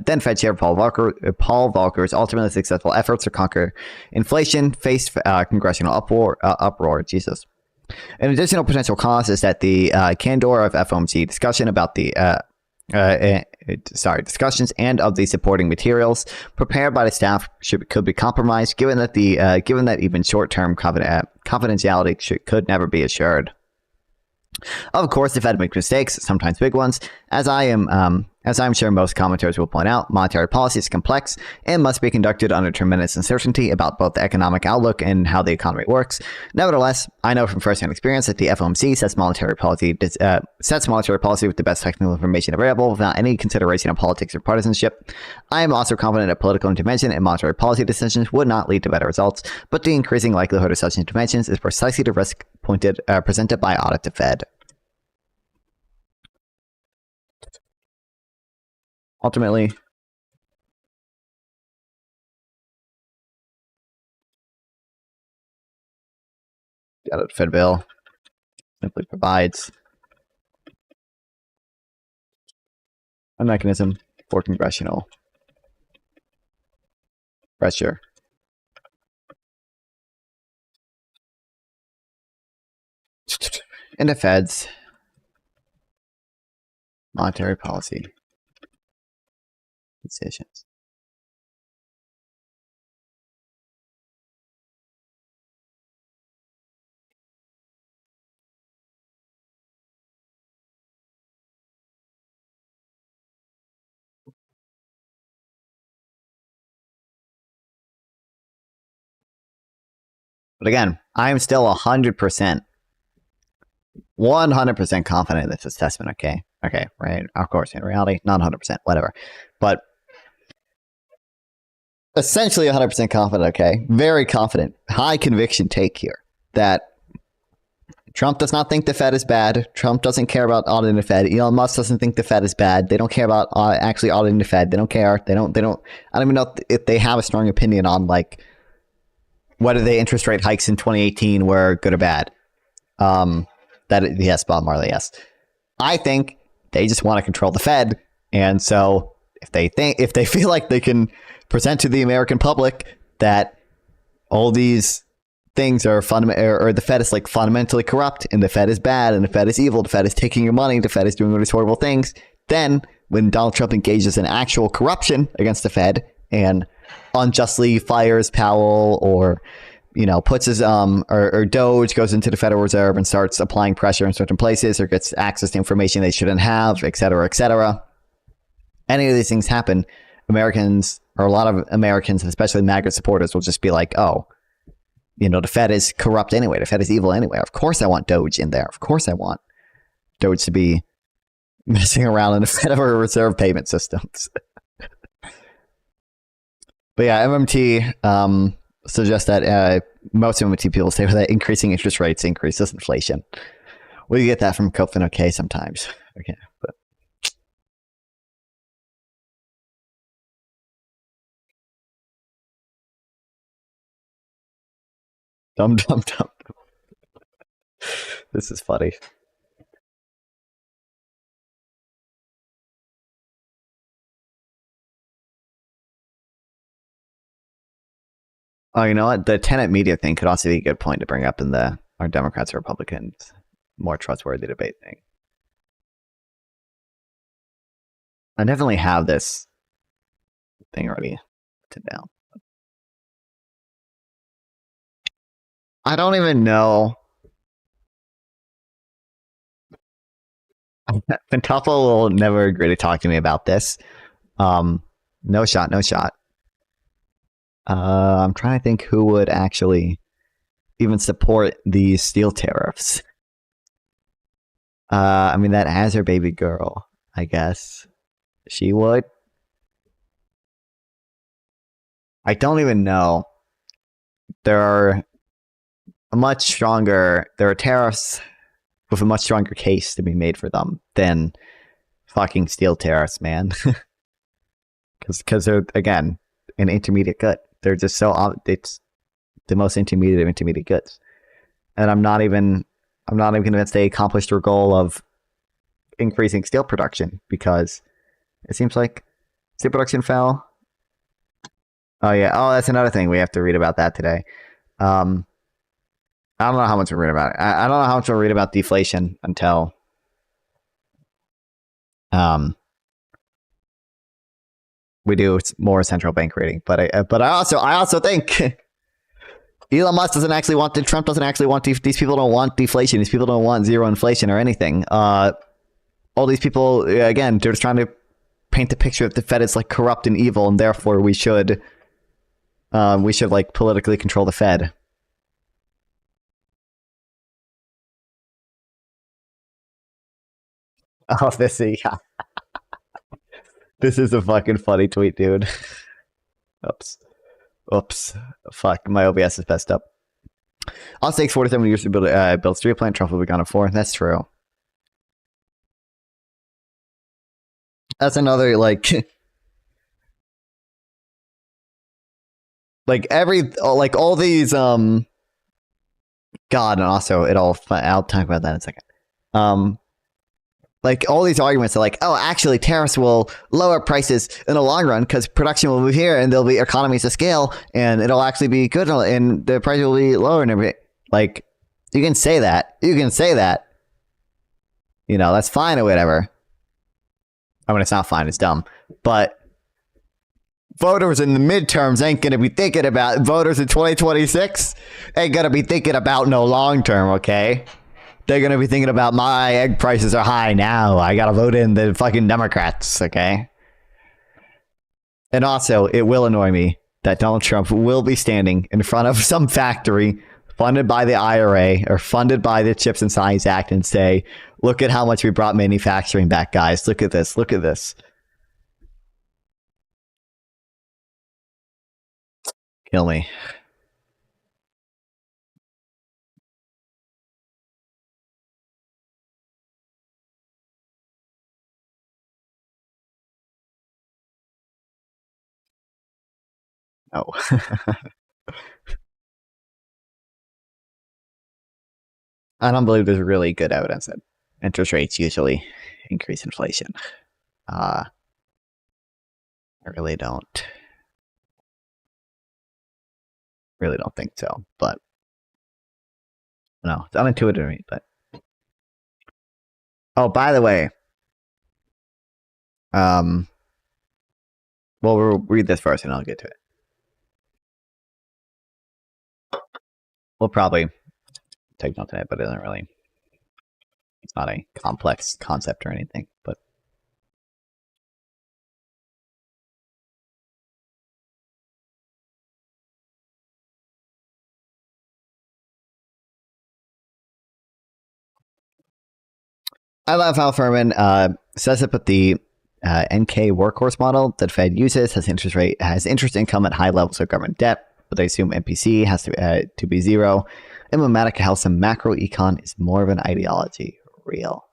then Fed Chair Paul Volcker's ultimately successful efforts to conquer inflation faced congressional uproar. Jesus. An additional potential cause is that the candor of FOMC discussion about the discussions and of the supporting materials prepared by the staff could be compromised, given that even short-term confidentiality could never be assured. Of course, the Fed makes mistakes, sometimes big ones. As I'm sure most commentators will point out, monetary policy is complex and must be conducted under tremendous uncertainty about both the economic outlook and how the economy works. Nevertheless, I know from firsthand experience that the FOMC sets monetary policy with the best technical information available without any consideration of politics or partisanship. I am also confident that political intervention in monetary policy decisions would not lead to better results, but the increasing likelihood of such interventions is precisely the risk presented by Audit the Fed. Ultimately, the Audit the Fed bill simply provides a mechanism for congressional pressure and the Feds monetary policy decisions. But again, I'm still 100%, 100% confident in this assessment. Okay. Okay. Right. Of course, in reality, not 100%, whatever. But essentially 100% confident. Okay. Very confident. High conviction take here that Trump does not think the Fed is bad. Trump doesn't care about auditing the Fed. Elon Musk doesn't think the Fed is bad. They don't care about actually auditing the Fed. They don't care. They don't. I don't even know if they have a strong opinion on like whether the interest rate hikes in 2018 were good or bad. Yes, Bob Marley, yes. I think they just want to control the Fed, and so if they feel like they can present to the American public that all these things are or the Fed is like fundamentally corrupt, and the Fed is bad, and the Fed is evil, the Fed is taking your money, the Fed is doing all these horrible things, then when Donald Trump engages in actual corruption against the Fed and unjustly fires Powell, or puts his or Doge goes into the Federal Reserve and starts applying pressure in certain places, or gets access to information they shouldn't have, et cetera, et cetera. Any of these things happen, Americans, or a lot of Americans, especially MAGA supporters, will just be like, oh, the Fed is corrupt anyway. The Fed is evil anyway. Of course I want Doge in there. Of course I want Doge to be messing around in the Federal Reserve payment systems. But yeah, MMT suggests that most MMT people say that increasing interest rates increases inflation. We get that from Kofin okay sometimes. Okay, but dumb. This is funny. Oh, you know what? The tenant media thing could also be a good point to bring up in our Democrats or Republicans more trustworthy debate thing. I definitely have this thing already written down. I don't even know. Pentoffel will never agree to talk to me about this. No shot. I'm trying to think who would actually even support these steel tariffs. I mean, that Azure baby girl, I guess. She would. I don't even know. There are tariffs with a much stronger case to be made for them than fucking steel tariffs, man. Because they're, again, an intermediate good. They're just it's the most intermediate of intermediate goods. And I'm not even convinced they accomplished their goal of increasing steel production, because it seems like steel production fell. Oh yeah. Oh, that's another thing. We have to read about that today. I don't know how much we'll read about it. I don't know how much we'll read about deflation until we do more central bank reading. But I also think Elon Musk doesn't actually want Trump doesn't actually want these people don't want deflation. These people don't want zero inflation or anything. All these people, again, they're just trying to paint the picture that the Fed is like corrupt and evil, and therefore we should like politically control the Fed. Oh, this is a fucking funny tweet, dude. Oops. Fuck, my OBS is messed up. Us takes 47 years to build a steel plant. Trump will be gone in 4. That's true. That's another, like all these, God, and also I'll talk about that in a second. Like all these arguments are like, oh, actually tariffs will lower prices in the long run because production will move here and there'll be economies of scale and it'll actually be good and the price will be lower and everything. Like, you can say that. That's fine or whatever. I mean, it's not fine, it's dumb. But voters in the midterms ain't going to be thinking about, voters in 2026 ain't going to be thinking about no long term, okay? They're going to be thinking about my egg prices are high now. I got to vote in the fucking Democrats, okay? And also, it will annoy me that Donald Trump will be standing in front of some factory funded by the IRA or funded by the Chips and Science Act and say, look at how much we brought manufacturing back, guys. Look at this. Look at this. Kill me. Oh. I don't believe there's really good evidence that interest rates usually increase inflation. I really don't. Really don't think so, but no, it's unintuitive to me. But oh, by the way, well, we'll read this first, and I'll get to it. We'll probably take note of it, but it doesn't really. It's not a complex concept or anything, but. I love how Furman says it, but the NK workhorse model that Fed uses has interest income at high levels of government debt, but they assume MPC has to be zero. Emblematic how some macro econ is more of an ideology. Real.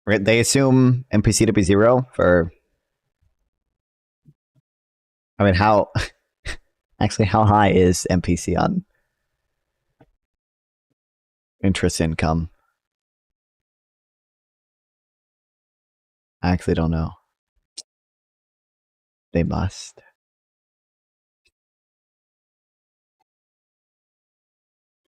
Right, they assume MPC to be zero for. I mean, how. Actually, how high is MPC on interest income? I actually don't know. They must.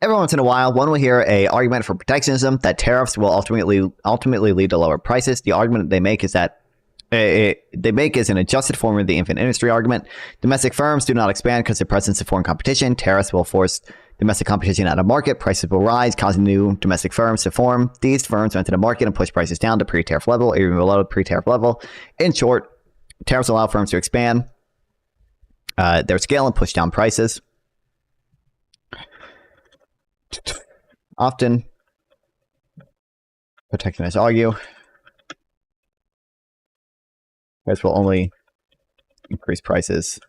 Every once in a while, one will hear an argument for protectionism that tariffs will ultimately lead to lower prices. The argument they make is that they make is an adjusted form of the infant industry argument. Domestic firms do not expand because of the presence of foreign competition. Tariffs will force domestic competition out of market. Prices will rise, causing new domestic firms to form. These firms enter the market and push prices down to pre-tariff level, or even below pre-tariff level. In short, tariffs allow firms to expand their scale and push down prices. Often, protectionists argue this will only increase prices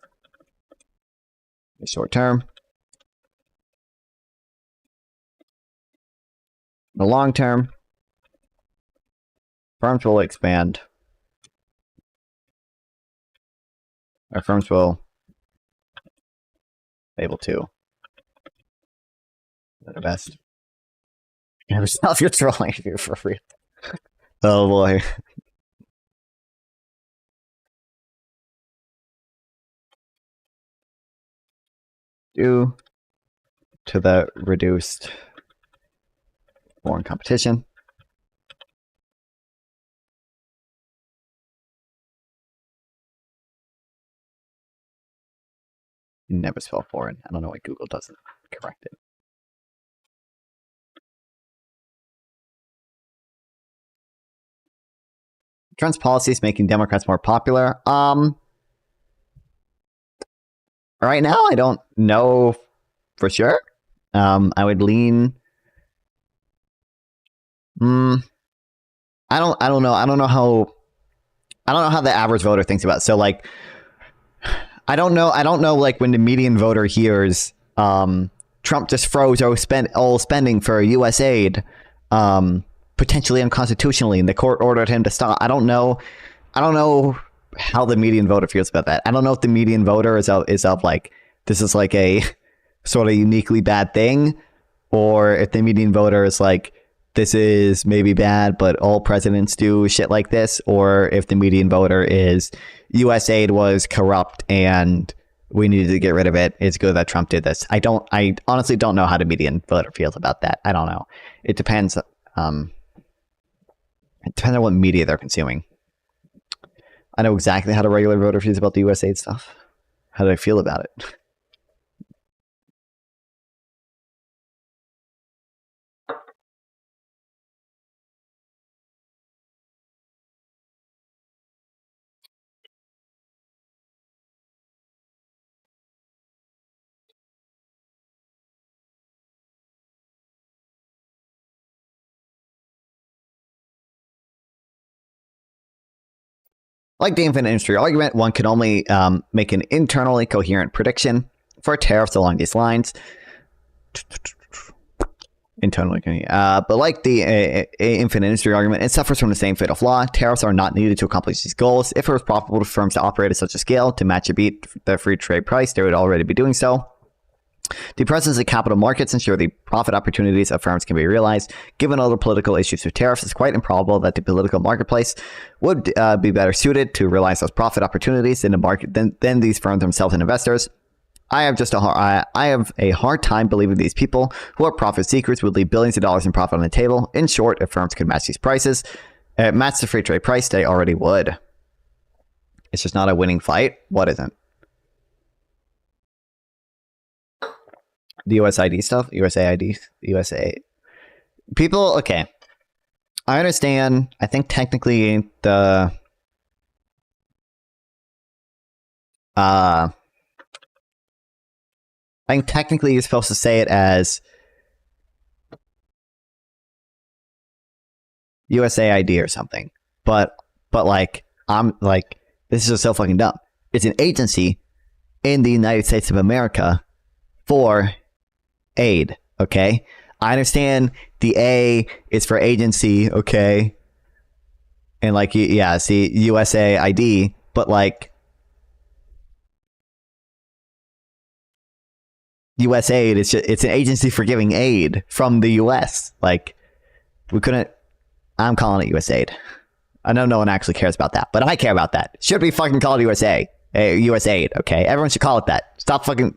in the short term. In the long term, firms will expand. Our firms will be able to do the best. Never stop your trolling here for real. Oh boy. Due to the reduced foreign competition, never spell foreign. I don't know why Google doesn't correct it. Trump's policies making Democrats more popular. Right now, I don't know for sure. I would lean. I don't know. I don't know how the average voter thinks about it. So like, I don't know. Like when the median voter hears Trump just froze all spending for U.S. aid, potentially unconstitutionally, and the court ordered him to stop. I don't know how the median voter feels about that. I don't know if the median voter is of like, this is like a sort of uniquely bad thing, or if the median voter is like, this is maybe bad, but all presidents do shit like this, or if the median voter is US aid was corrupt and we needed to get rid of it. It's good that Trump did this. I honestly don't know how the median voter feels about that. I don't know. It depends. It depends on what media they're consuming. I know exactly how the regular voter feels about the USAID stuff. How do I feel about it? Like the infinite industry argument, one can only make an internally coherent prediction for tariffs along these lines. Internally coherent. But like the infinite industry argument, it suffers from the same fatal flaw. Tariffs are not needed to accomplish these goals. If it was profitable for firms to operate at such a scale to match or beat the free trade price, they would already be doing so. The presence of capital markets ensure the profit opportunities of firms can be realized. Given all the political issues with tariffs, it's quite improbable that the political marketplace would be better suited to realize those profit opportunities in the market than these firms themselves and investors. I have a hard time believing these people who are profit seekers would leave billions of dollars in profit on the table. In short, if firms could match these prices, match the free trade price, they already would. It's just not a winning fight. What isn't? The USID stuff, USA. People, okay. I understand. I think technically the I think technically you're supposed to say it as USAID or something. But like I'm like this is just so fucking dumb. It's an agency in the United States of America for aid, okay? I understand the A is for agency, okay? And like, yeah, see, USAID, but like, USAID, it's an agency for giving aid from the US. Like, I'm calling it USAID. I know no one actually cares about that, but I care about that. It should be fucking called USAID, okay? Everyone should call it that.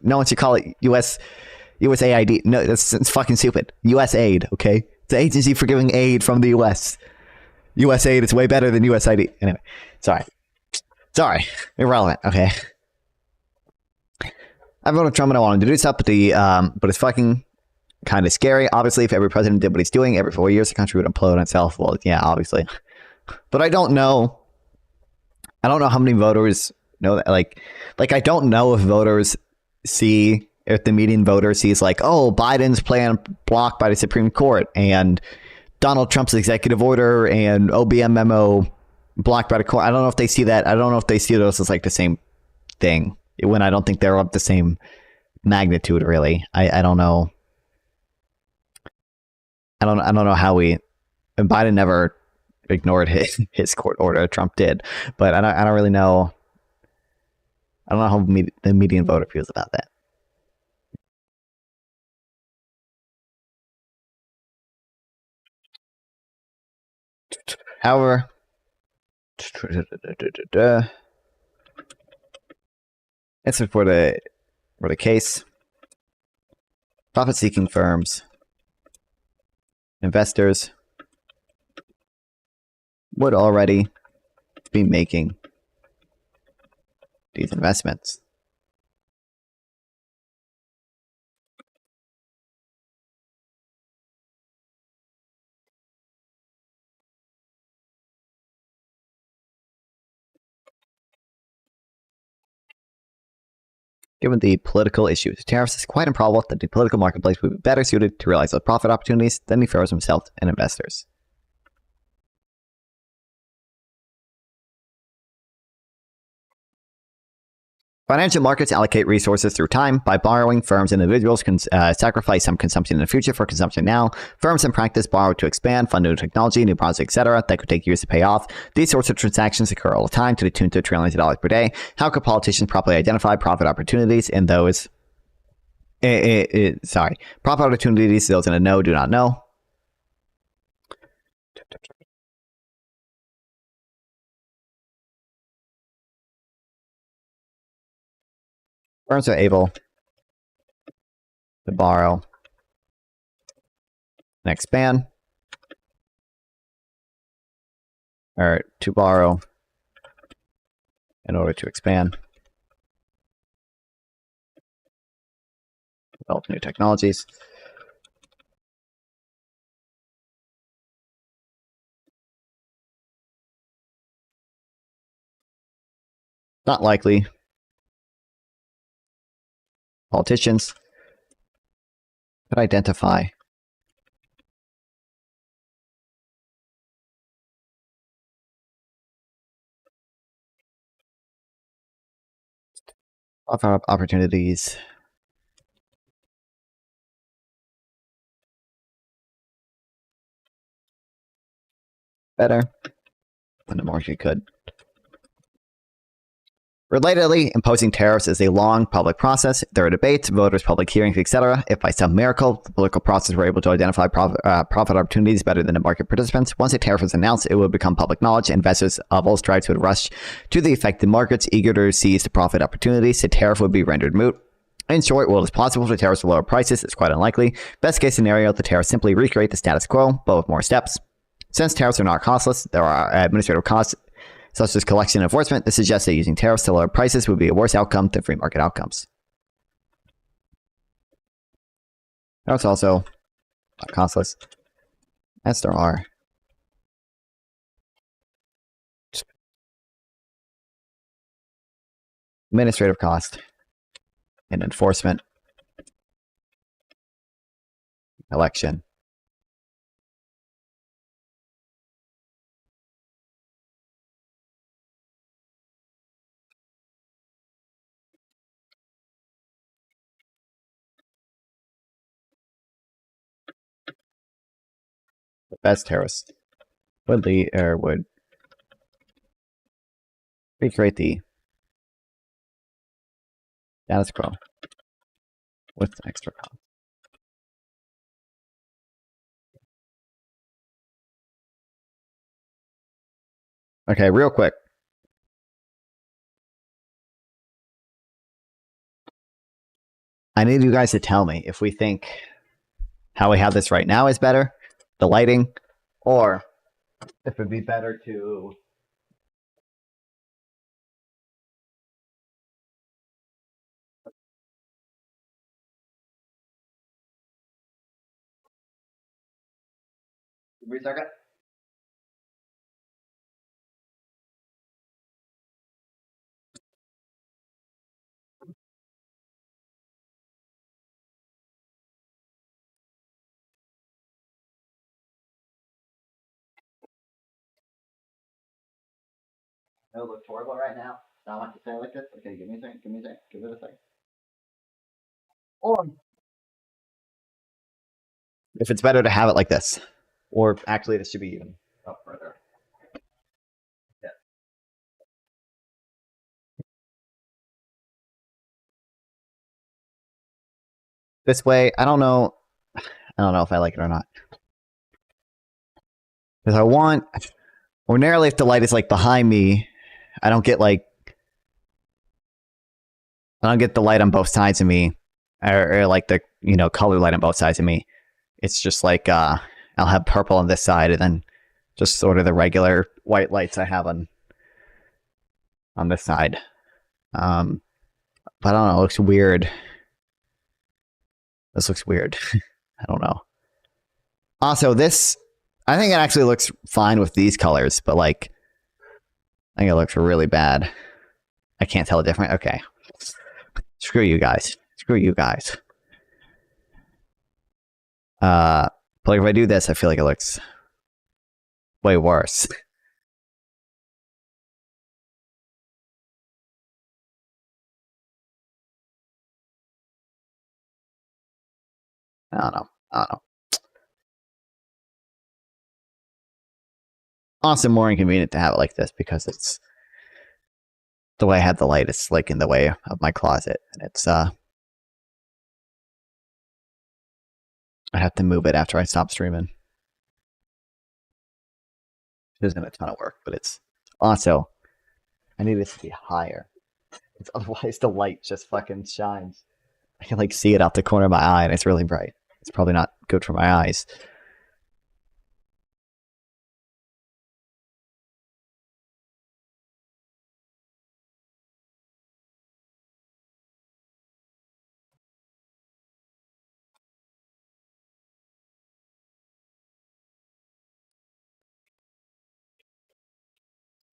No one should call it USAID. No, it's fucking stupid. USAID, okay? It's an agency for giving aid from the US. USAID is way better than USID. Anyway, sorry. Irrelevant, okay? I voted Trump and I wanted to do stuff, but it's fucking kind of scary. Obviously, if every president did what he's doing every 4 years, the country would implode on itself. Well, yeah, obviously. But I don't know how many voters know that. Like I don't know if voters see, if the median voter sees like, oh, Biden's plan blocked by the Supreme Court and Donald Trump's executive order and OBM memo blocked by the court. I don't know if they see that. I don't know if they see those as like the same thing, when I don't think they're of the same magnitude, really. I don't know. I don't know how and Biden never ignored his court order. Trump did, but I don't really know. I don't know how the median voter feels about that. However, it's for the case. Profit-seeking firms, investors would already be making these investments. Given the political issues with tariffs, it's quite improbable that the political marketplace would be better suited to realize those profit opportunities than the firms themselves and investors. Financial markets allocate resources through time. By borrowing, firms and individuals can sacrifice some consumption in the future for consumption now. Firms in practice borrow to expand, fund new technology, new projects, etc. that could take years to pay off. These sorts of transactions occur all the time to the tune of trillions of dollars per day. How could politicians properly identify profit opportunities in those? Profit opportunities those in the know do not know. Firms are able to borrow and expand, or to borrow in order to expand, develop new technologies. Not likely. Politicians could identify opportunities better than the market could. Relatedly, imposing tariffs is a long public process. There are debates, voters, public hearings, etc. If by some miracle the political process were able to identify profit opportunities better than the market participants, once a tariff was announced, it would become public knowledge. Investors of all stripes would rush to the affected markets, eager to seize the profit opportunities. The tariff would be rendered moot. In short, while it is possible for tariffs to lower prices, it's quite unlikely. Best case scenario, the tariffs simply recreate the status quo, but with more steps. Since tariffs are not costless, there are administrative costs such as collection and enforcement. This suggests that using tariffs to lower prices would be a worse outcome than free market outcomes. Tariffs also not costless, as there are administrative cost and enforcement, election, the best tariffs would recreate the status quo with extra cost. Okay, real quick. I need you guys to tell me if we think how we have this right now is better, the lighting, or if it'd be better to give me a second. It looks horrible right now. I want to say it like this. Okay, give me a second. Give it a second. Or if it's better to have it like this, or actually this should be even up further. Yeah. This way, I don't know if I like it or not. Because I want, ordinarily if the light is like behind me, I don't get the light on both sides of me, or like the, color light on both sides of me. It's just like, I'll have purple on this side and then just sort of the regular white lights I have on this side. But I don't know, it looks weird. This looks weird. I don't know. Also, this, I think it actually looks fine with these colors, but like, I think it looks really bad. I can't tell the difference. Okay. Screw you guys. But like if I do this, I feel like it looks way worse. I don't know. Also more inconvenient to have it like this because it's the way I had the light. It's like in the way of my closet, and it's I have to move it after I stop streaming. It isn't a ton of work, but it's also I need it to be higher. Otherwise, the light just fucking shines. I can like see it out the corner of my eye, and it's really bright. It's probably not good for my eyes.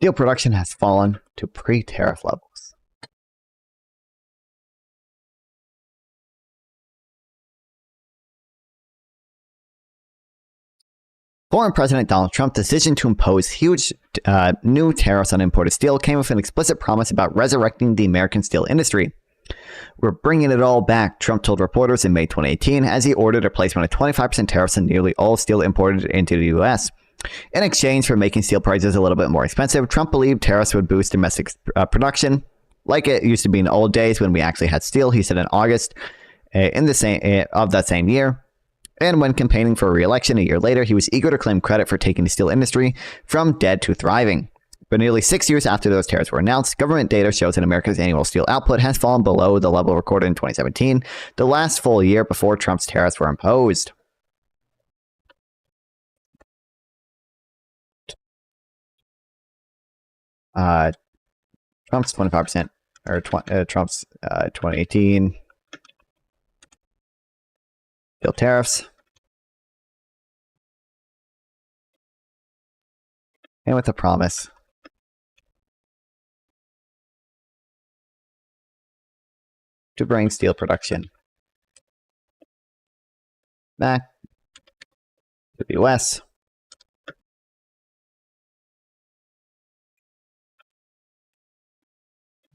Steel production has fallen to pre-tariff levels. Former President Donald Trump's decision to impose huge new tariffs on imported steel came with an explicit promise about resurrecting the American steel industry. "We're bringing it all back," Trump told reporters in May 2018 as he ordered a placement of 25% tariffs on nearly all steel imported into the U.S. In exchange for making steel prices a little bit more expensive, Trump believed tariffs would boost domestic production, like it used to be in the old days when we actually had steel, he said in August of that same year. And when campaigning for re-election a year later, he was eager to claim credit for taking the steel industry from dead to thriving. But nearly 6 years after those tariffs were announced, government data shows that America's annual steel output has fallen below the level recorded in 2017, the last full year before Trump's tariffs were imposed. Trump's 25%, or Trump's 2018 steel tariffs. And with a promise to bring steel production back to the U.S.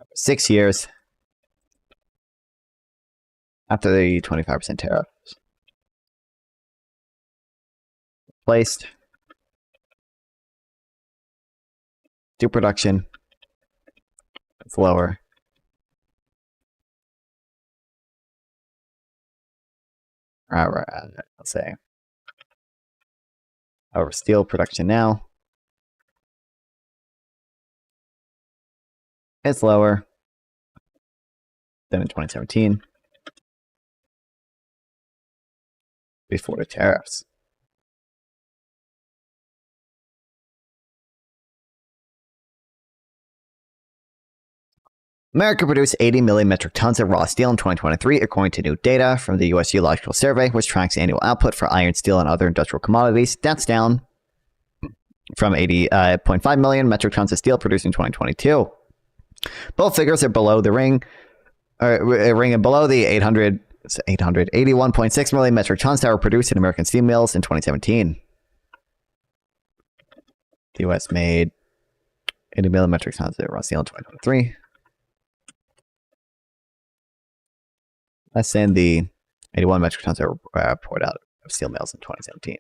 After 6 years after the 25% tariffs placed, steel production is lower. Let's say our steel production now is lower than in 2017 before the tariffs. America produced 80 million metric tons of raw steel in 2023, according to new data from the U.S. Geological Survey, which tracks annual output for iron, steel, and other industrial commodities. That's down from 80.5 million metric tons of steel produced in 2022. Both figures are below the ring and below the 881.6 million metric tons that were produced in American steel mills in 2017. The U.S. made 80 million metric tons of raw steel in 2023. Less than the 81 metric tons that were poured out of steel mills in 2017.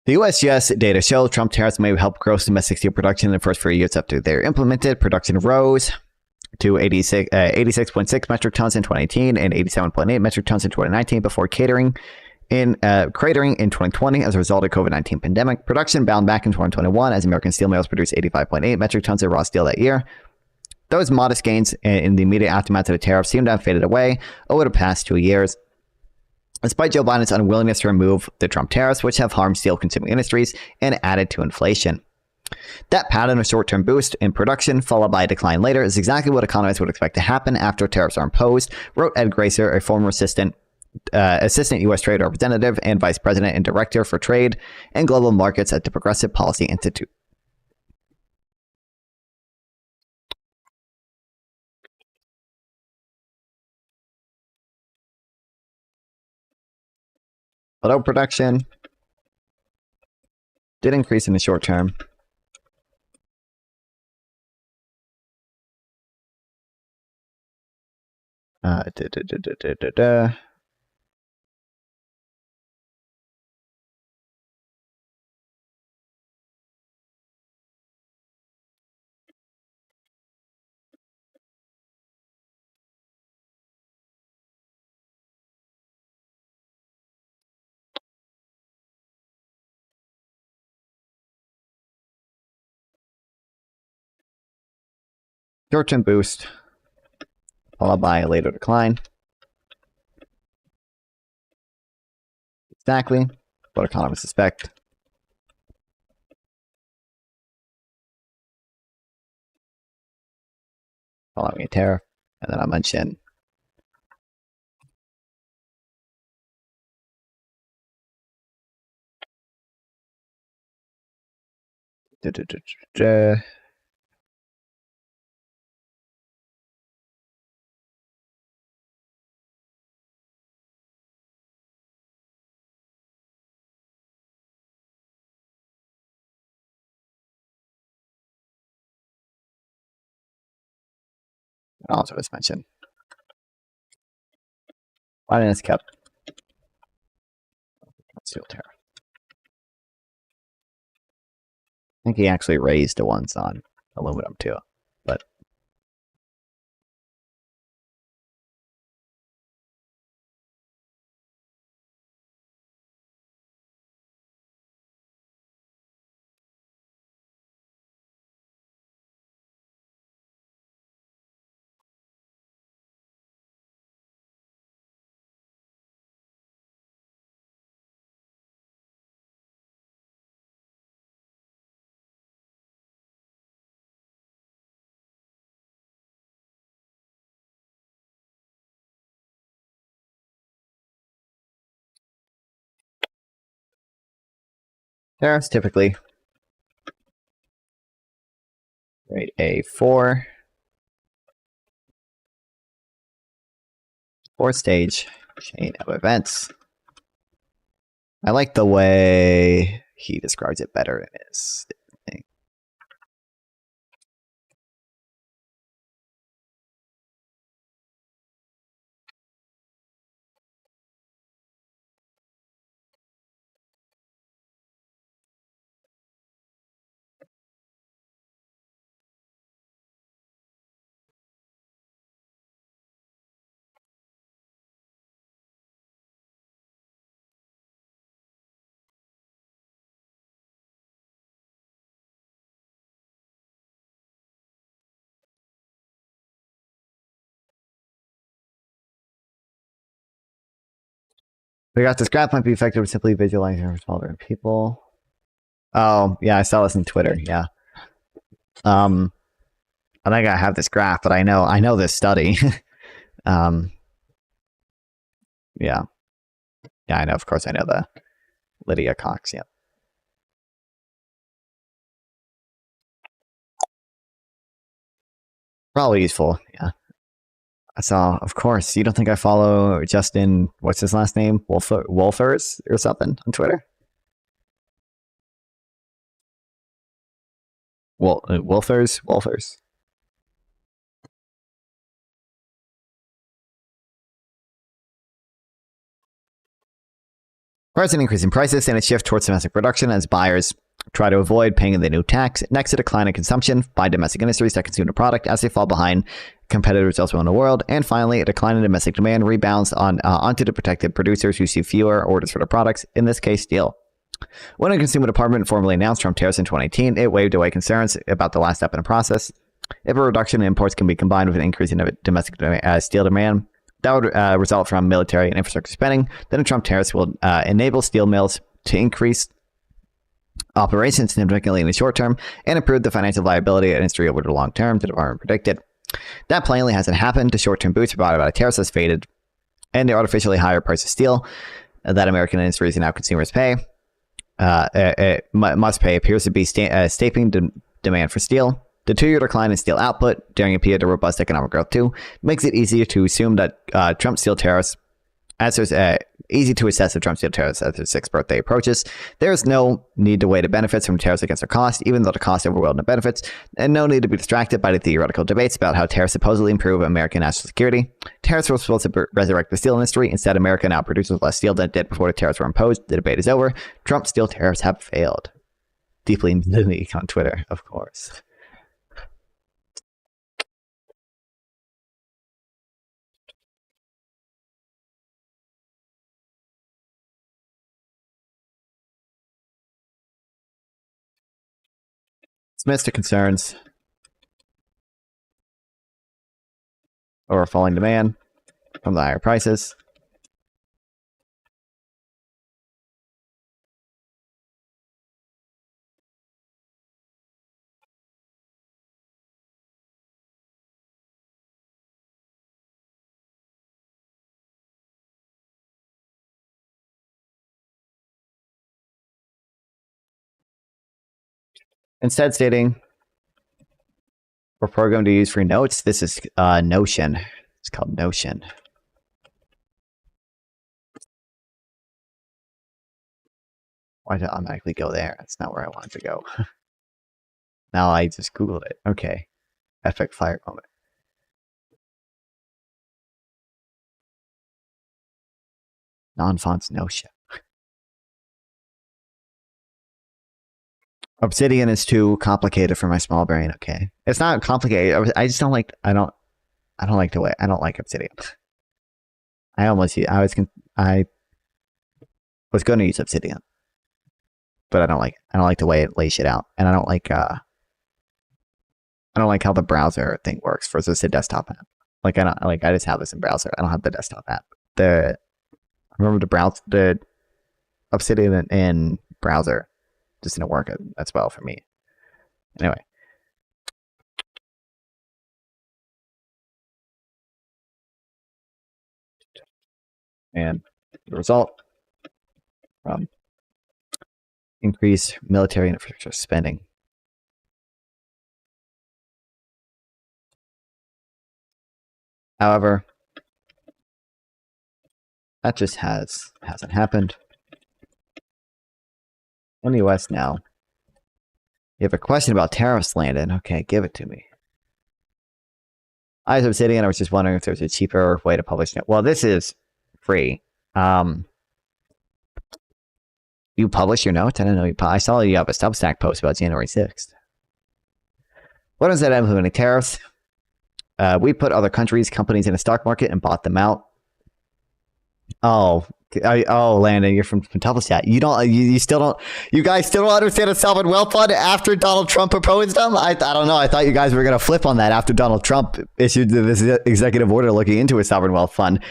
The USGS data shows Trump tariffs may help gross domestic steel production in the first 4 years after they're implemented. Production rose to 86.6 metric tons in 2018 and 87.8 metric tons in 2019 before cratering in 2020 as a result of COVID-19 pandemic. Production bound back in 2021 as American steel mills produced 85.8 metric tons of raw steel that year. Those modest gains in the immediate aftermath of the tariffs seem to have faded away over the past 2 years. Despite Joe Biden's unwillingness to remove the Trump tariffs, which have harmed steel-consuming industries and added to inflation. That pattern of short-term boost in production, followed by a decline later, is exactly what economists would expect to happen after tariffs are imposed, wrote Ed Gracer, a former assistant U.S. Trade Representative and Vice President and Director for Trade and Global Markets at the Progressive Policy Institute. Although production did increase in the short term, Short-term boost, followed by a later decline. Exactly what economists suspect. Following a tariff, and then I mention also as mentioned. Finance kept steel tariff. I think he actually raised the ones on aluminum too, but tariffs typically rate a four-stage chain of events. I like the way he describes it better in his thing. We got this graph might be effective with simply visualizing for smaller people. Oh, yeah, I saw this on Twitter, yeah. I think I have this graph, but I know this study. Yeah. Yeah, I know, of course I know the Lydia Cox, yeah. Probably useful, yeah. I saw, of course, you don't think I follow Justin, what's his last name? Wolfers or something on Twitter? Wolfers? Requires an increase in prices and a shift towards domestic production as buyers try to avoid paying the new tax. Next, a decline in consumption by domestic industries that consume the product as they fall behind competitors elsewhere in the world. And finally, a decline in domestic demand rebounds onto the protected producers who see fewer orders for their products, in this case, steel. When the Consumer Department formally announced Trump tariffs in 2018, it waved away concerns about the last step in the process. If a reduction in imports can be combined with an increase in domestic steel demand, that would result from military and infrastructure spending. Then the Trump tariffs will enable steel mills to increase operations significantly in the short term and improve the financial viability of the industry over the long term, the department predicted. That plainly hasn't happened. The short-term boost provided by the tariffs has faded, and the artificially higher price of steel that American industries and now consumers pay must pay appears to be stapling demand for steel. The 2-year decline in steel output during a period of robust economic growth too makes it easier to assume that Trump steel tariffs, as there's easy to assess the Trump steel tariffs as their 6th birthday approaches. There is no need to weigh the benefits from tariffs against their cost, even though the cost overwhelmed the benefits, and no need to be distracted by the theoretical debates about how tariffs supposedly improve American national security. Tariffs were supposed to resurrect the steel industry. Instead, America now produces less steel than it did before the tariffs were imposed. The debate is over. Trump steel tariffs have failed. Deeply embedded on Twitter, of course. Dismiss the concerns or falling demand from the higher prices. Instead stating we're programmed to use free notes. This is Notion. It's called Notion. Why did it automatically go there? That's not where I wanted to go. Now I just Googled it. Okay. Epic fire moment. Non-fonts Notion. Obsidian is too complicated for my small brain. Okay, it's not complicated. I just don't like. I don't like the way. I don't like Obsidian. I was going to use Obsidian, but I don't like. I don't like the way it lays shit out, and I don't like. I don't like how the browser thing works versus the desktop app. Like I just have this in browser. I don't have the desktop app. I remember the Obsidian in browser just didn't work as well for me. Anyway. And the result from increased military infrastructure spending. However, that just hasn't happened. In the US now. You have a question about tariffs, Landon. Okay, give it to me. I was Obsidian. I was just wondering if there's a cheaper way to publish it. Well, this is free. You publish your notes? I didn't know you. I saw you have a Substack post about January 6th. What is that implementing tariffs? We put other countries, companies in the stock market and bought them out. Oh, Landon, you're from Tufflechat. You still don't. You guys still don't understand a sovereign wealth fund after Donald Trump proposed them. I don't know. I thought you guys were gonna flip on that after Donald Trump issued this executive order looking into a sovereign wealth fund.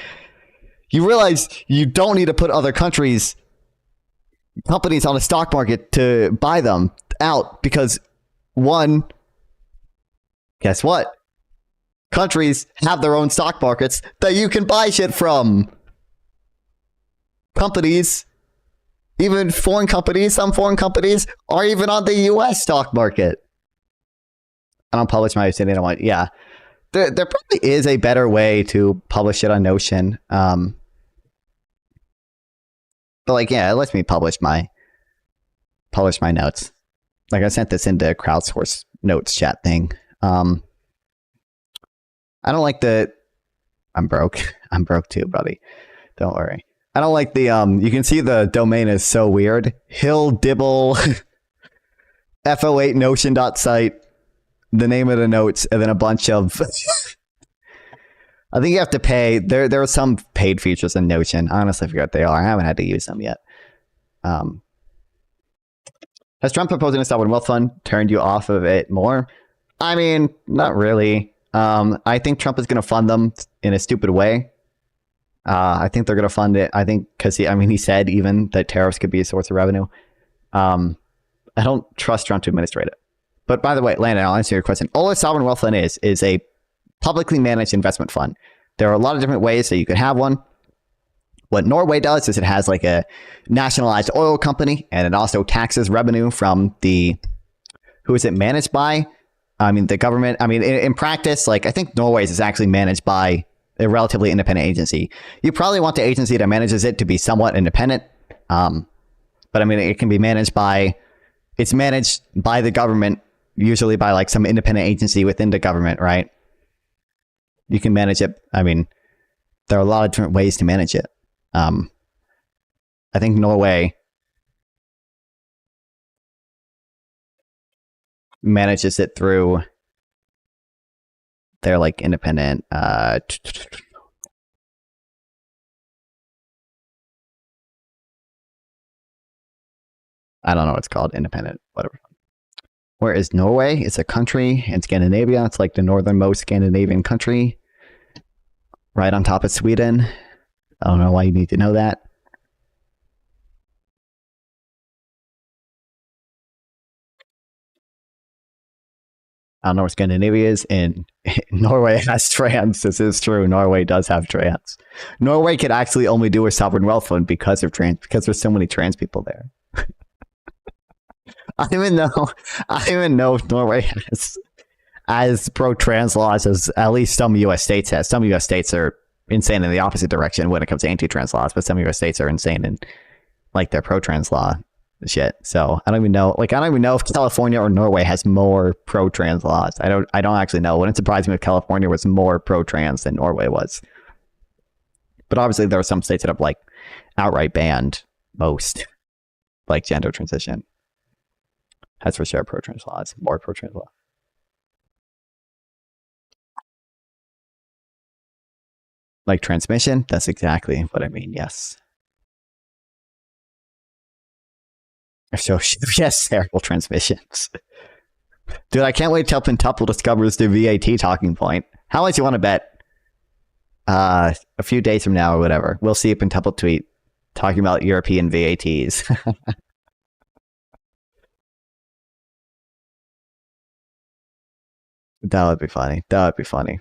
You realize you don't need to put other companies on the stock market to buy them out because one, guess what? Countries have their own stock markets that you can buy shit from. Companies, even foreign companies, some foreign companies are even on the US stock market. I don't publish my opinion on what, yeah. There probably is a better way to publish it on Notion. But like, yeah, it lets me publish my notes. Like I sent this into crowdsource notes chat thing. I don't like I'm broke. I'm broke too, buddy. Don't worry. I don't like the you can see the domain is so weird. Hill Dibble F08 Notion.site, the name of the notes, and then a bunch of I think you have to pay. There are some paid features in Notion. I honestly forget what they are. I haven't had to use them yet. Has Trump proposing a sovereign wealth fund turned you off of it more? I mean, not really. I think Trump is going to fund them in a stupid way. I think they're going to fund it. I think because he said even that tariffs could be a source of revenue. I don't trust Trump to administrate it. But by the way, Landon, I'll answer your question. All a sovereign wealth fund is a publicly managed investment fund. There are a lot of different ways that you could have one. What Norway does is it has like a nationalized oil company, and it also taxes revenue from who is it managed by? I mean, the government. I mean, in practice, like I think Norway's is actually managed by a relatively independent agency. You probably want the agency that manages it to be somewhat independent. But I mean, it can be managed it's managed by the government, usually by like some independent agency within the government, right? You can manage it. I mean, there are a lot of different ways to manage it. I think Norway manages it through their like independent I don't know what it's called, independent, whatever. Where is Norway? It's a country in Scandinavia. It's like the northernmost Scandinavian country. right on top of Sweden. I don't know why you need to know that. I don't know where Scandinavia is. In Norway has trans. This is true. Norway does have trans. Norway could actually only do a sovereign wealth fund because of trans, because there's so many trans people there. I don't even know if Norway has as pro-trans laws as at least some U.S. states has. Some U.S. states are insane in the opposite direction when it comes to anti-trans laws, but some U.S. states are insane in like their pro-trans law shit. So I don't even know. Like I don't even know if California or Norway has more pro-trans laws. I don't actually know. Wouldn't surprise me if California was more pro-trans than Norway was. But obviously there are some states that have like outright banned most like gender transition. That's for sure pro-trans laws, more pro-trans law. Like transmission, that's exactly what I mean, yes. So, yes, terrible transmissions. Dude, I can't wait till Pentuple discovers the VAT talking point. How much you want to bet? A few days from now or whatever, we'll see a Pentuple tweet talking about European VATs. That would be funny. That would be funny.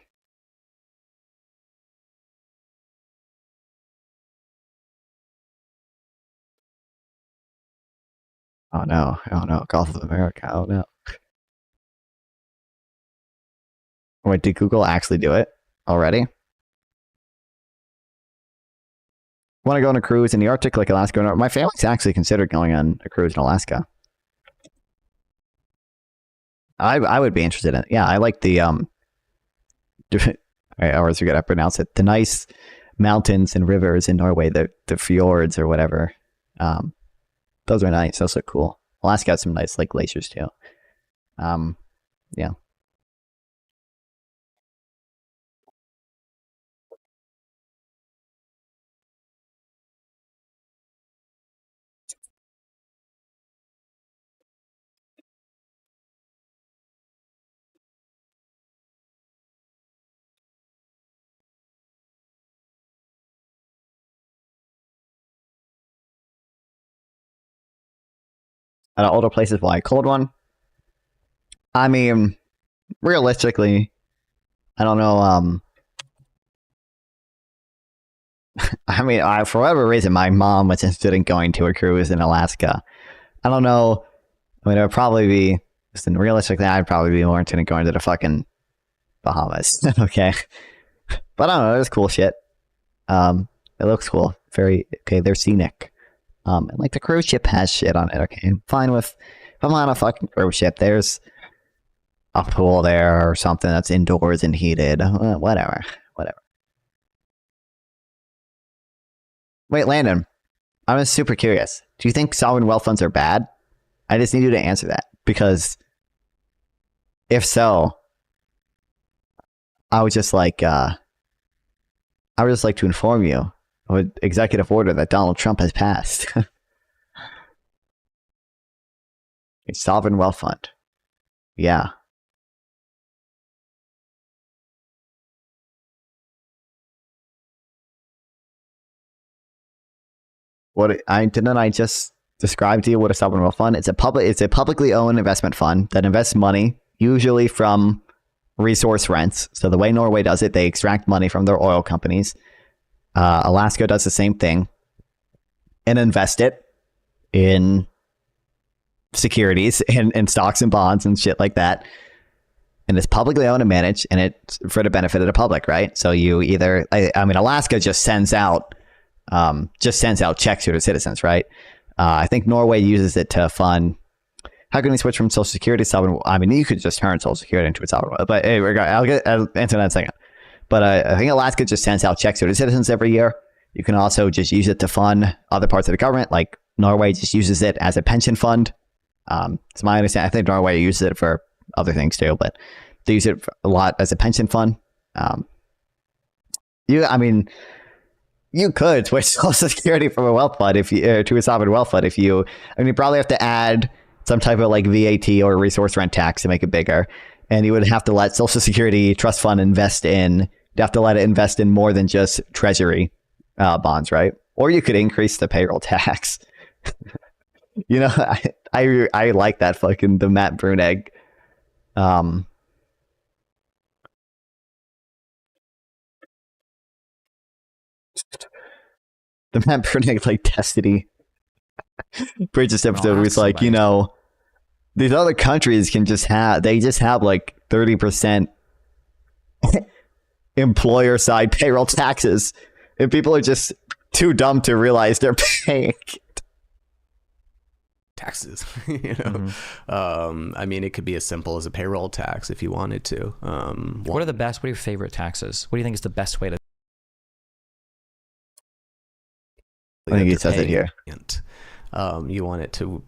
Oh no, Gulf of America, oh no. Wait, did Google actually do it already? Want to go on a cruise in the Arctic like Alaska? My family's actually considered going on a cruise in Alaska. I would be interested in it. Yeah, I like the I always forget how to pronounce it. The nice mountains and rivers in Norway, the fjords or whatever. Those are nice. Those look cool. Alaska has some nice like glaciers too. Yeah. At older places, why cold one? I mean, realistically, I don't know. I mean, for whatever reason, my mom was interested in going to a cruise in Alaska. I don't know. I mean, it would probably be, realistically, I'd probably be more interested in going to the fucking Bahamas. Okay. But I don't know. It was cool shit. It looks cool. Very, okay, they're scenic. And like the cruise ship has shit on it. Okay. I'm fine with, if I'm on a fucking cruise ship, there's a pool there or something that's indoors and heated. Whatever. Wait, Landon, I'm just super curious. Do you think sovereign wealth funds are bad? I just need you to answer that, because if so, I would just like to inform you of an executive order that Donald Trump has passed. A sovereign wealth fund. Yeah. Didn't I just describe to you what a sovereign wealth fund? It's a publicly owned investment fund that invests money usually from resource rents. So the way Norway does it, they extract money from their oil companies. Alaska does the same thing and invest it in securities and stocks and bonds and shit like that. And it's publicly owned and managed, and it's for the benefit of the public, right? So you either, I mean, Alaska just sends out checks to the citizens, right? I think Norway uses it to fund. How can we switch from Social Security to sovereign? I mean, you could just turn Social Security into a sovereign. But anyway, I'll answer that in a second. But I think Alaska just sends out checks to the citizens every year. You can also just use it to fund other parts of the government. Like Norway just uses it as a pension fund. It's my understanding. I think Norway uses it for other things too, but they use it a lot as a pension fund. You could switch Social Security from a wealth fund to a sovereign wealth fund you probably have to add some type of like VAT or resource rent tax to make it bigger, and you would have to let Social Security trust fund invest in You have to let it invest in more than just treasury bonds, right? Or you could increase the payroll tax. You know, I like that fucking the Matt Brunegg. The Matt Brunegg like Destiny Bridges episode was like, you know, these other countries can just have like 30% employer side payroll taxes, and people are just too dumb to realize they're paying taxes. You know, I mean, it could be as simple as a payroll tax if you wanted to. What are your favorite taxes? What do you think is the best way to? I think he says it here. You want it to,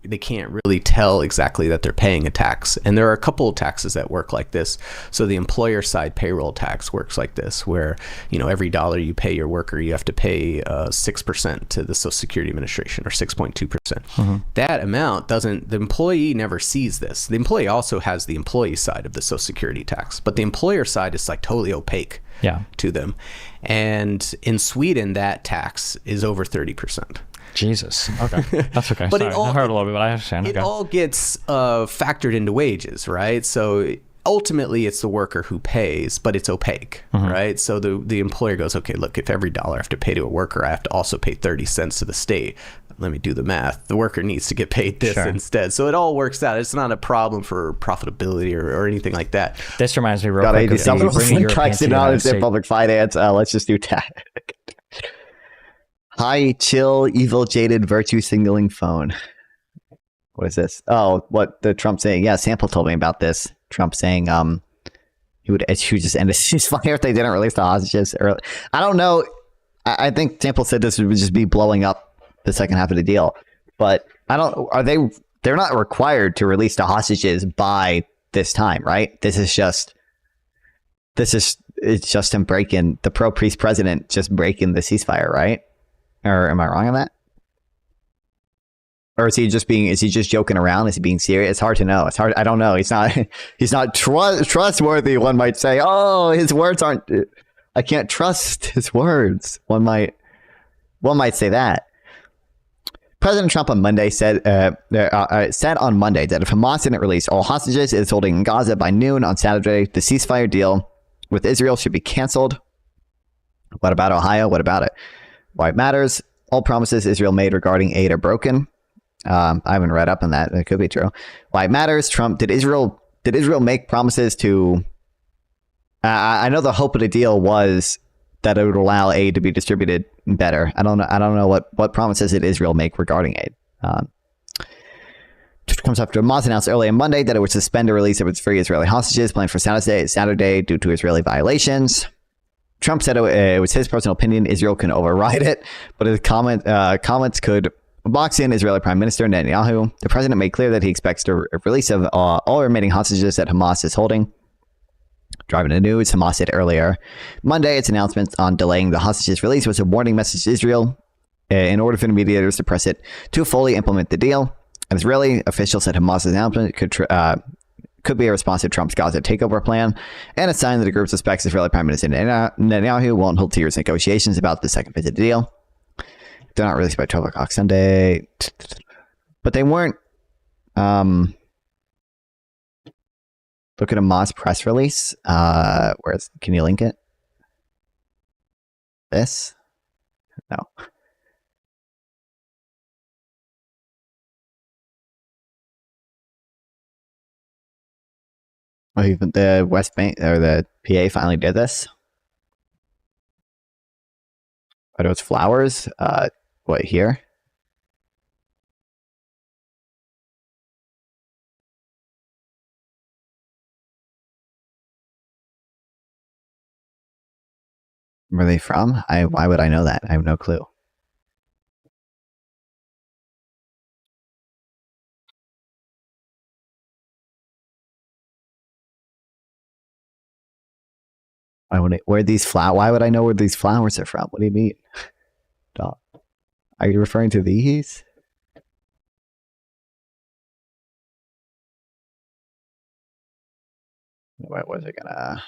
they can't really tell exactly that they're paying a tax. And there are a couple of taxes that work like this. So the employer side payroll tax works like this, where, you know, every dollar you pay your worker, you have to pay 6% to the Social Security Administration, or 6.2%. That amount the employee never sees this. The employee also has the employee side of the Social Security tax, but the employer side is like totally opaque to them. And in Sweden, that tax is over 30%. Jesus. Okay. That's okay. But Sorry. I heard a little bit, but I understand. It all gets factored into wages, right? So ultimately it's the worker who pays, but it's opaque, right? So the employer goes, okay, look, if every dollar I have to pay to a worker, I have to also pay 30 cents to the state. Let me do the math. The worker needs to get paid this instead. So it all works out. It's not a problem for profitability or anything like that. This reminds me real quick of bringing Europeans to the United States. Public finance. Let's just do tax. Hi, chill, evil, jaded, virtue signaling phone. What is this? Oh, what the Trump saying? Yeah, Sample told me about this. Trump saying he would just end a ceasefire if they didn't release the hostages early. I don't know. I think Sample said this would just be blowing up the second half of the deal. But they're not required to release the hostages by this time, right? It's just him breaking, the pro-peace president just breaking the ceasefire, right? Or am I wrong on that? Or is he just joking around? Is he being serious? It's hard to know. I don't know. He's not trustworthy. One might say, oh, his words aren't, I can't trust his words. One might say that. President Trump on Monday said on Monday that if Hamas didn't release all hostages it is holding in Gaza by noon on Saturday, the ceasefire deal with Israel should be canceled. What about Ohio? What about it? Why it matters. All promises Israel made regarding aid are broken. I haven't read up on that. It could be true. Why it matters. Trump, did Israel make promises to... I know the hope of the deal was that it would allow aid to be distributed better. I don't know what promises did Israel make regarding aid. Comes after Hamas announced early on Monday that it would suspend the release of its free Israeli hostages planned for Saturday due to Israeli violations. Trump said it was his personal opinion Israel can override it, but his comments could box in Israeli Prime Minister Netanyahu. The president made clear that he expects the release of all remaining hostages that Hamas is holding. Driving the news, Hamas said earlier Monday its announcement on delaying the hostages release was a warning message to Israel in order for the mediators to press it to fully implement the deal. An Israeli official said Hamas' announcement could be a response to Trump's Gaza takeover plan and a sign that the group suspects Israeli Prime Minister Netanyahu won't hold serious negotiations about the second phase of the deal. They're not released by 12 o'clock Sunday, but they weren't. Look at Hamas press release. Can you link it? This? No. Oh, even the West Bank or the PA finally did this. But it was flowers. What here? Where are they from? Why would I know that? I have no clue. Where these flowers? Why would I know where these flowers are from? What do you mean? Dog. Are you referring to these? What was it gonna?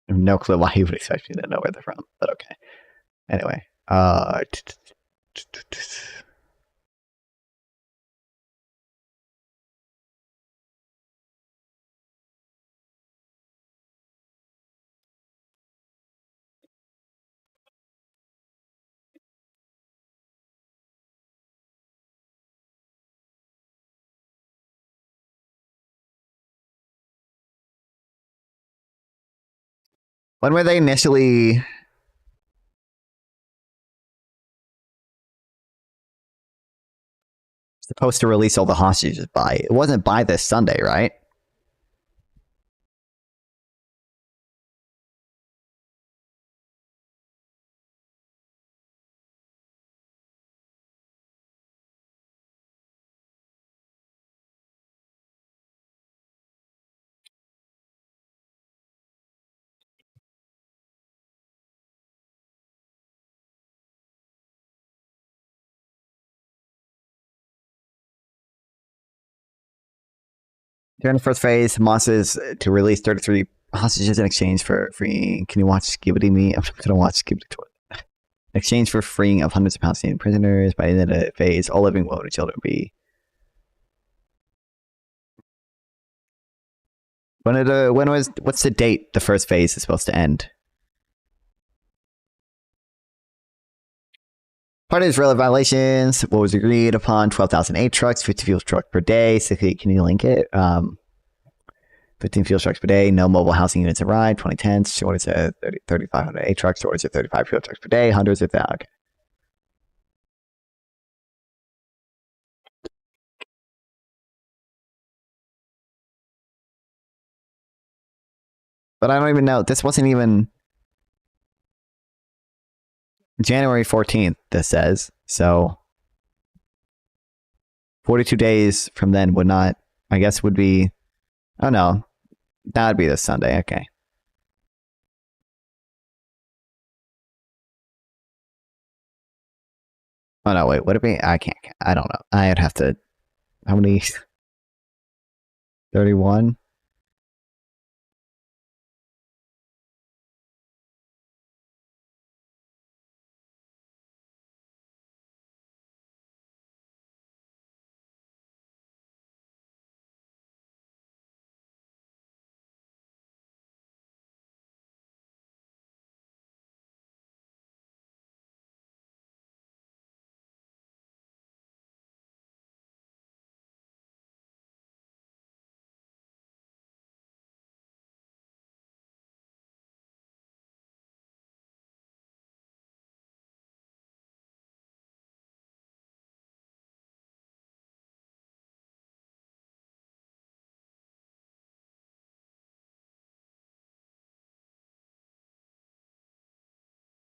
I have no clue why he would expect me to know where they're from, but okay. Anyway, when were they initially supposed to release all the hostages by? It wasn't by this Sunday, right? During the first phase, Hamas is to release 33 hostages in exchange for freeing. Can you watch Skibbity Me? I'm going to watch Skibbity Tour. In exchange for freeing of hundreds of Palestinian prisoners. By the end of the phase, all living women and children will be. What's the date the first phase is supposed to end? Part of Israeli violations, what was agreed upon, 12,008 trucks, 50 fuel trucks per day. So can you link it? 15 fuel trucks per day, no mobile housing units arrived, 2010, shortage of 3,508 trucks, shortage of 35 fuel trucks per day, hundreds of thousands. Okay. But I don't even know. This wasn't even January 14th, this says. So 42 days from then would not, I guess would be, oh no, that would be this Sunday. Okay. Oh no, wait, would it be? I don't know. I'd have to, how many? 31?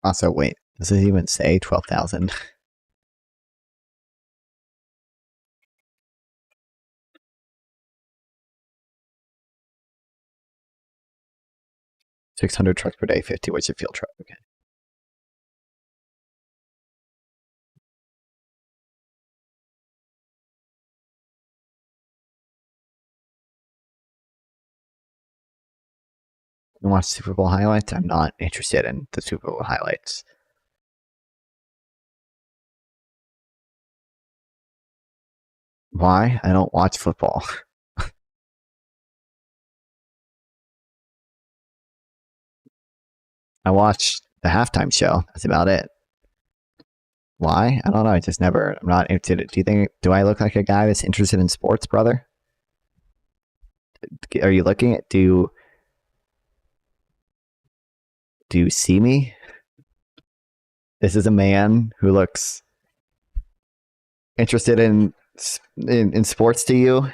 Also, wait, does it even say 12,000? $600 trucks per day, 50 was your fuel truck. Okay. You watch Super Bowl highlights? I'm not interested in the Super Bowl highlights. Why? I don't watch football. I watched the halftime show. That's about it. Why? I don't know. I'm not interested. Do I look like a guy that's interested in sports, brother? Are you looking at, do you see me? This is a man who looks interested in sports to you.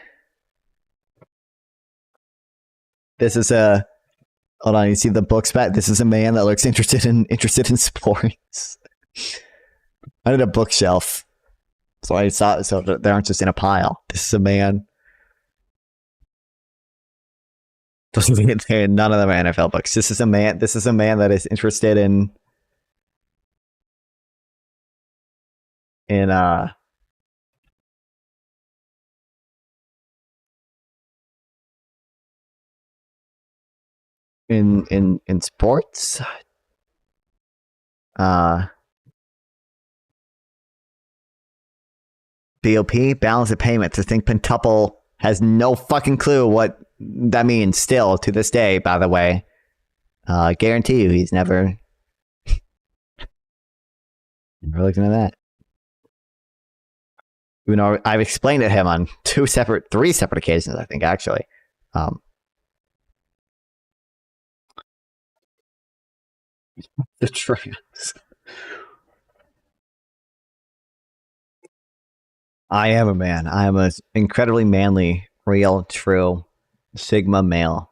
This is hold on, you see the books back? This is a man that looks interested in sports. I need a bookshelf. So I saw so they aren't just in a pile. This is a man. None of them are NFL books. This is a man that is interested in in sports. BOP, balance of payments. I think Pentuple has no fucking clue what that means still to this day, by the way. Guarantee you he's never looked into that. You know, I've explained it to him on three separate occasions, I think, actually. The trans. I am a man. I am an incredibly manly, real, true Sigma male.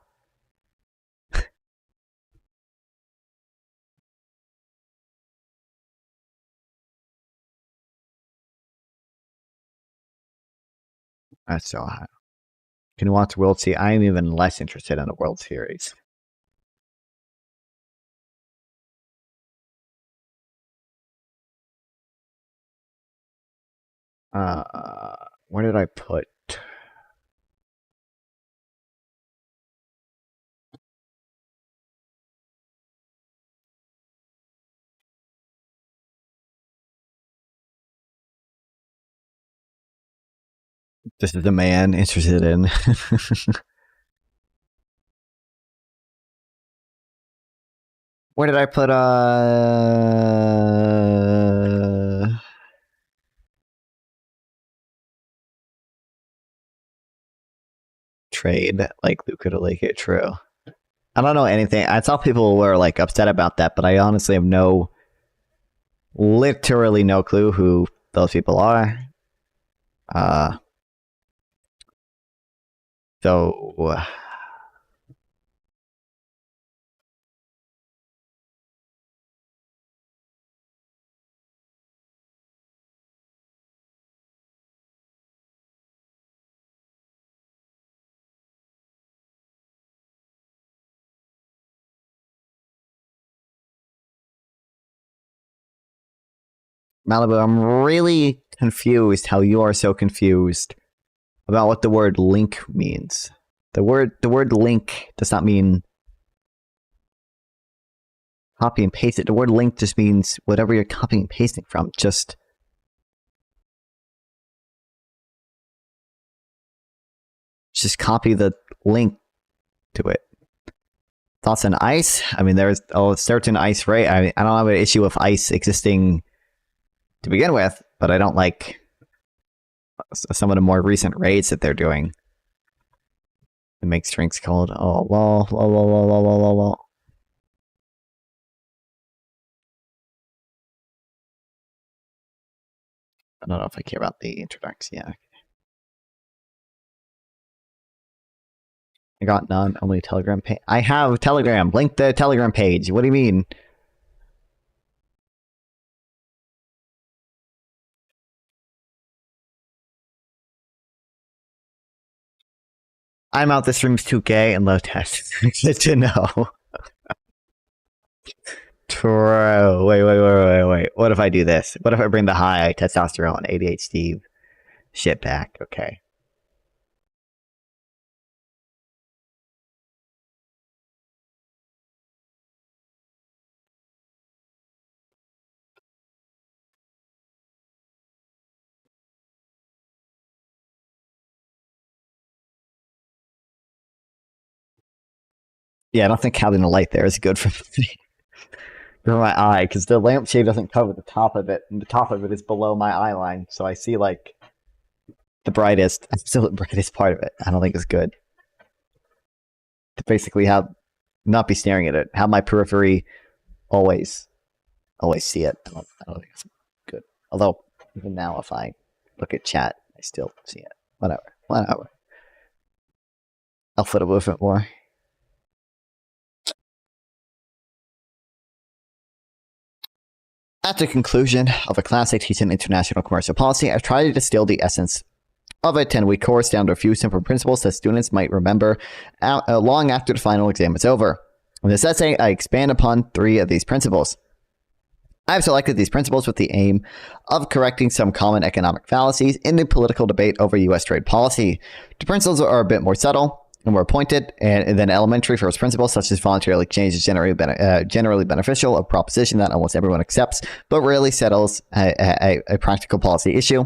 That's so high. Can you watch World Series? I am even less interested in the World Series. Where did I put? This is the man interested in. Where did I put trade like Luka to Lake it true? I don't know anything. I saw people were like upset about that, but I honestly have literally no clue who those people are. So Malibu, I'm really confused how you are so confused about what the word link means. The word link does not mean copy and paste it. The word link just means whatever you're copying and pasting from. Just copy the link to it. Thoughts on ICE? I mean, there's a certain ICE rate. I don't have an issue with ICE existing to begin with, but I don't like some of the more recent raids that they're doing. It makes drinks cold. Oh, lol, lol, lol, lol, lol, lol, lol. I don't know if I care about the introduction. Yeah. I got none. Only Telegram page. I have Telegram. Link the Telegram page. What do you mean? I'm out. This room's too gay and low test. Good to know. True. Wait. What if I do this? What if I bring the high testosterone, ADHD shit back? Okay. Yeah, I don't think having the light there is good for me. For my eye, because the lampshade doesn't cover the top of it, and the top of it is below my eye line, so I see like the brightest, absolute brightest part of it. I don't think it's good. To basically not be staring at it, have my periphery always see it. I don't think it's good. Although even now, if I look at chat, I still see it. Whatever. I'll foot a little bit more. At the conclusion of a class I teach in international commercial policy, I've tried to distill the essence of a 10-week course down to a few simple principles that students might remember long after the final exam is over. In this essay, I expand upon 3 of these principles. I've selected these principles with the aim of correcting some common economic fallacies in the political debate over U.S. trade policy. The principles are a bit more subtle, and were appointed, and then elementary first principles such as voluntary exchange is generally beneficial, a proposition that almost everyone accepts, but rarely settles a practical policy issue.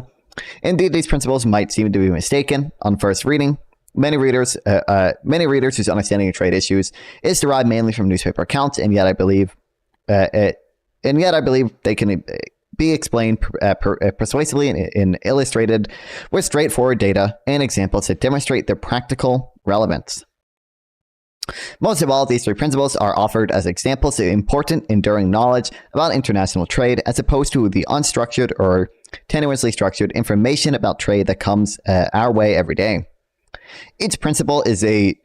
Indeed, these principles might seem to be mistaken on first reading. Many readers whose understanding of trade issues is derived mainly from newspaper accounts, and yet I believe they can be explained persuasively and illustrated with straightforward data and examples that demonstrate their practical relevance. Most of all, these three principles are offered as examples of important, enduring knowledge about international trade, as opposed to the unstructured or tenuously structured information about trade that comes our way every day. Each principle is the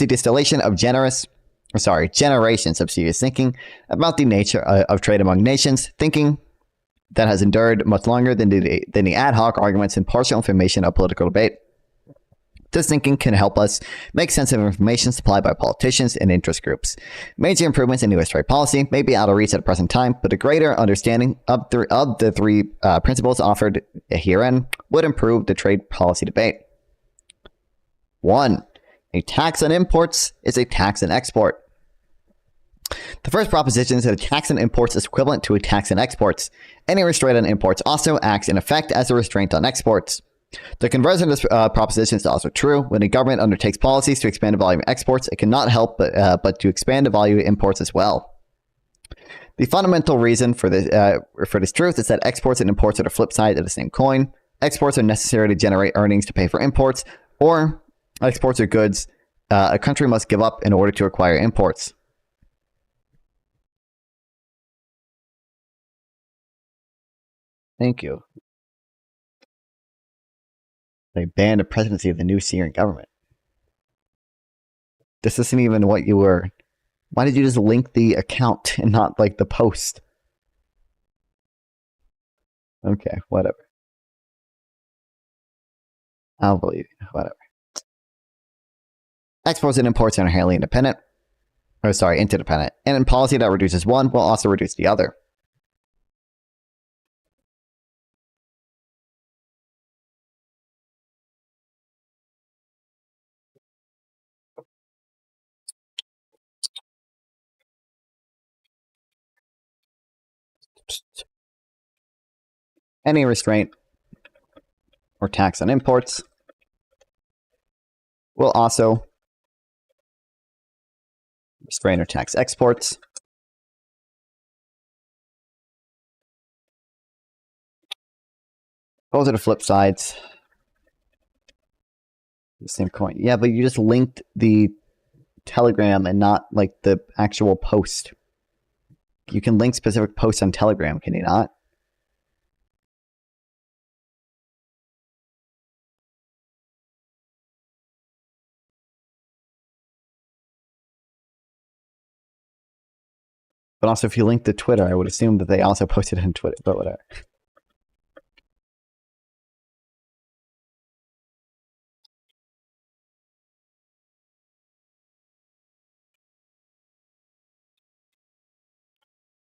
distillation of generations of serious thinking about the nature of trade among nations, thinking that has endured much longer than the ad hoc arguments and partial information of political debate. This thinking can help us make sense of information supplied by politicians and interest groups. Major improvements in U.S. trade policy may be out of reach at the present time, but a greater understanding of the three principles offered herein would improve the trade policy debate. 1. A tax on imports is a tax on export. The first proposition is that a tax on imports is equivalent to a tax on exports. Any restraint on imports also acts in effect as a restraint on exports. The conversion of this proposition is also true. When a government undertakes policies to expand the volume of exports, it cannot help but to expand the value of imports as well. The fundamental reason for this truth is that exports and imports are the flip side of the same coin. Exports are necessary to generate earnings to pay for imports, or exports are goods a country must give up in order to acquire imports. Thank you. They banned the presidency of the new Syrian government. This isn't even what you were. Why did you just link the account and not like the post? Okay, whatever. I'll believe you. Whatever. Exports and imports are inherently interdependent. And in policy that reduces one will also reduce the other. Any restraint or tax on imports will also restrain or tax exports. Those are the flip sides. The same coin. Yeah, but you just linked the Telegram and not like the actual post. You can link specific posts on Telegram, can you not? But also, if you link to Twitter, I would assume that they also posted it on Twitter, but whatever.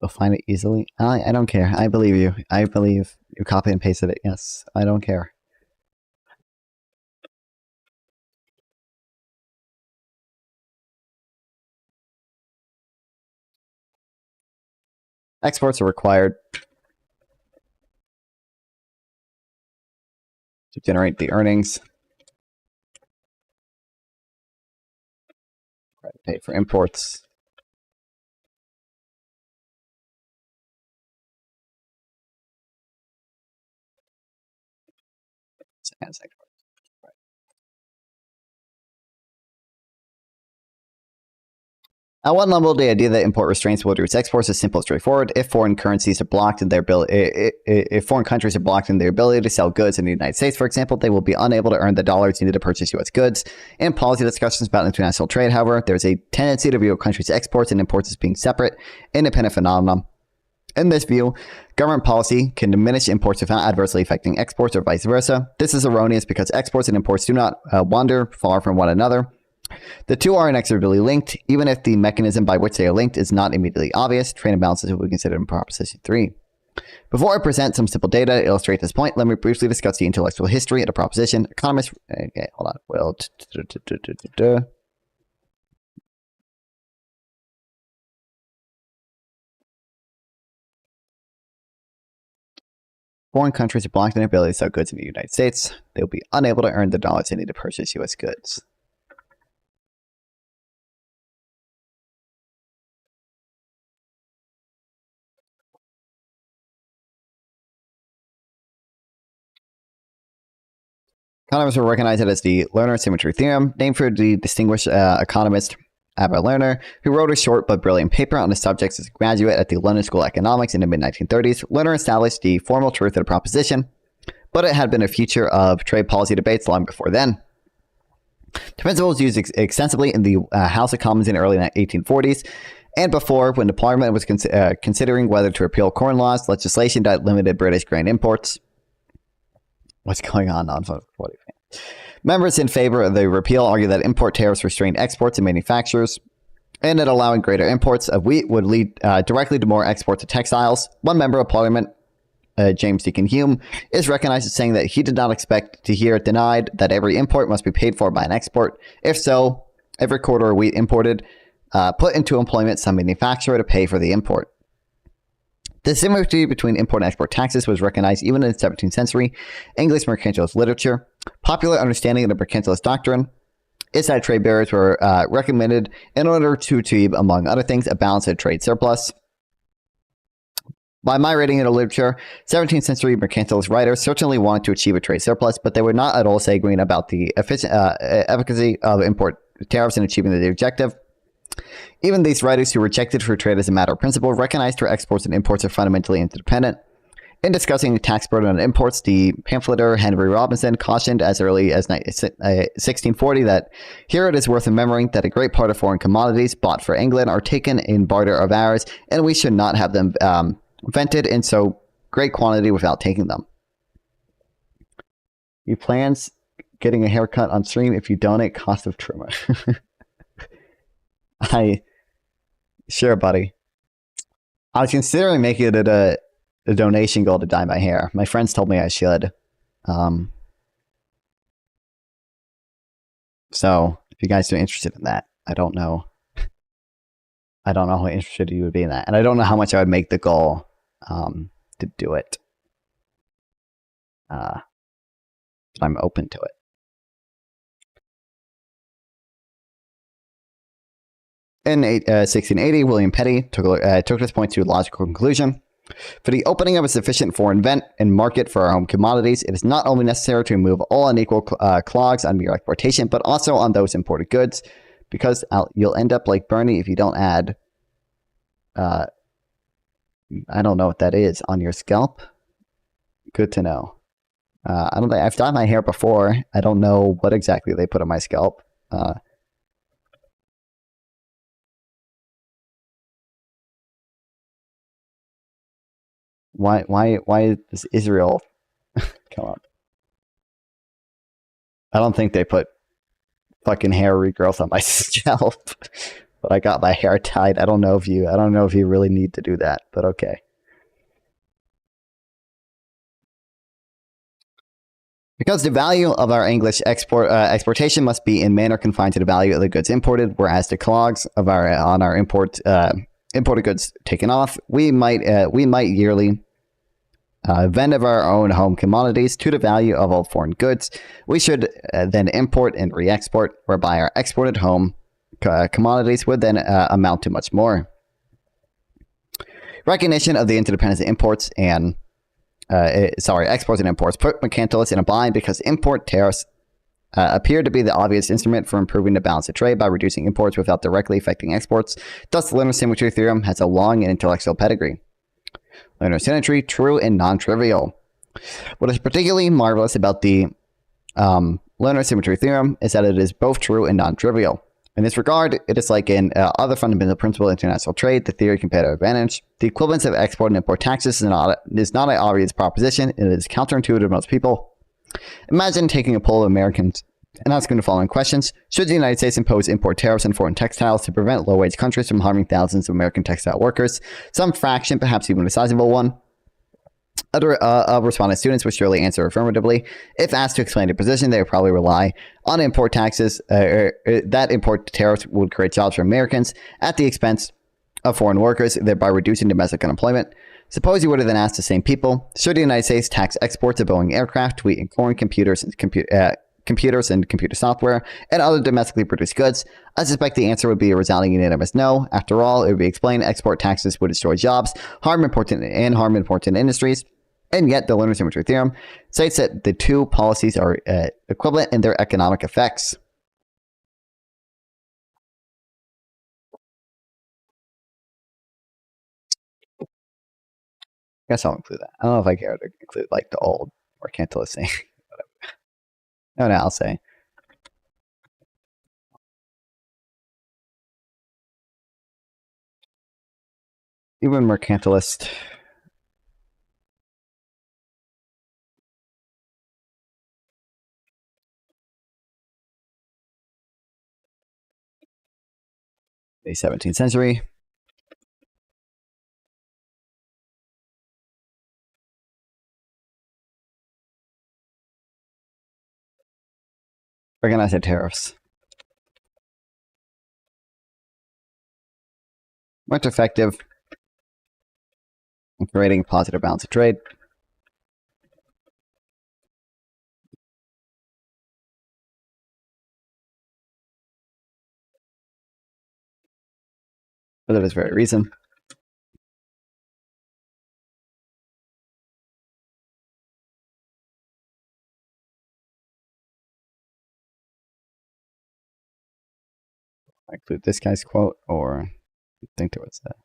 They'll find it easily. I don't care. I believe you. I believe you copy and pasted it. Yes, I don't care. Exports are required to generate the earnings. Pay for imports. As exports. At one level, the idea that import restraints will reduce exports is simple and straightforward. If foreign currencies are blocked in their if foreign countries are blocked in their ability to sell goods in the United States, for example, they will be unable to earn the dollars needed to purchase U.S. goods. In policy discussions about international trade, however, there is a tendency to view a country's exports and imports as being separate, independent phenomena. In this view, government policy can diminish imports without adversely affecting exports or vice versa. This is erroneous because exports and imports do not wander far from one another. The two are inexorably linked, even if the mechanism by which they are linked is not immediately obvious. Trade imbalances will be considered in Proposition 3. Before I present some simple data to illustrate this point, let me briefly discuss the intellectual history of the proposition. Economists... Okay, hold on. Well... Foreign countries are blocked in their ability to sell goods in the United States. They will be unable to earn the dollars they need to purchase U.S. goods. Economists will recognize it as the Lerner symmetry theorem, named for the distinguished economist Abba Lerner, who wrote a short but brilliant paper on the subject as a graduate at the London School of Economics in the mid-1930s. Lerner established the formal truth of the proposition, but it had been a feature of trade policy debates long before then. The principle was used extensively in the House of Commons in the early 1840s, and before, when the Parliament was considering whether to repeal corn laws, legislation that limited British grain imports. What's going on? Members in favor of the repeal argue that import tariffs restrained exports and manufacturers, and that allowing greater imports of wheat would lead directly to more exports of textiles. One member of Parliament, James Deacon Hume, is recognized as saying that he did not expect to hear it denied that every import must be paid for by an export. If so, every quarter of wheat imported put into employment some manufacturer to pay for the import. The similarity between import and export taxes was recognized even in the 17th century English mercantilist literature. Popular understanding of the mercantilist doctrine is that trade barriers were recommended in order to achieve, among other things, a balanced trade surplus. By my reading of the literature, 17th century mercantilist writers certainly wanted to achieve a trade surplus, but they were not at all sanguine about the efficacy of import tariffs in achieving the objective. Even these writers who rejected free trade as a matter of principle recognized that exports and imports are fundamentally interdependent. In discussing the tax burden on imports, the pamphleteer Henry Robinson cautioned as early as 1640 that here it is worth remembering that a great part of foreign commodities bought for England are taken in barter of ours, and we should not have them vented in so great quantity without taking them. He plans getting a haircut on stream if you donate cost of trimmer. Sure, buddy. I was considering making it a donation goal to dye my hair. My friends told me I should. So if you guys are interested in that, I don't know. I don't know how interested you would be in that, and I don't know how much I would make the goal to do it. But I'm open to it. In 1680, William Petty took this point to a logical conclusion. For the opening of a sufficient foreign vent and market for our home commodities, it is not only necessary to remove all unequal clogs on mere exportation, but also on those imported goods, because you'll end up like Bernie if you don't add, I don't know what that is, on your scalp. Good to know. I don't think I've dyed my hair before. I don't know what exactly they put on my scalp. Why does Israel come up? I don't think they put fucking hair regrowth on my scalp, but I got my hair tied. I don't know if you really need to do that, but okay. Because the value of our English exportation must be in manner confined to the value of the goods imported, whereas the clogs of our imported goods taken off, we might yearly vend of our own home commodities to the value of all foreign goods. We should then import and re-export, whereby our exported home commodities would then amount to much more. Recognition of the interdependence of exports and imports put mercantilists in a bind because import tariffs appear to be the obvious instrument for improving the balance of trade by reducing imports without directly affecting exports. Thus, the Lerner symmetry theorem has a long and intellectual pedigree. Lerner symmetry, true and non-trivial. What is particularly marvelous about the Lerner symmetry theorem is that it is both true and non-trivial. In this regard, it is like in other fundamental principle of international trade, the theory of competitive advantage. The equivalence of export and import taxes is not an obvious proposition. It is counterintuitive to most people. Imagine taking a poll of Americans and asking the following questions. Should the United States impose import tariffs on foreign textiles to prevent low-wage countries from harming thousands of American textile workers? Some fraction, perhaps even a sizable one, Other respondent students would surely answer affirmatively. If asked to explain their position, they would probably rely on import taxes. That import tariffs would create jobs for Americans at the expense of foreign workers, thereby reducing domestic unemployment. Suppose you would have then asked the same people, should the United States tax exports of Boeing aircraft, wheat and corn, computers and computer software, and other domestically produced goods? I suspect the answer would be a resounding unanimous no. After all, it would be explained export taxes would destroy jobs, harm important industries. And yet, the Learner Symmetry Theorem states that the two policies are equivalent in their economic effects. I guess I'll include that. I don't know if I care to include like the old mercantilist thing. No, I'll say. Even mercantilist. The 17th century. Organized tariffs. Much effective in creating a positive balance of trade. For this very reason. I include this guy's quote or think towards that.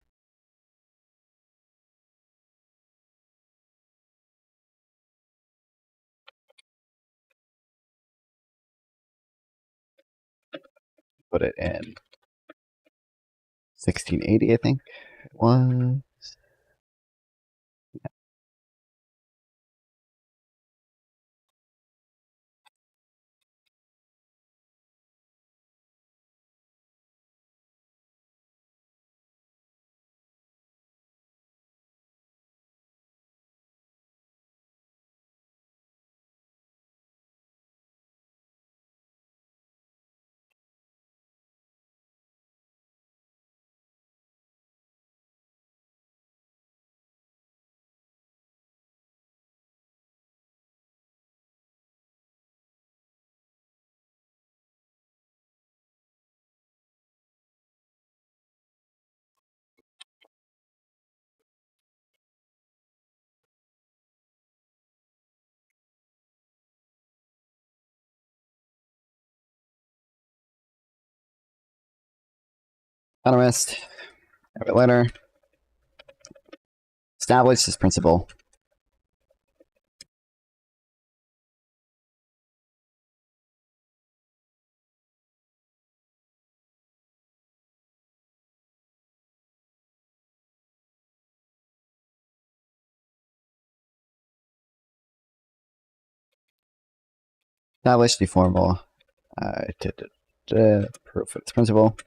Put it in 1680, I think it was. Yeah. Economist, have it later. Establish this principle. Establish the formal proof of this principle.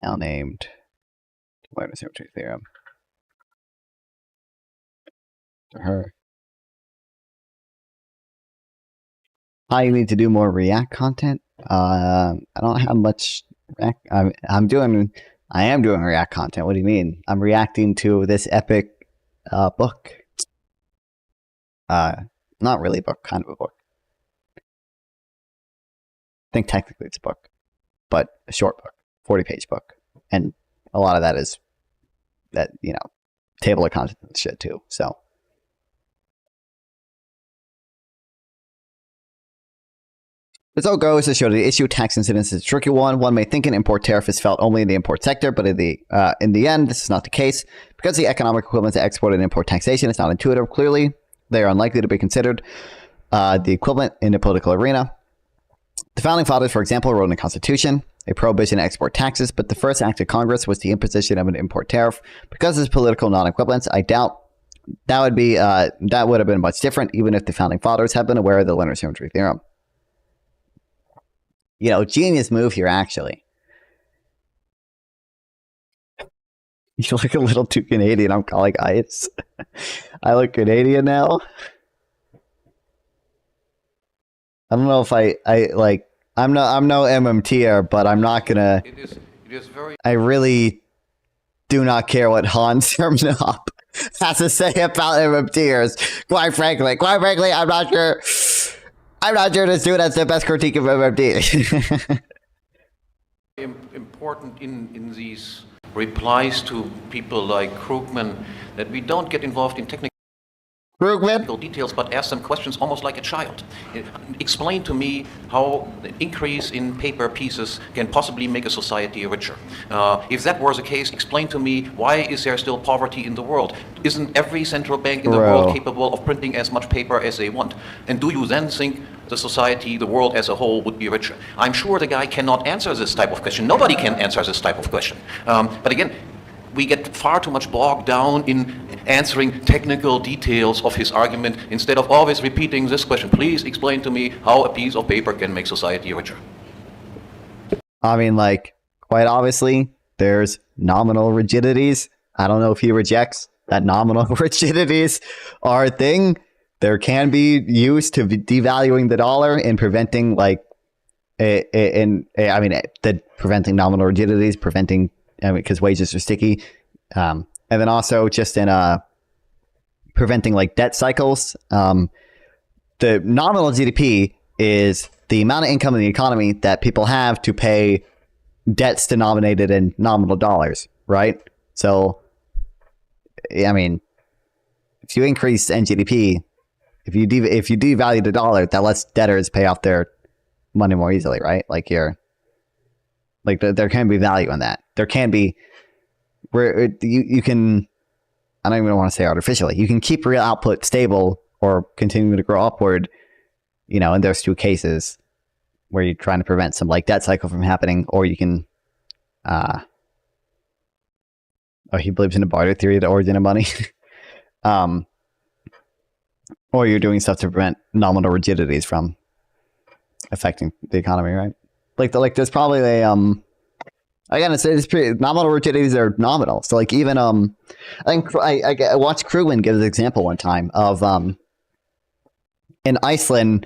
Now named Learner Symmetry Theorem. To her. I need to do more React content. I don't have much React. I am doing React content. What do you mean? I'm reacting to this epic book. Not really a book, kind of a book. I think technically it's a book, but a short book, 40-page book. And a lot of that is that, table of contents and shit too. So this all goes to show that the issue of tax incidence is a tricky one. One may think an import tariff is felt only in the import sector, but in the end, this is not the case. Because the economic equivalent to export and import taxation is not intuitive, clearly, they are unlikely to be considered the equivalent in the political arena. The Founding Fathers, for example, wrote in the Constitution a prohibition to export taxes, but the first act of Congress was the imposition of an import tariff. Because of its political non-equivalence, I doubt that would have been much different, even if the Founding Fathers had been aware of the Learner Symmetry Theorem. Genius move here, actually. You look a little too Canadian. I'm calling ice. I look Canadian now. I don't know if I like. I'm no MMTer, but I'm not gonna. It is very. I really do not care what Hans Hermnop has to say about MMTers. Quite frankly, I'm not sure. I'm not sure this dude has the best critique of MMT. Important in these replies to people like Krugman that we don't get involved in technical details, but ask them questions almost like a child. Explain to me how the increase in paper pieces can possibly make a society richer. If that was the case, explain to me why is there still poverty in the world? Isn't every central bank in the world capable of printing as much paper as they want? And do you then think the society, the world as a whole would be richer? I'm sure the guy cannot answer this type of question. Nobody can answer this type of question. But again, we get far too much bogged down in answering technical details of his argument instead of always repeating this question. Please explain to me how a piece of paper can make society richer. I mean, like, quite obviously, there's nominal rigidities. I don't know if he rejects that nominal rigidities are a thing. There can be used to devaluing the dollar and preventing, like, preventing nominal rigidities, preventing, because wages are sticky. And then also just in preventing like debt cycles. The nominal GDP is the amount of income in the economy that people have to pay debts denominated in nominal dollars, right? So, I mean, if you increase NGDP, if you devalue the dollar, that lets debtors pay off their money more easily, right? Like there can be value in that. There can be where you can, I don't even want to say artificially, you can keep real output stable or continue to grow upward, you know, in those two cases where you're trying to prevent some like debt cycle from happening, or you can, he believes in a barter theory, the origin of money. Or you're doing stuff to prevent nominal rigidities from affecting the economy, right? Like there's probably a, again, it's pretty, nominal rigidities are nominal. So like even, I think I watched Krugman give an example one time of, in Iceland,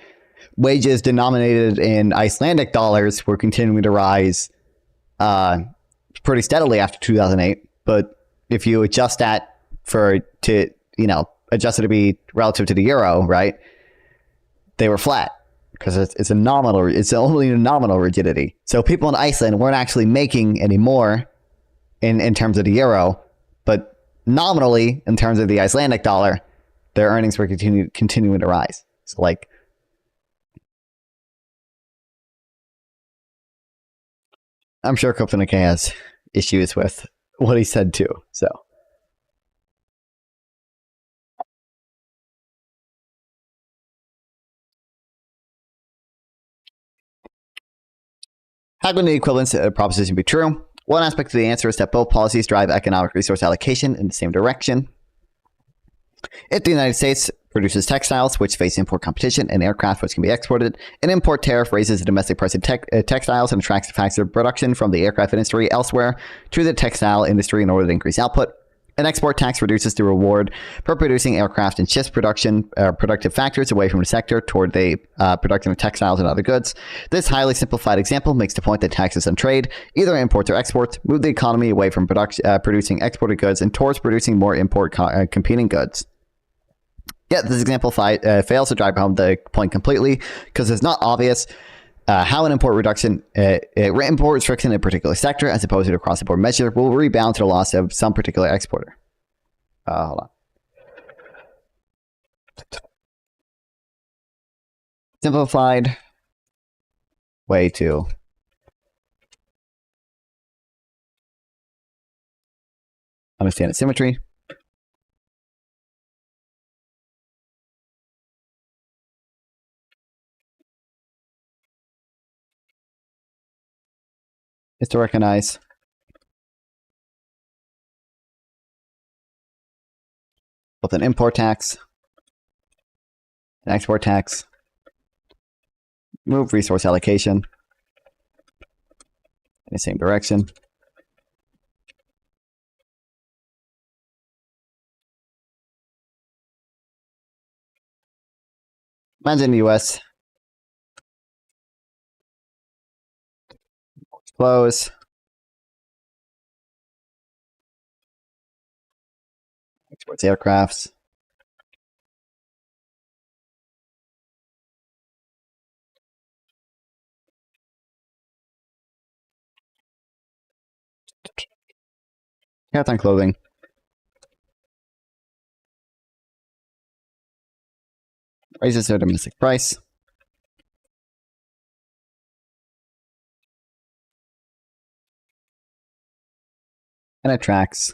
wages denominated in Icelandic dollars were continuing to rise pretty steadily after 2008. But if you adjust that adjust it to be relative to the euro, right? They were flat because it's only a nominal rigidity. So people in Iceland weren't actually making any more in terms of the euro, but nominally in terms of the Icelandic dollar, their earnings were continuing to rise. So like, I'm sure Kopernik has issues with what he said too. So. How can the equivalence proposition be true? One aspect of the answer is that both policies drive economic resource allocation in the same direction. If the United States produces textiles, which face import competition, and aircraft, which can be exported, an import tariff raises the domestic price of textiles and attracts faster production from the aircraft industry elsewhere to the textile industry in order to increase output. An export tax reduces the reward for producing aircraft and shifts productive factors away from the sector toward the production of textiles and other goods. This highly simplified example makes the point that taxes on trade, either imports or exports, move the economy away from producing exported goods and towards producing more import competing goods. Yet this example fails to drive home the point completely because it's not obvious how an import restriction in a particular sector, as opposed to a cross-the-board measure, will rebound to the loss of some particular exporter. Hold on. Simplified way to understand its symmetry. Is to recognize both an import tax, an export tax, move resource allocation in the same direction. Imagine the U.S. Close. Exports aircrafts. Tariff on clothing. Raises their domestic price. And attracts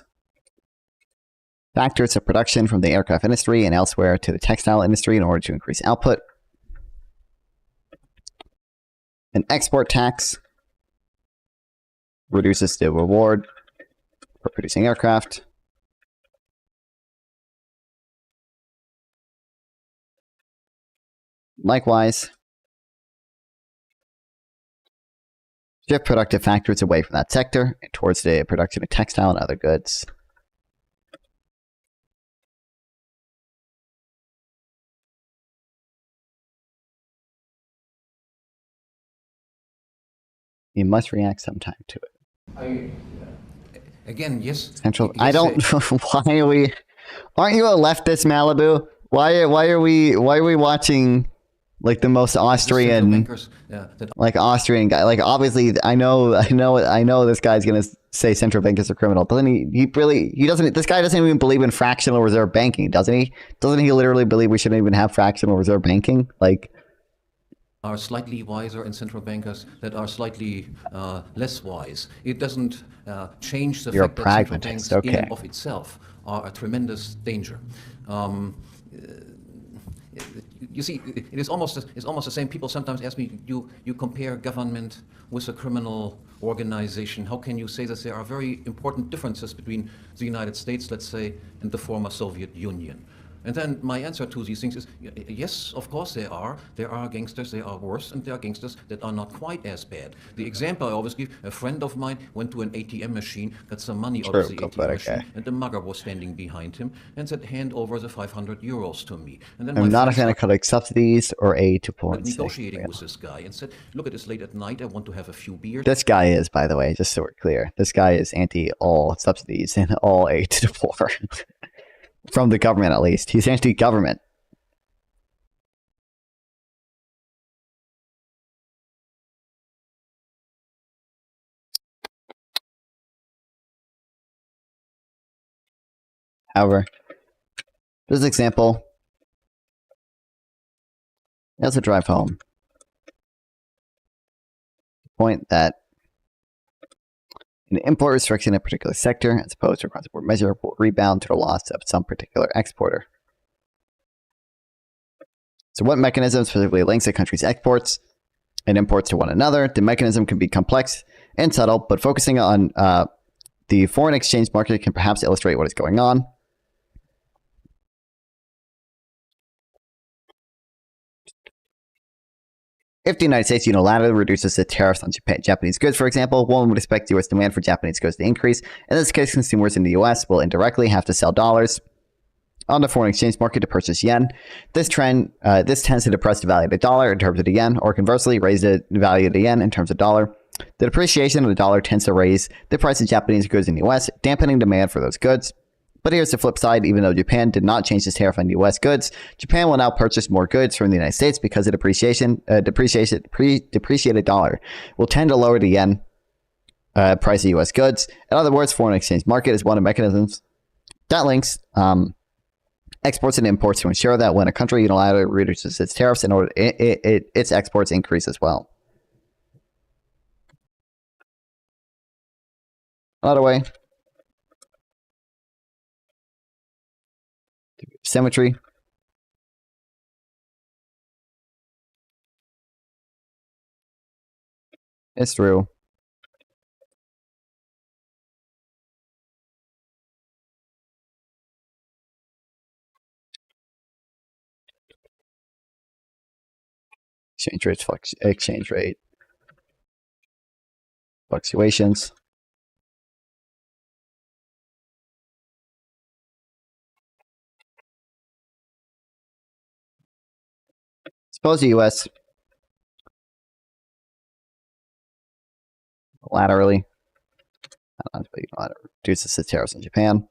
factors of production from the aircraft industry and elsewhere to the textile industry in order to increase output. An export tax reduces the reward for producing aircraft. Likewise, shift productive factors away from that sector and towards the production of textile and other goods. You must react sometime to it. Again, yes. Central. yes, I don't. Why are we? Aren't you a leftist, Malibu? Why are we watching like the most Austrian, bankers, like Austrian guy? Like obviously, I know this guy's gonna say central bankers are criminal. Doesn't he? He doesn't. This guy doesn't even believe in fractional reserve banking, doesn't he? Doesn't he literally believe we shouldn't even have fractional reserve banking? Like. Are slightly wiser and central bankers that are slightly less wise. It doesn't change the fact that central banks in and of itself are a tremendous danger. You see, it's almost the same. People sometimes ask me, you compare government with a criminal organization. How can you say that there are very important differences between the United States, let's say, and the former Soviet Union? And then my answer to these things is, yes, of course there are. There are gangsters, they are worse, and there are gangsters that are not quite as bad. The example I always give, a friend of mine went to an ATM machine, got some money out of the ATM machine, and the mugger was standing behind him and said, hand over the 500 euros to me. And then I'm not a fan of cutting subsidies or aid to poor and negotiating with this guy and said, look, it is late at night, I want to have a few beers. This guy is, by the way, just so we're clear, this guy is anti all subsidies and all aid to the poor. From the government, at least. He's anti-government. However, this example, as a drive home, point that an import restriction in a particular sector, as opposed to a cross-border measure, will rebound to the loss of some particular exporter. So what mechanism specifically links a country's exports and imports to one another? The mechanism can be complex and subtle, but focusing on the foreign exchange market can perhaps illustrate what is going on. If the United States unilaterally reduces the tariffs on Japanese goods, for example, one would expect U.S. demand for Japanese goods to increase. In this case, consumers in the U.S. will indirectly have to sell dollars on the foreign exchange market to purchase yen. This tends to depress the value of the dollar in terms of the yen, or conversely, raise the value of the yen in terms of dollar. The depreciation of the dollar tends to raise the price of Japanese goods in the U.S., dampening demand for those goods. But here's the flip side. Even though Japan did not change its tariff on U.S. goods, Japan will now purchase more goods from the United States because the depreciated dollar will tend to lower the yen price of U.S. goods. In other words, foreign exchange market is one of the mechanisms that links exports and imports to ensure that when a country unilaterally reduces its tariffs, in order its exports increase as well. Another way. Symmetry. It's through exchange rate fluctuations. Suppose the U.S. laterally reduces its tariffs in Japan.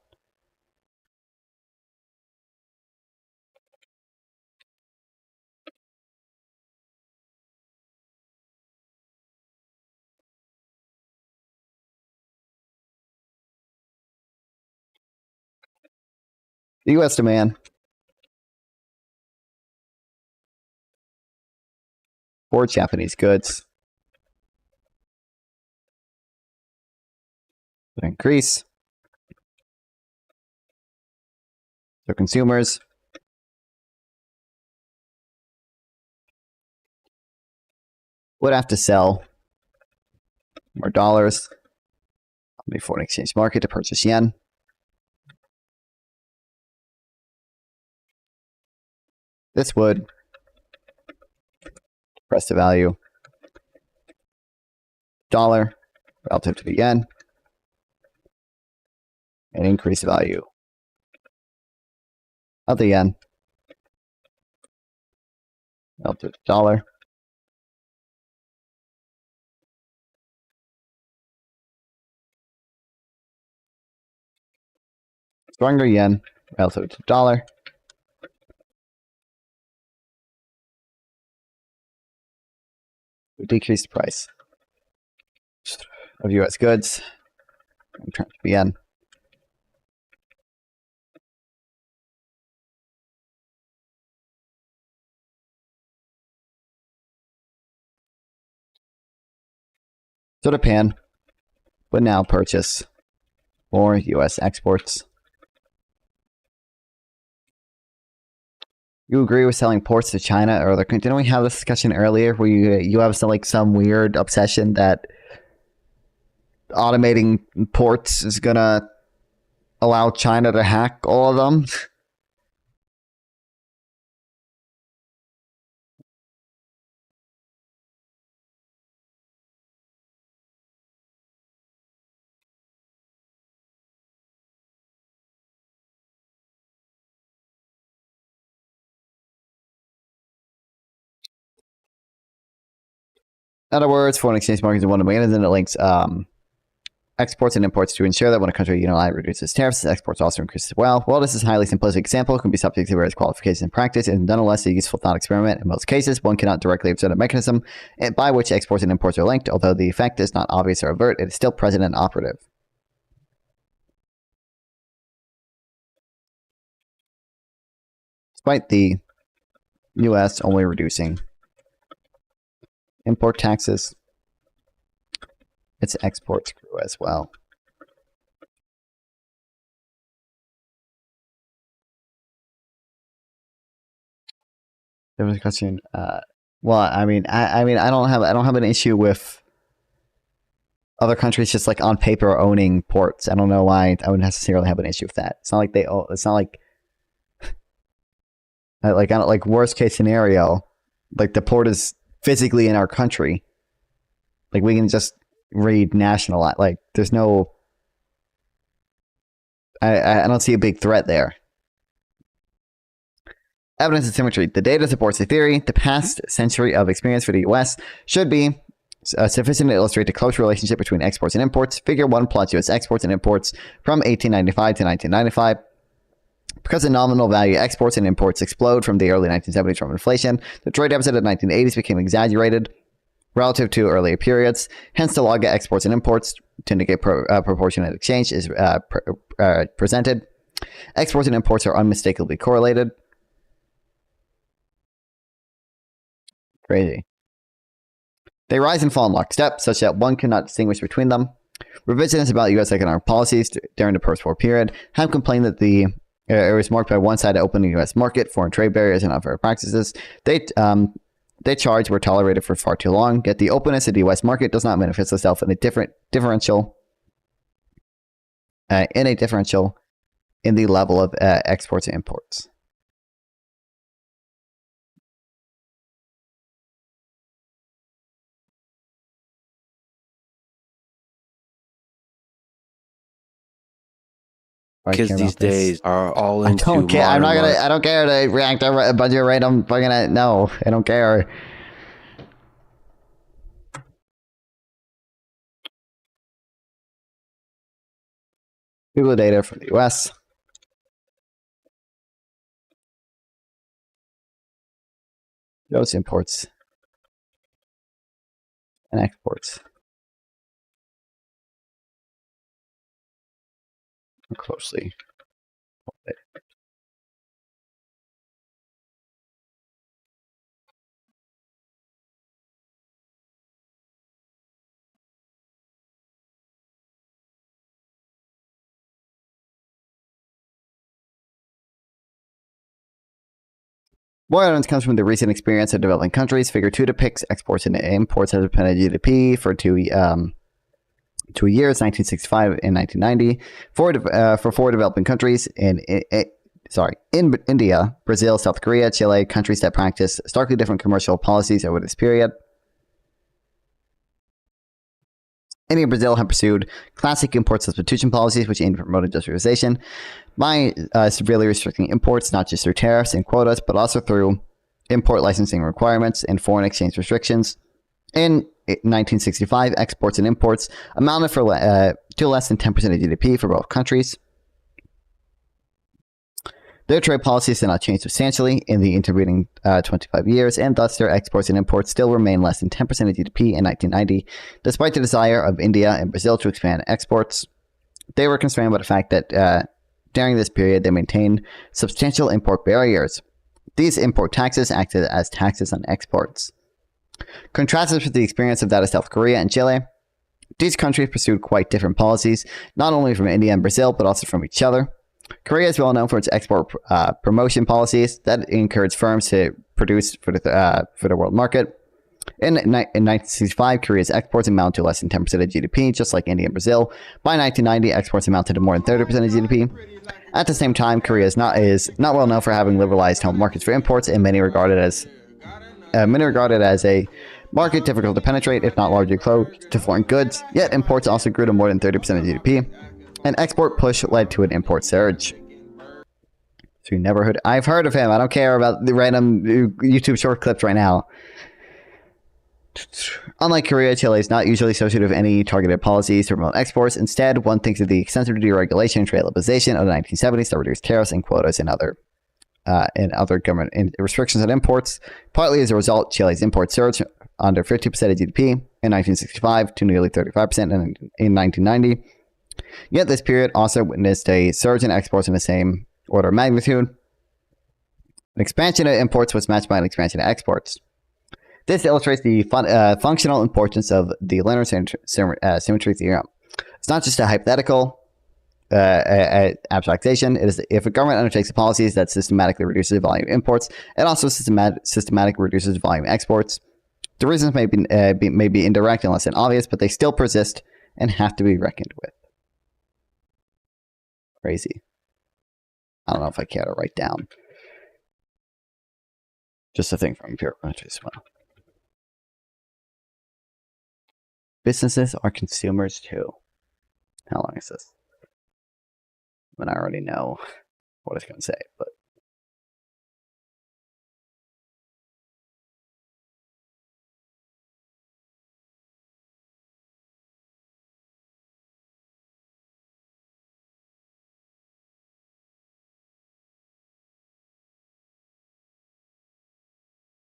The U.S. demand for Japanese goods would increase. So consumers would have to sell more dollars on the foreign exchange market to purchase yen. This would depress the value dollar relative to the yen and increase the value of the yen relative to the dollar. Stronger yen relative to the dollar would decrease the price of U.S. goods in terms of yen. So Japan would now purchase more U.S. exports. You agree with selling ports to China or other countries? Didn't we have this discussion earlier where you have some weird obsession that automating ports is gonna allow China to hack all of them? In other words, foreign exchange markets are one of the mechanisms that links exports and imports to ensure that when a country unilaterally reduces tariffs, its exports also increase as well. While this is a highly simplistic example, it can be subject to various qualifications in practice, and nonetheless a useful thought experiment. In most cases, one cannot directly observe a mechanism by which exports and imports are linked. Although the effect is not obvious or overt, it is still present and operative. Despite the U.S. only reducing import taxes, its exports grew as well. There was a question. Well, I don't have an issue with other countries just like on paper owning ports. I don't know why I would necessarily have an issue with that. It's not like it's not like I don't like worst case scenario, like the port is physically in our country. Like we can just read national. Like there's no. I don't see a big threat there. Evidence of symmetry. The data supports the theory. The past century of experience for the U.S. should be sufficient to illustrate the close relationship between exports and imports. Figure 1 plots U.S. exports and imports from 1895 to 1995. Because the nominal value exports and imports explode from the early 1970s from inflation, the trade deficit of the 1980s became exaggerated relative to earlier periods. Hence, the log of exports and imports to negate proportionate exchange is presented. Exports and imports are unmistakably correlated. Crazy. They rise and fall in lockstep, such that one cannot distinguish between them. Revisionists about U.S. economic policies during the post-war period have complained that it was marked by one-sided opening the U.S. market, foreign trade barriers, and unfair practices. They charge were tolerated for far too long. Yet the openness of the U.S. market does not manifest itself in a differential in the level of exports and imports. kids these days are all into I don't care. I'm modern not gonna. life. I don't care to react to a bunch of random fucking. No, I don't care. Google data from the U.S. Those imports and exports. More closely. More evidence comes from the recent experience of developing countries. Figure 2 depicts exports and imports as a percentage of GDP for 2 years, 1965 and 1990, for 4 developing countries in India, Brazil, South Korea, Chile, countries that practice starkly different commercial policies over this period. India and Brazil have pursued classic import substitution policies, which aim to promote industrialization by severely restricting imports, not just through tariffs and quotas, but also through import licensing requirements and foreign exchange restrictions. In 1965, exports and imports amounted to less than 10% of GDP for both countries. Their trade policies did not change substantially in the intervening 25 years, and thus their exports and imports still remain less than 10% of GDP in 1990, despite the desire of India and Brazil to expand exports. They were constrained by the fact that during this period they maintained substantial import barriers. These import taxes acted as taxes on exports. Contrast this with the experience of that of South Korea and Chile. These countries pursued quite different policies, not only from India and Brazil, but also from each other. Korea is well known for its export promotion policies that encourage firms to produce for the world market. In 1965, Korea's exports amounted to less than 10% of GDP, just like India and Brazil. By 1990, exports amounted to more than 30% of GDP. At the same time, Korea is not well known for having liberalized home markets for imports, and many regarded as a market difficult to penetrate, if not largely closed to foreign goods. Yet imports also grew to more than 30% of GDP. An export push led to an import surge. So you never heard? I've heard of him. I don't care about the random YouTube short clips right now. Unlike Korea, Chile is not usually associated with any targeted policies to promote exports. Instead, one thinks of the extensive deregulation and trade liberalization of the 1970s that reduced tariffs and quotas and other government restrictions on imports. Partly as a result, Chile's imports surged under 50% of GDP in 1965 to nearly 35% in 1990. Yet this period also witnessed a surge in exports in the same order of magnitude. An expansion of imports was matched by an expansion of exports. This illustrates the functional importance of the linear symmetry theorem. It's not just a hypothetical abstractation. It is if a government undertakes policies that systematically reduces the volume of imports, it also systematically reduces the volume of exports. The reasons may be indirect and less than obvious, but they still persist and have to be reckoned with. Crazy. I don't know if I care to write down. Just a thing from empirical countries as well. Businesses are consumers too. How long is this? I mean, I already know what it's going to say, but.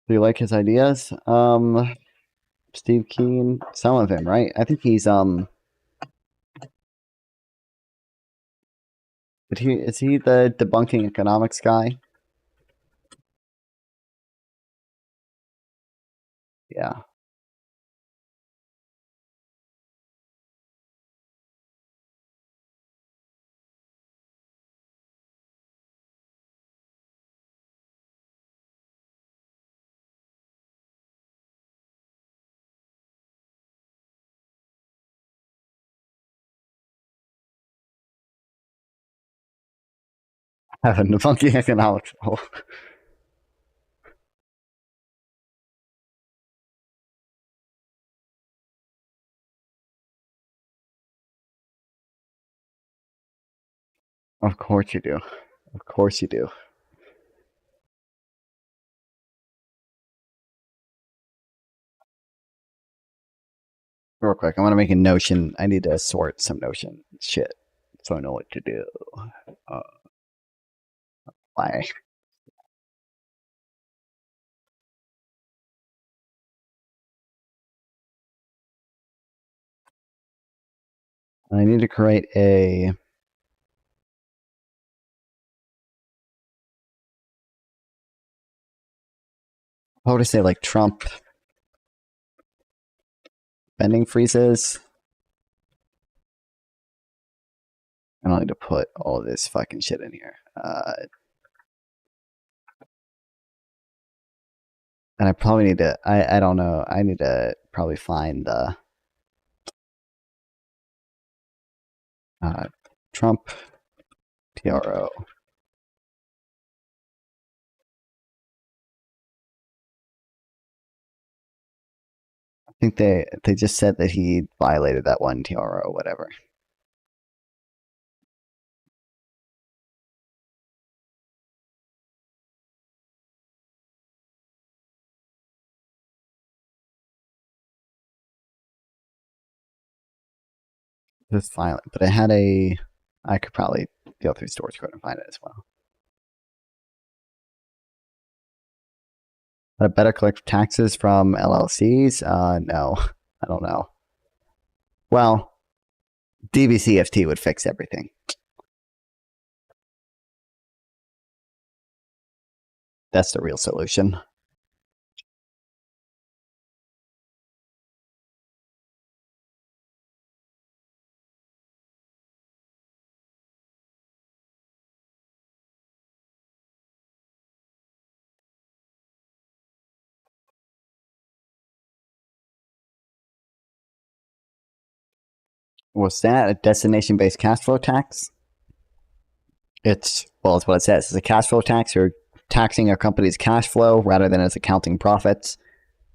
Do you like his ideas? Steve Keen, some of him, right? I think he's is he the debunking economics guy? Yeah. Having debunking economics. Of course you do. Of course you do. Real quick, I want to make a Notion. I need to sort some Notion shit so I know what to do. Why? I need to create a... What would I say, like Trump spending freezes? I don't need to put all this fucking shit in here. And I probably need to, I don't know, I need to probably find the Trump TRO. I think they just said that he violated that one TRO or whatever. Just violent, but I had I could probably go through storage code and find it as well. But I better collect taxes from LLCs? No, I don't know. Well, DBCFT would fix everything. That's the real solution. Was that a destination-based cash flow tax? It's what it says. It's a cash flow tax. You're taxing a company's cash flow rather than its accounting profits.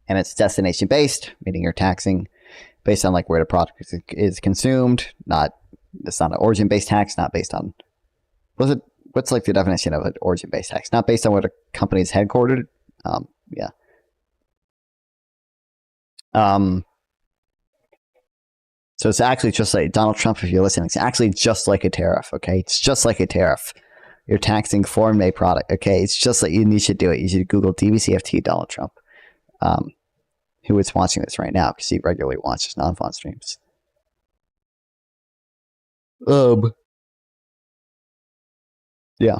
And it's destination-based, meaning you're taxing based on like where the product is consumed. It's not an origin-based tax, not based on... What's like the definition of an origin-based tax? Not based on where the company is headquartered. Yeah. So it's actually just like Donald Trump, if you're listening, it's actually just like a tariff, okay? It's just like a tariff. You're taxing foreign-made product, okay? It's just like you should do it. You should Google DBCFT Donald Trump. Who is watching this right now because he regularly watches non-fun streams. Yeah.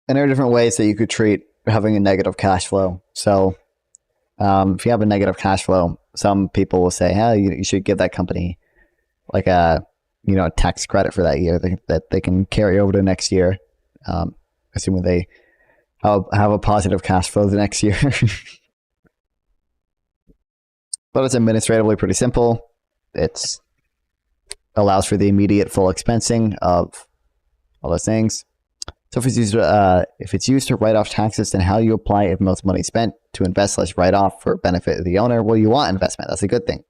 And there are different ways that you could treat having a negative cash flow. So if you have a negative cash flow, some people will say, hey, you should give that company like a tax credit for that year that they can carry over to next year, assuming they have a positive cash flow the next year. But it's administratively pretty simple. It allows for the immediate full expensing of all those things. So if it's used to write off taxes, then how you apply if most money spent to invest less write off for benefit of the owner? Well, you want investment. That's a good thing.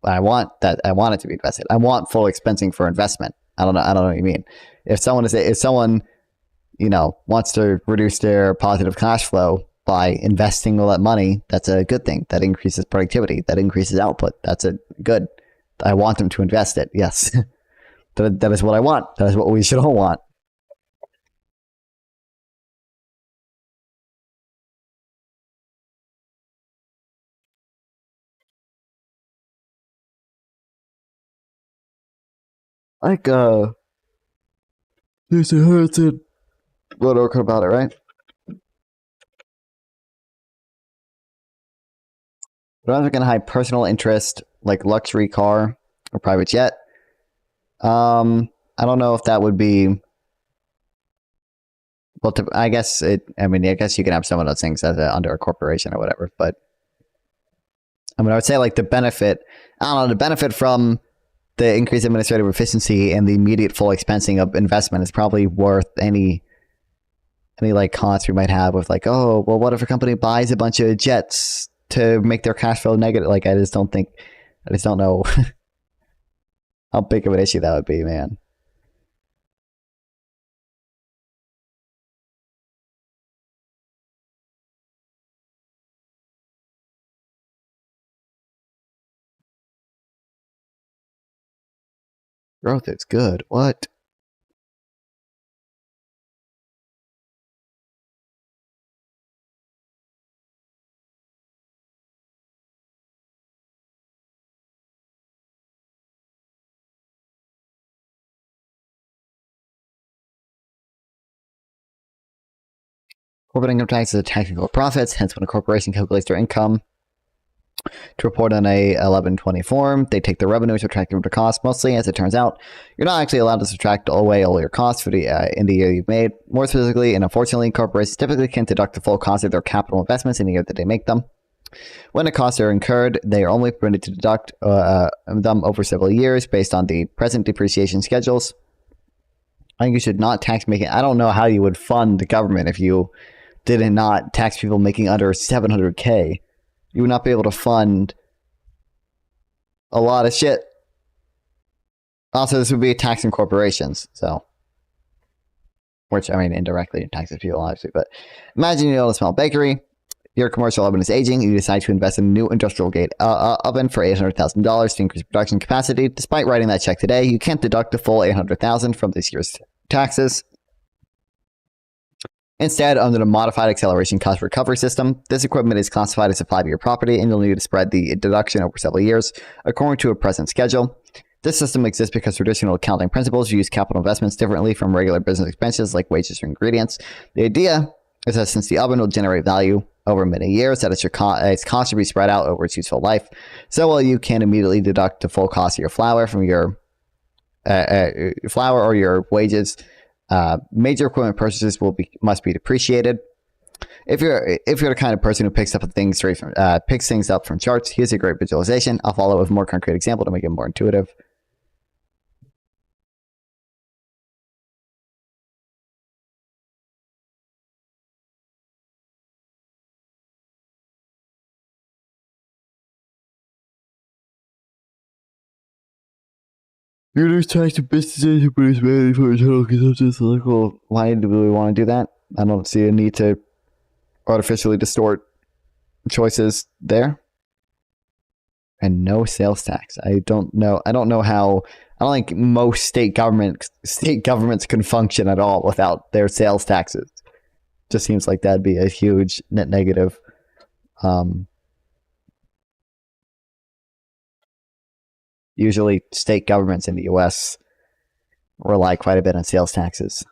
I want that. I want it to be invested. I want full expensing for investment. I don't know what you mean. If someone wants to reduce their positive cash flow by investing all that money, that's a good thing. That increases productivity. That increases output. That's a good. I want them to invest it. Yes, that is what I want. That is what we should all want. Like, there's a Hudson wrote a article about it, right? But I'm not going to hide personal interest, like luxury car or private jet. I don't know if that would be. Well, I guess you can have some of those things as under a corporation or whatever. But I would say like the benefit. I don't know, the benefit from the increased administrative efficiency and the immediate full expensing of investment is probably worth any like costs we might have with like, oh, well, what if a company buys a bunch of jets to make their cash flow negative? Like, I just don't think I just don't know how big of an issue that would be, man. Growth is good. What? Corporate income tax is a tax on corporate profits. Hence, when a corporation calculates their income to report on a 1120 form, they take the revenue, subtract them to cost. Mostly, as it turns out, you're not actually allowed to subtract away all your costs for the in the year you've made. More specifically, and unfortunately, corporations typically can't deduct the full cost of their capital investments in the year that they make them. When the costs are incurred, they are only permitted to deduct them over several years based on the present depreciation schedules. I think you should not tax making. I don't know how you would fund the government if you did not tax people making under 700K. You would not be able to fund a lot of shit. Also, this would be a tax on corporations, so. Which, I mean, indirectly it taxes people, obviously. But imagine you own a small bakery. Your commercial oven is aging. You decide to invest in a new industrial grade oven for $800,000 to increase production capacity. Despite writing that check today, you can't deduct the full $800,000 from this year's taxes. Instead, under the modified acceleration cost recovery system, this equipment is classified as a 5-year property, and you'll need to spread the deduction over several years according to a present schedule. This system exists because traditional accounting principles use capital investments differently from regular business expenses like wages or ingredients. The idea is that since the oven will generate value over many years, that its cost should be spread out over its useful life. So while you can immediately deduct the full cost of your flour from your flour or your wages, major equipment purchases must be depreciated. If you're the kind of person who picks things up from charts, here's a great visualization. I'll follow with a more concrete example to make it more intuitive. Reduce tax to businesses who produce mainly for internal consumption. So like, well, why do we want to do that? I don't see a need to artificially distort choices there. And no sales tax. I don't know how. I don't think most state governments can function at all without their sales taxes. Just seems like that'd be a huge net negative. Usually, state governments in the U.S. rely quite a bit on sales taxes.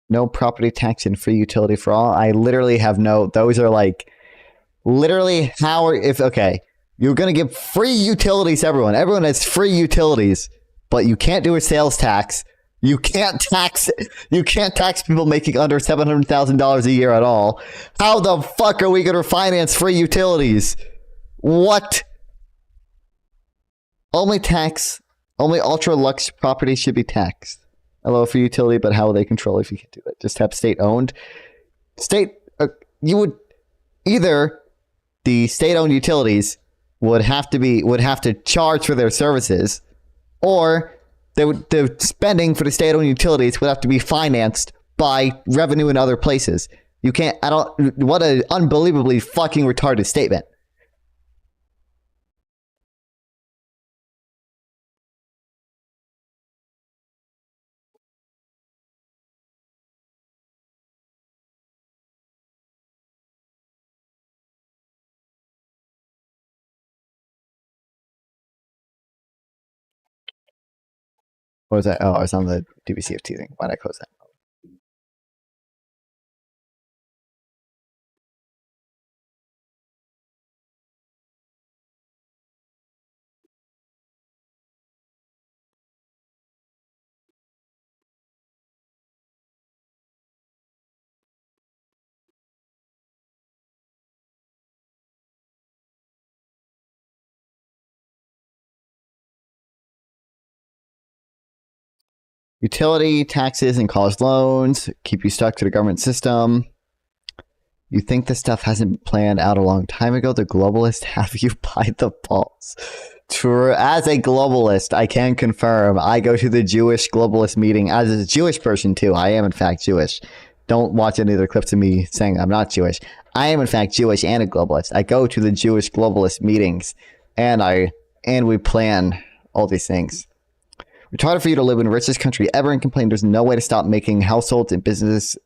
No property tax and free utility for all. I literally have no. Those are like literally how okay, you're gonna give free utilities to everyone. Everyone has free utilities, but you can't do a sales tax. You can't tax people making under $700,000 a year at all. How the fuck are we gonna finance free utilities? What? Only ultra luxe properties should be taxed. Hello for utility, but how will they control if you can do that? Just have state owned. You would either the state owned utilities would have to charge for their services, or the spending for the state owned utilities would have to be financed by revenue in other places. You can't. What an unbelievably fucking retarded statement. What was that? Oh, I was on the DBCFT thing. Why did I close that? Utility taxes and college loans keep you stuck to the government system. You think this stuff hasn't been planned out a long time ago? The globalists have you by the balls. True. As a globalist, I can confirm I go to the Jewish globalist meeting as a Jewish person too. I am in fact Jewish. Don't watch any other clips of me saying I'm not Jewish. I am in fact Jewish and a globalist. I go to the Jewish globalist meetings and we plan all these things. We're trying for you to live in the richest country ever and complain there's no way to stop making households and businesses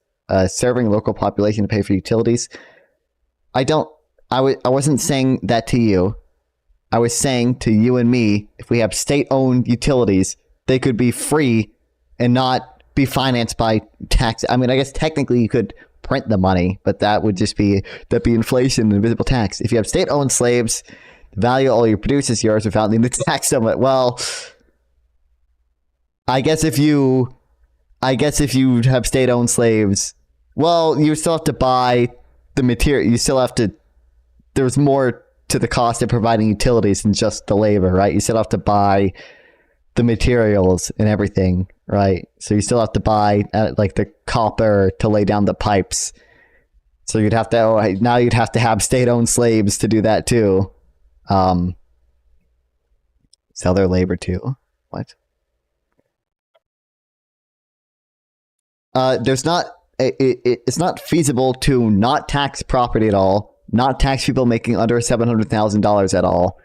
serving local population to pay for utilities. I wasn't saying that to you. I was saying to you and me, if we have state-owned utilities, they could be free and not be financed by tax. I mean, I guess technically you could print the money, but that would just be inflation and invisible tax. If you have state-owned slaves, the value of all you produce is yours without needing to tax them. Well, I guess if you have state-owned slaves, well, you still have to buy the material. You still have to. There's more to the cost of providing utilities than just the labor, right? You still have to buy the materials and everything, right? So you still have to buy like the copper to lay down the pipes. So you'd have to have state-owned slaves to do that too. Sell their labor too. What? It's not feasible to not tax property at all, not tax people making under $700,000 at all,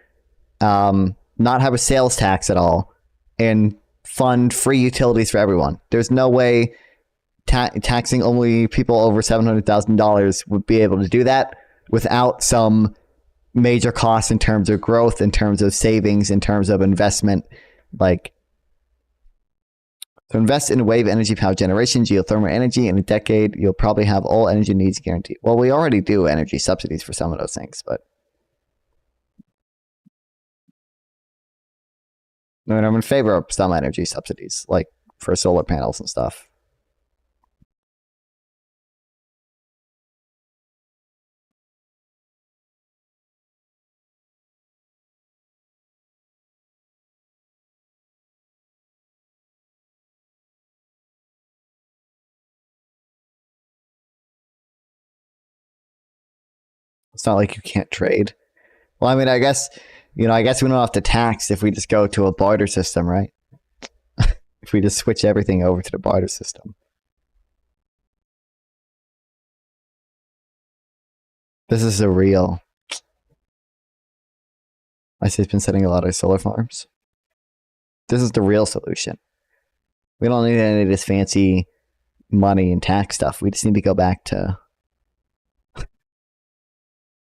not have a sales tax at all, and fund free utilities for everyone. There's no way taxing only people over $700,000 would be able to do that without some major costs in terms of growth, in terms of savings, in terms of investment. So invest in wave energy power generation, geothermal energy. In a decade, you'll probably have all energy needs guaranteed. Well, we already do energy subsidies for some of those things, but I mean, I'm in favor of some energy subsidies, like for solar panels and stuff. It's not like you can't trade. Well, I mean, I guess we don't have to tax if we just go to a barter system, right? If we just switch everything over to the barter system. This is a real. IC's been setting a lot of solar farms. This is the real solution. We don't need any of this fancy money and tax stuff. We just need to go back to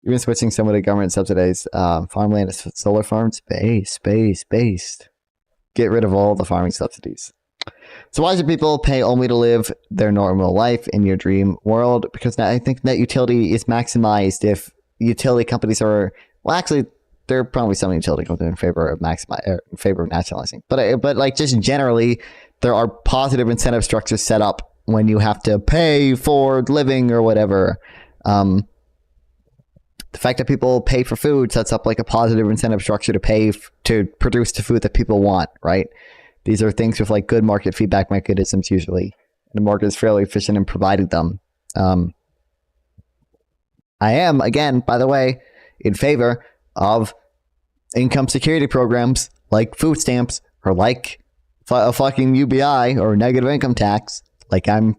even switching some of the government subsidized farmland to solar farms. Based. Get rid of all the farming subsidies. So why should people pay only to live their normal life in your dream world? Because I think net utility is maximized if utility companies are, well, actually, there are probably some utility companies in favor of nationalizing. But like just generally, there are positive incentive structures set up when you have to pay for living or whatever. The fact that people pay for food sets up like a positive incentive structure to pay to produce the food that people want, right? These are things with like good market feedback mechanisms usually. And the market is fairly efficient in providing them. I am, again, by the way, in favor of income security programs like food stamps or like a fucking UBI or negative income tax. Like I'm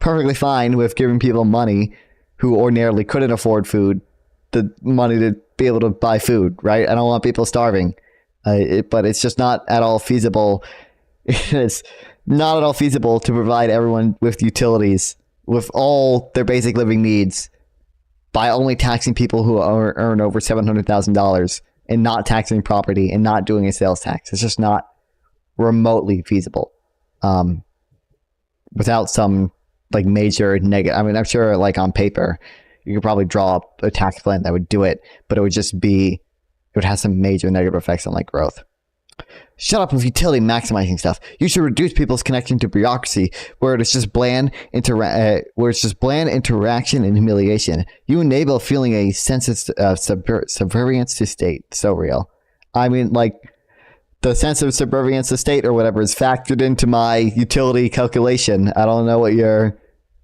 perfectly fine with giving people money who ordinarily couldn't afford food the money to be able to buy food, right? I don't want people starving, but it's just not at all feasible. It's not at all feasible to provide everyone with utilities, with all their basic living needs, by only taxing people who earn over $700,000 and not taxing property and not doing a sales tax. It's just not remotely feasible without some like major negative. I mean, I'm sure like on paper, you could probably draw up a tax plan that would do it, but it would have some major negative effects on like growth. Shut up with utility maximizing stuff. You should reduce people's connection to bureaucracy, where it's just bland interaction and humiliation. You enable feeling a sense of subservience to state. So real. I mean, like the sense of subservience to state or whatever is factored into my utility calculation. I don't know what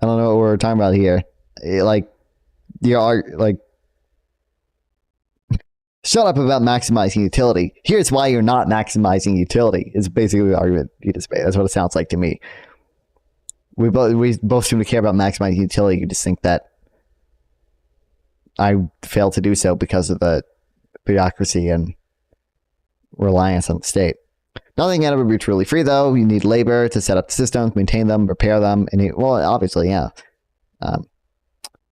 we're talking about here. Like, you are like, shut up about maximizing utility. Here's why you're not maximizing utility. Is basically the argument you just made. That's what it sounds like to me. We both seem to care about maximizing utility. You just think that I failed to do so because of the bureaucracy and reliance on the state. Nothing can ever be truly free, though. You need labor to set up the systems, maintain them, repair them, and obviously, yeah.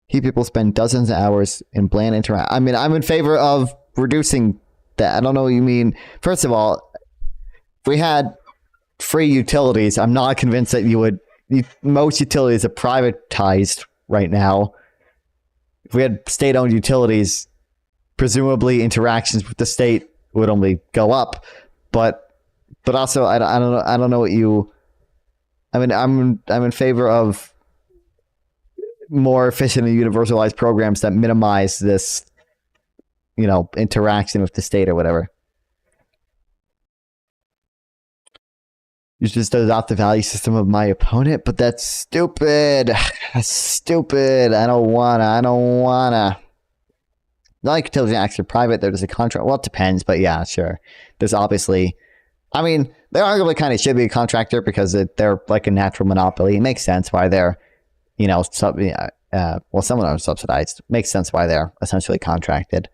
People spend dozens of hours in bland interaction. I mean, I'm in favor of reducing that. I don't know what you mean. First of all, if we had free utilities, I'm not convinced that most utilities are privatized right now. If we had state-owned utilities, presumably interactions with the state would only go up. But also, I don't know what you. I mean, I'm in favor of more efficient and universalized programs that minimize this, interaction with the state or whatever. You just adopt the value system of my opponent, but that's stupid. That's stupid. I don't wanna. Not like utility acts are private. There's a contract. Well, it depends, but yeah, sure. There's obviously, I mean, they arguably kind of should be a contractor because they're like a natural monopoly. It makes sense why they're, some of them are subsidized. It makes sense why they're essentially contracted.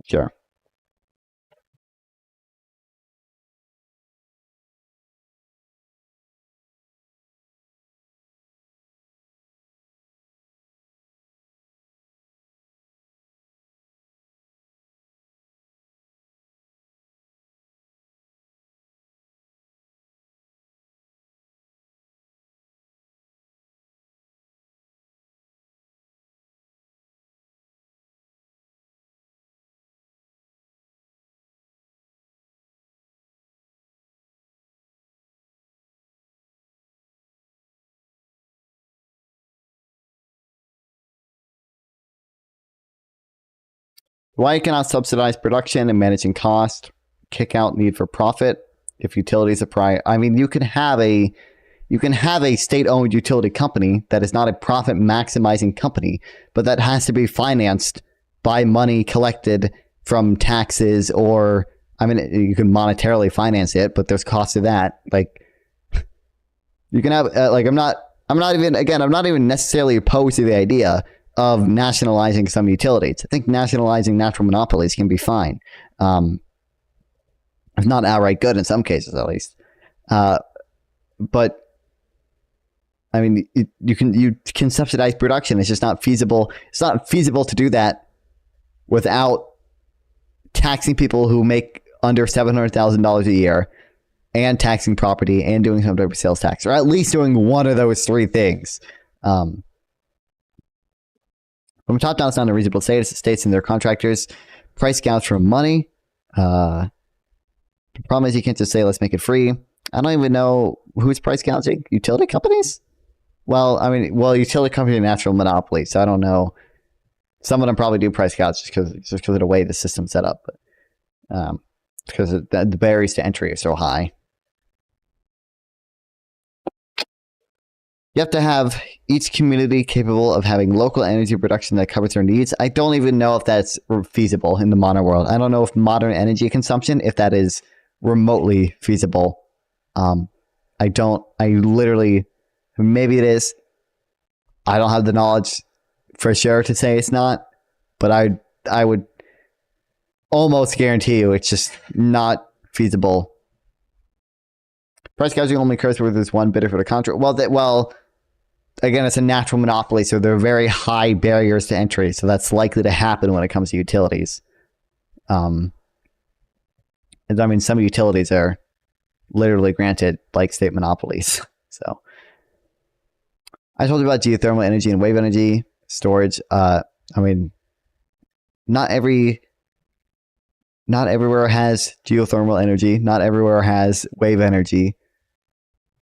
Sure. Why you cannot subsidize production and managing cost, kick out need for profit if utilities are I mean, you can have a state-owned utility company that is not a profit maximizing company, but that has to be financed by money collected from taxes, or I mean, you can monetarily finance it, but there's cost to that. Like, you can have I'm not even necessarily opposed to the idea of nationalizing some utilities. I think nationalizing natural monopolies can be fine. It's not outright good in some cases, at least. But I mean, you can subsidize production. It's just not feasible. It's not feasible to do that without taxing people who make under $700,000 a year, and taxing property, and doing some type of sales tax, or at least doing one of those three things. From top down, it's not unreasonable to say it's the states and their contractors price gouge for money. The problem is you can't just say, let's make it free. I don't even know who's price gouging. Utility companies? Well, I mean, utility companies are natural monopolies, so I don't know. Some of them probably do price gouge just because of the way the system's set up. But because the barriers to entry are so high. You have to have each community capable of having local energy production that covers their needs. I don't even know if that's feasible in the modern world. I don't know if modern energy consumption, if that is remotely feasible. Maybe it is. I don't have the knowledge for sure to say it's not, but I would almost guarantee you it's just not feasible. Price gouging only occurs where there's one bidder for the contract. Well, again, it's a natural monopoly, so there are very high barriers to entry. So that's likely to happen when it comes to utilities. And I mean, some utilities are literally granted like state monopolies. So I told you about geothermal energy and wave energy storage. I mean, not everywhere has geothermal energy. Not everywhere has wave energy.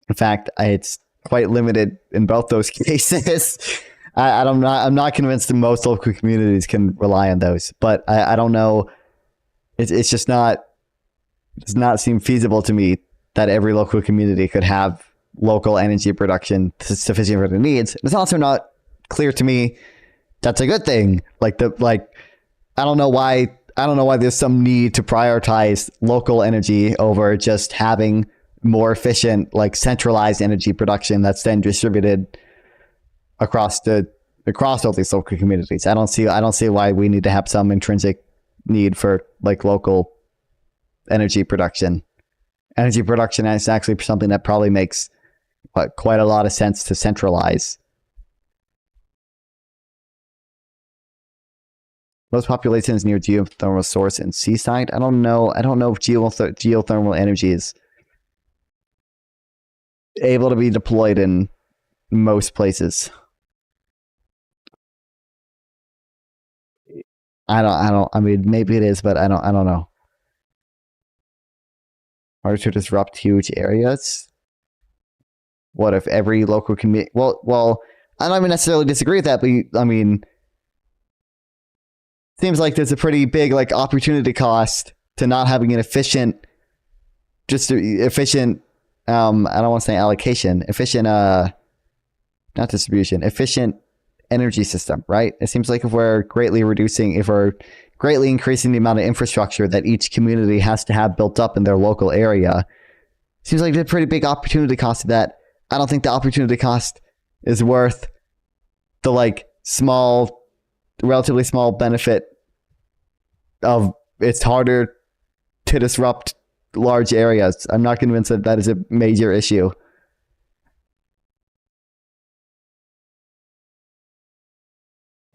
In fact, it's quite limited in both those cases. I'm not convinced that most local communities can rely on those. But I don't know. it's just not, does not seem feasible to me that every local community could have local energy production sufficient for their needs. It's also not clear to me that's a good thing. I don't know why there's some need to prioritize local energy over just having more efficient, like centralized energy production that's then distributed across all these local communities. I don't see why we need to have some intrinsic need for like local energy production. Energy production is actually something that probably makes quite a lot of sense to centralize. Most populations near geothermal source and seaside. I don't know if geothermal energy is able to be deployed in most places. I mean, maybe it is, but I don't know. Harder to disrupt huge areas. What if every local community? Well, I don't even necessarily disagree with that, but I mean, seems like there's a pretty big like opportunity cost to not having an efficient. I don't want to say allocation, efficient, not distribution, efficient energy system, right? It seems like if we're greatly increasing the amount of infrastructure that each community has to have built up in their local area, seems like there's a pretty big opportunity cost to that. I don't think the opportunity cost is worth the like relatively small benefit of it's harder to disrupt large areas. I'm not convinced that that is a major issue.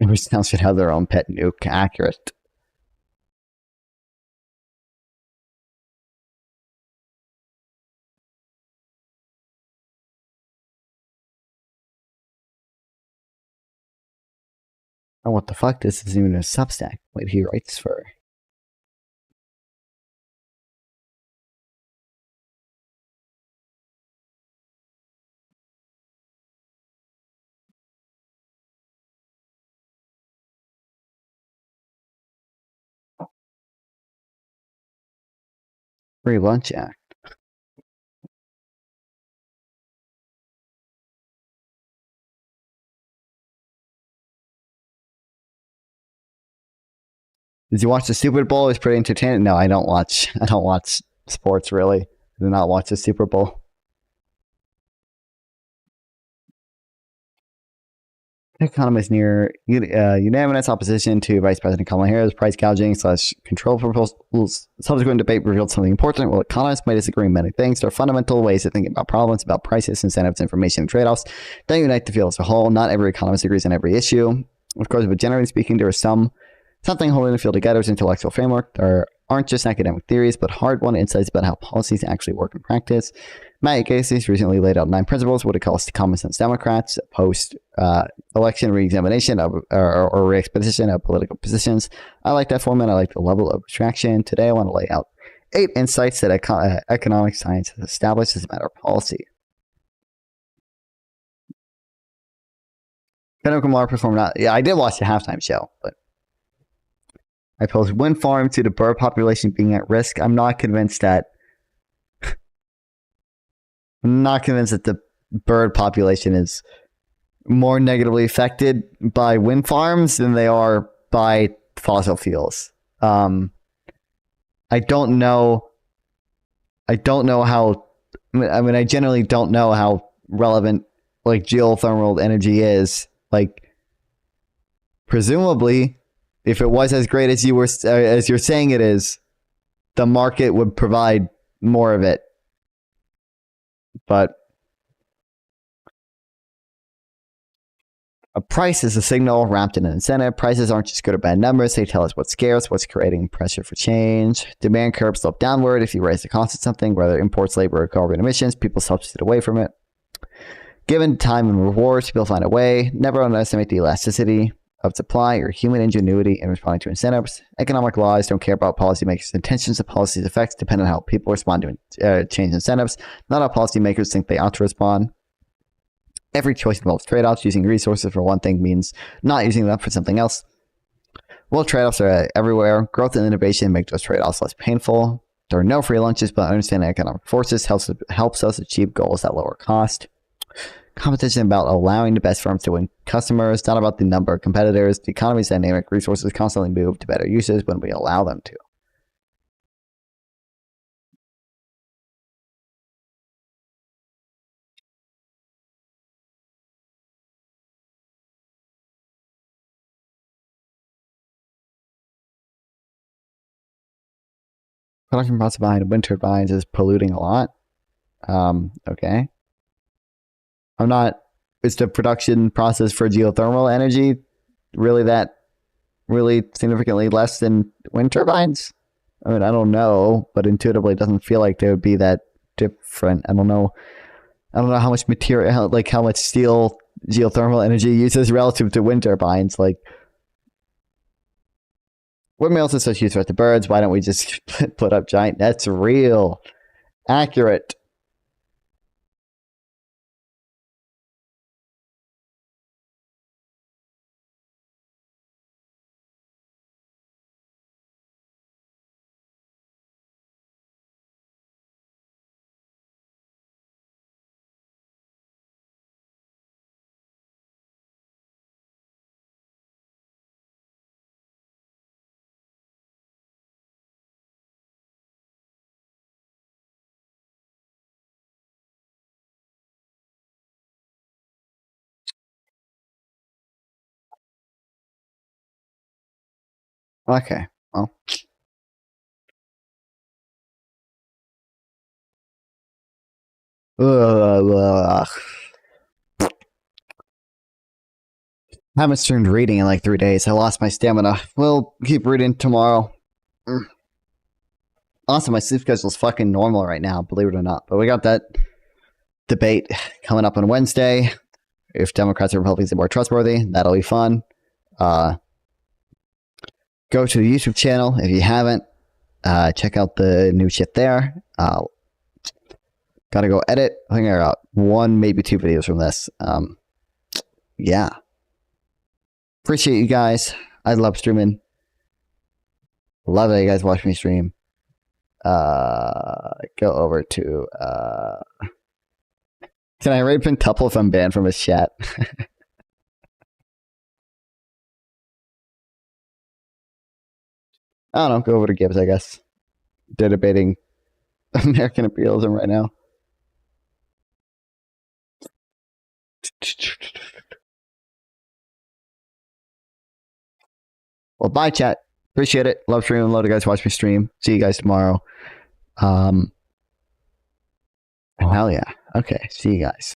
Every town should have their own pet nuke. Accurate. Oh, what the fuck? This isn't even a Substack. Wait, he writes for... Free Lunch Act. Did you watch the Super Bowl? It was pretty entertaining. No, I don't watch sports really. I do not watch the Super Bowl. Economists near unanimous opposition to Vice President Kamala Harris' price gouging / control proposals. Subsequent debate revealed something important. While economists might disagree on many things, there are fundamental ways of thinking about problems, about prices, incentives, information, and trade-offs that unite the field as a whole. Not every economist agrees on every issue. Of course, but generally speaking, there is something holding the field together is intellectual framework. There aren't just academic theories, but hard-won insights about how policies actually work in practice. Matt Casey's recently laid out 9 principles, what he calls common sense Democrats, post-election re-examination or re-expedition of political positions. I like that format. I like the level of abstraction. Today, I want to lay out 8 insights that economic science has established as a matter of policy. Kendrick Lamar performed not. Yeah, I did watch the halftime show, but I posed wind farm to the bird population being at risk. I'm not convinced that the bird population is more negatively affected by wind farms than they are by fossil fuels. I don't know how. I generally don't know how relevant like geothermal energy is. Like, presumably, if it was as great as you're saying it is, the market would provide more of it. But a price is a signal wrapped in an incentive. Prices aren't just good or bad numbers. They tell us what's scarce, what's creating pressure for change. Demand curves slope downward. If you raise the cost of something, whether imports, labor, or carbon emissions, people substitute away from it. Given time and rewards, people find a way. Never underestimate the elasticity of supply or human ingenuity in responding to incentives. Economic laws don't care about policymakers' intentions. The policy's effects depend on how people respond to change incentives, not how policymakers think they ought to respond. Every choice involves trade-offs. Using resources for one thing means not using them for something else. Well, trade-offs are everywhere. Growth and innovation make those trade-offs less painful. There are no free lunches, but understanding economic forces helps us achieve goals at lower cost. Competition is about allowing the best firms to win customers, not about the number of competitors. The economy is dynamic. Resources constantly move to better uses when we allow them to. Production process behind wind turbines is polluting a lot. Okay. I'm not. Is the production process for geothermal energy really significantly less than wind turbines? I mean, I don't know, but intuitively it doesn't feel like they would be that different. I don't know how much material, like how much steel geothermal energy uses relative to wind turbines. Like, windmills are such huge threat to birds. Why don't we just put up giant nets? Real accurate. Okay, well. Ugh. I haven't started reading in like 3 days. I lost my stamina. We'll keep reading tomorrow. Also, my sleep schedule is fucking normal right now, believe it or not. But we got that debate coming up on Wednesday. If Democrats and Republicans are more trustworthy, that'll be fun. Go to the YouTube channel if you haven't. Check out the new shit there. Gotta go edit. I think I got 1, maybe 2 videos from this. Yeah. Appreciate you guys. I love streaming. Love that you guys watch me stream. Go over to can I rape and tuple if I'm banned from his chat? I don't know, go over to Gibbs, I guess. They're debating American imperialism right now. Well, bye, chat. Appreciate it. Love streaming. Love you guys watch me stream. See you guys tomorrow. Hell yeah. Okay, see you guys.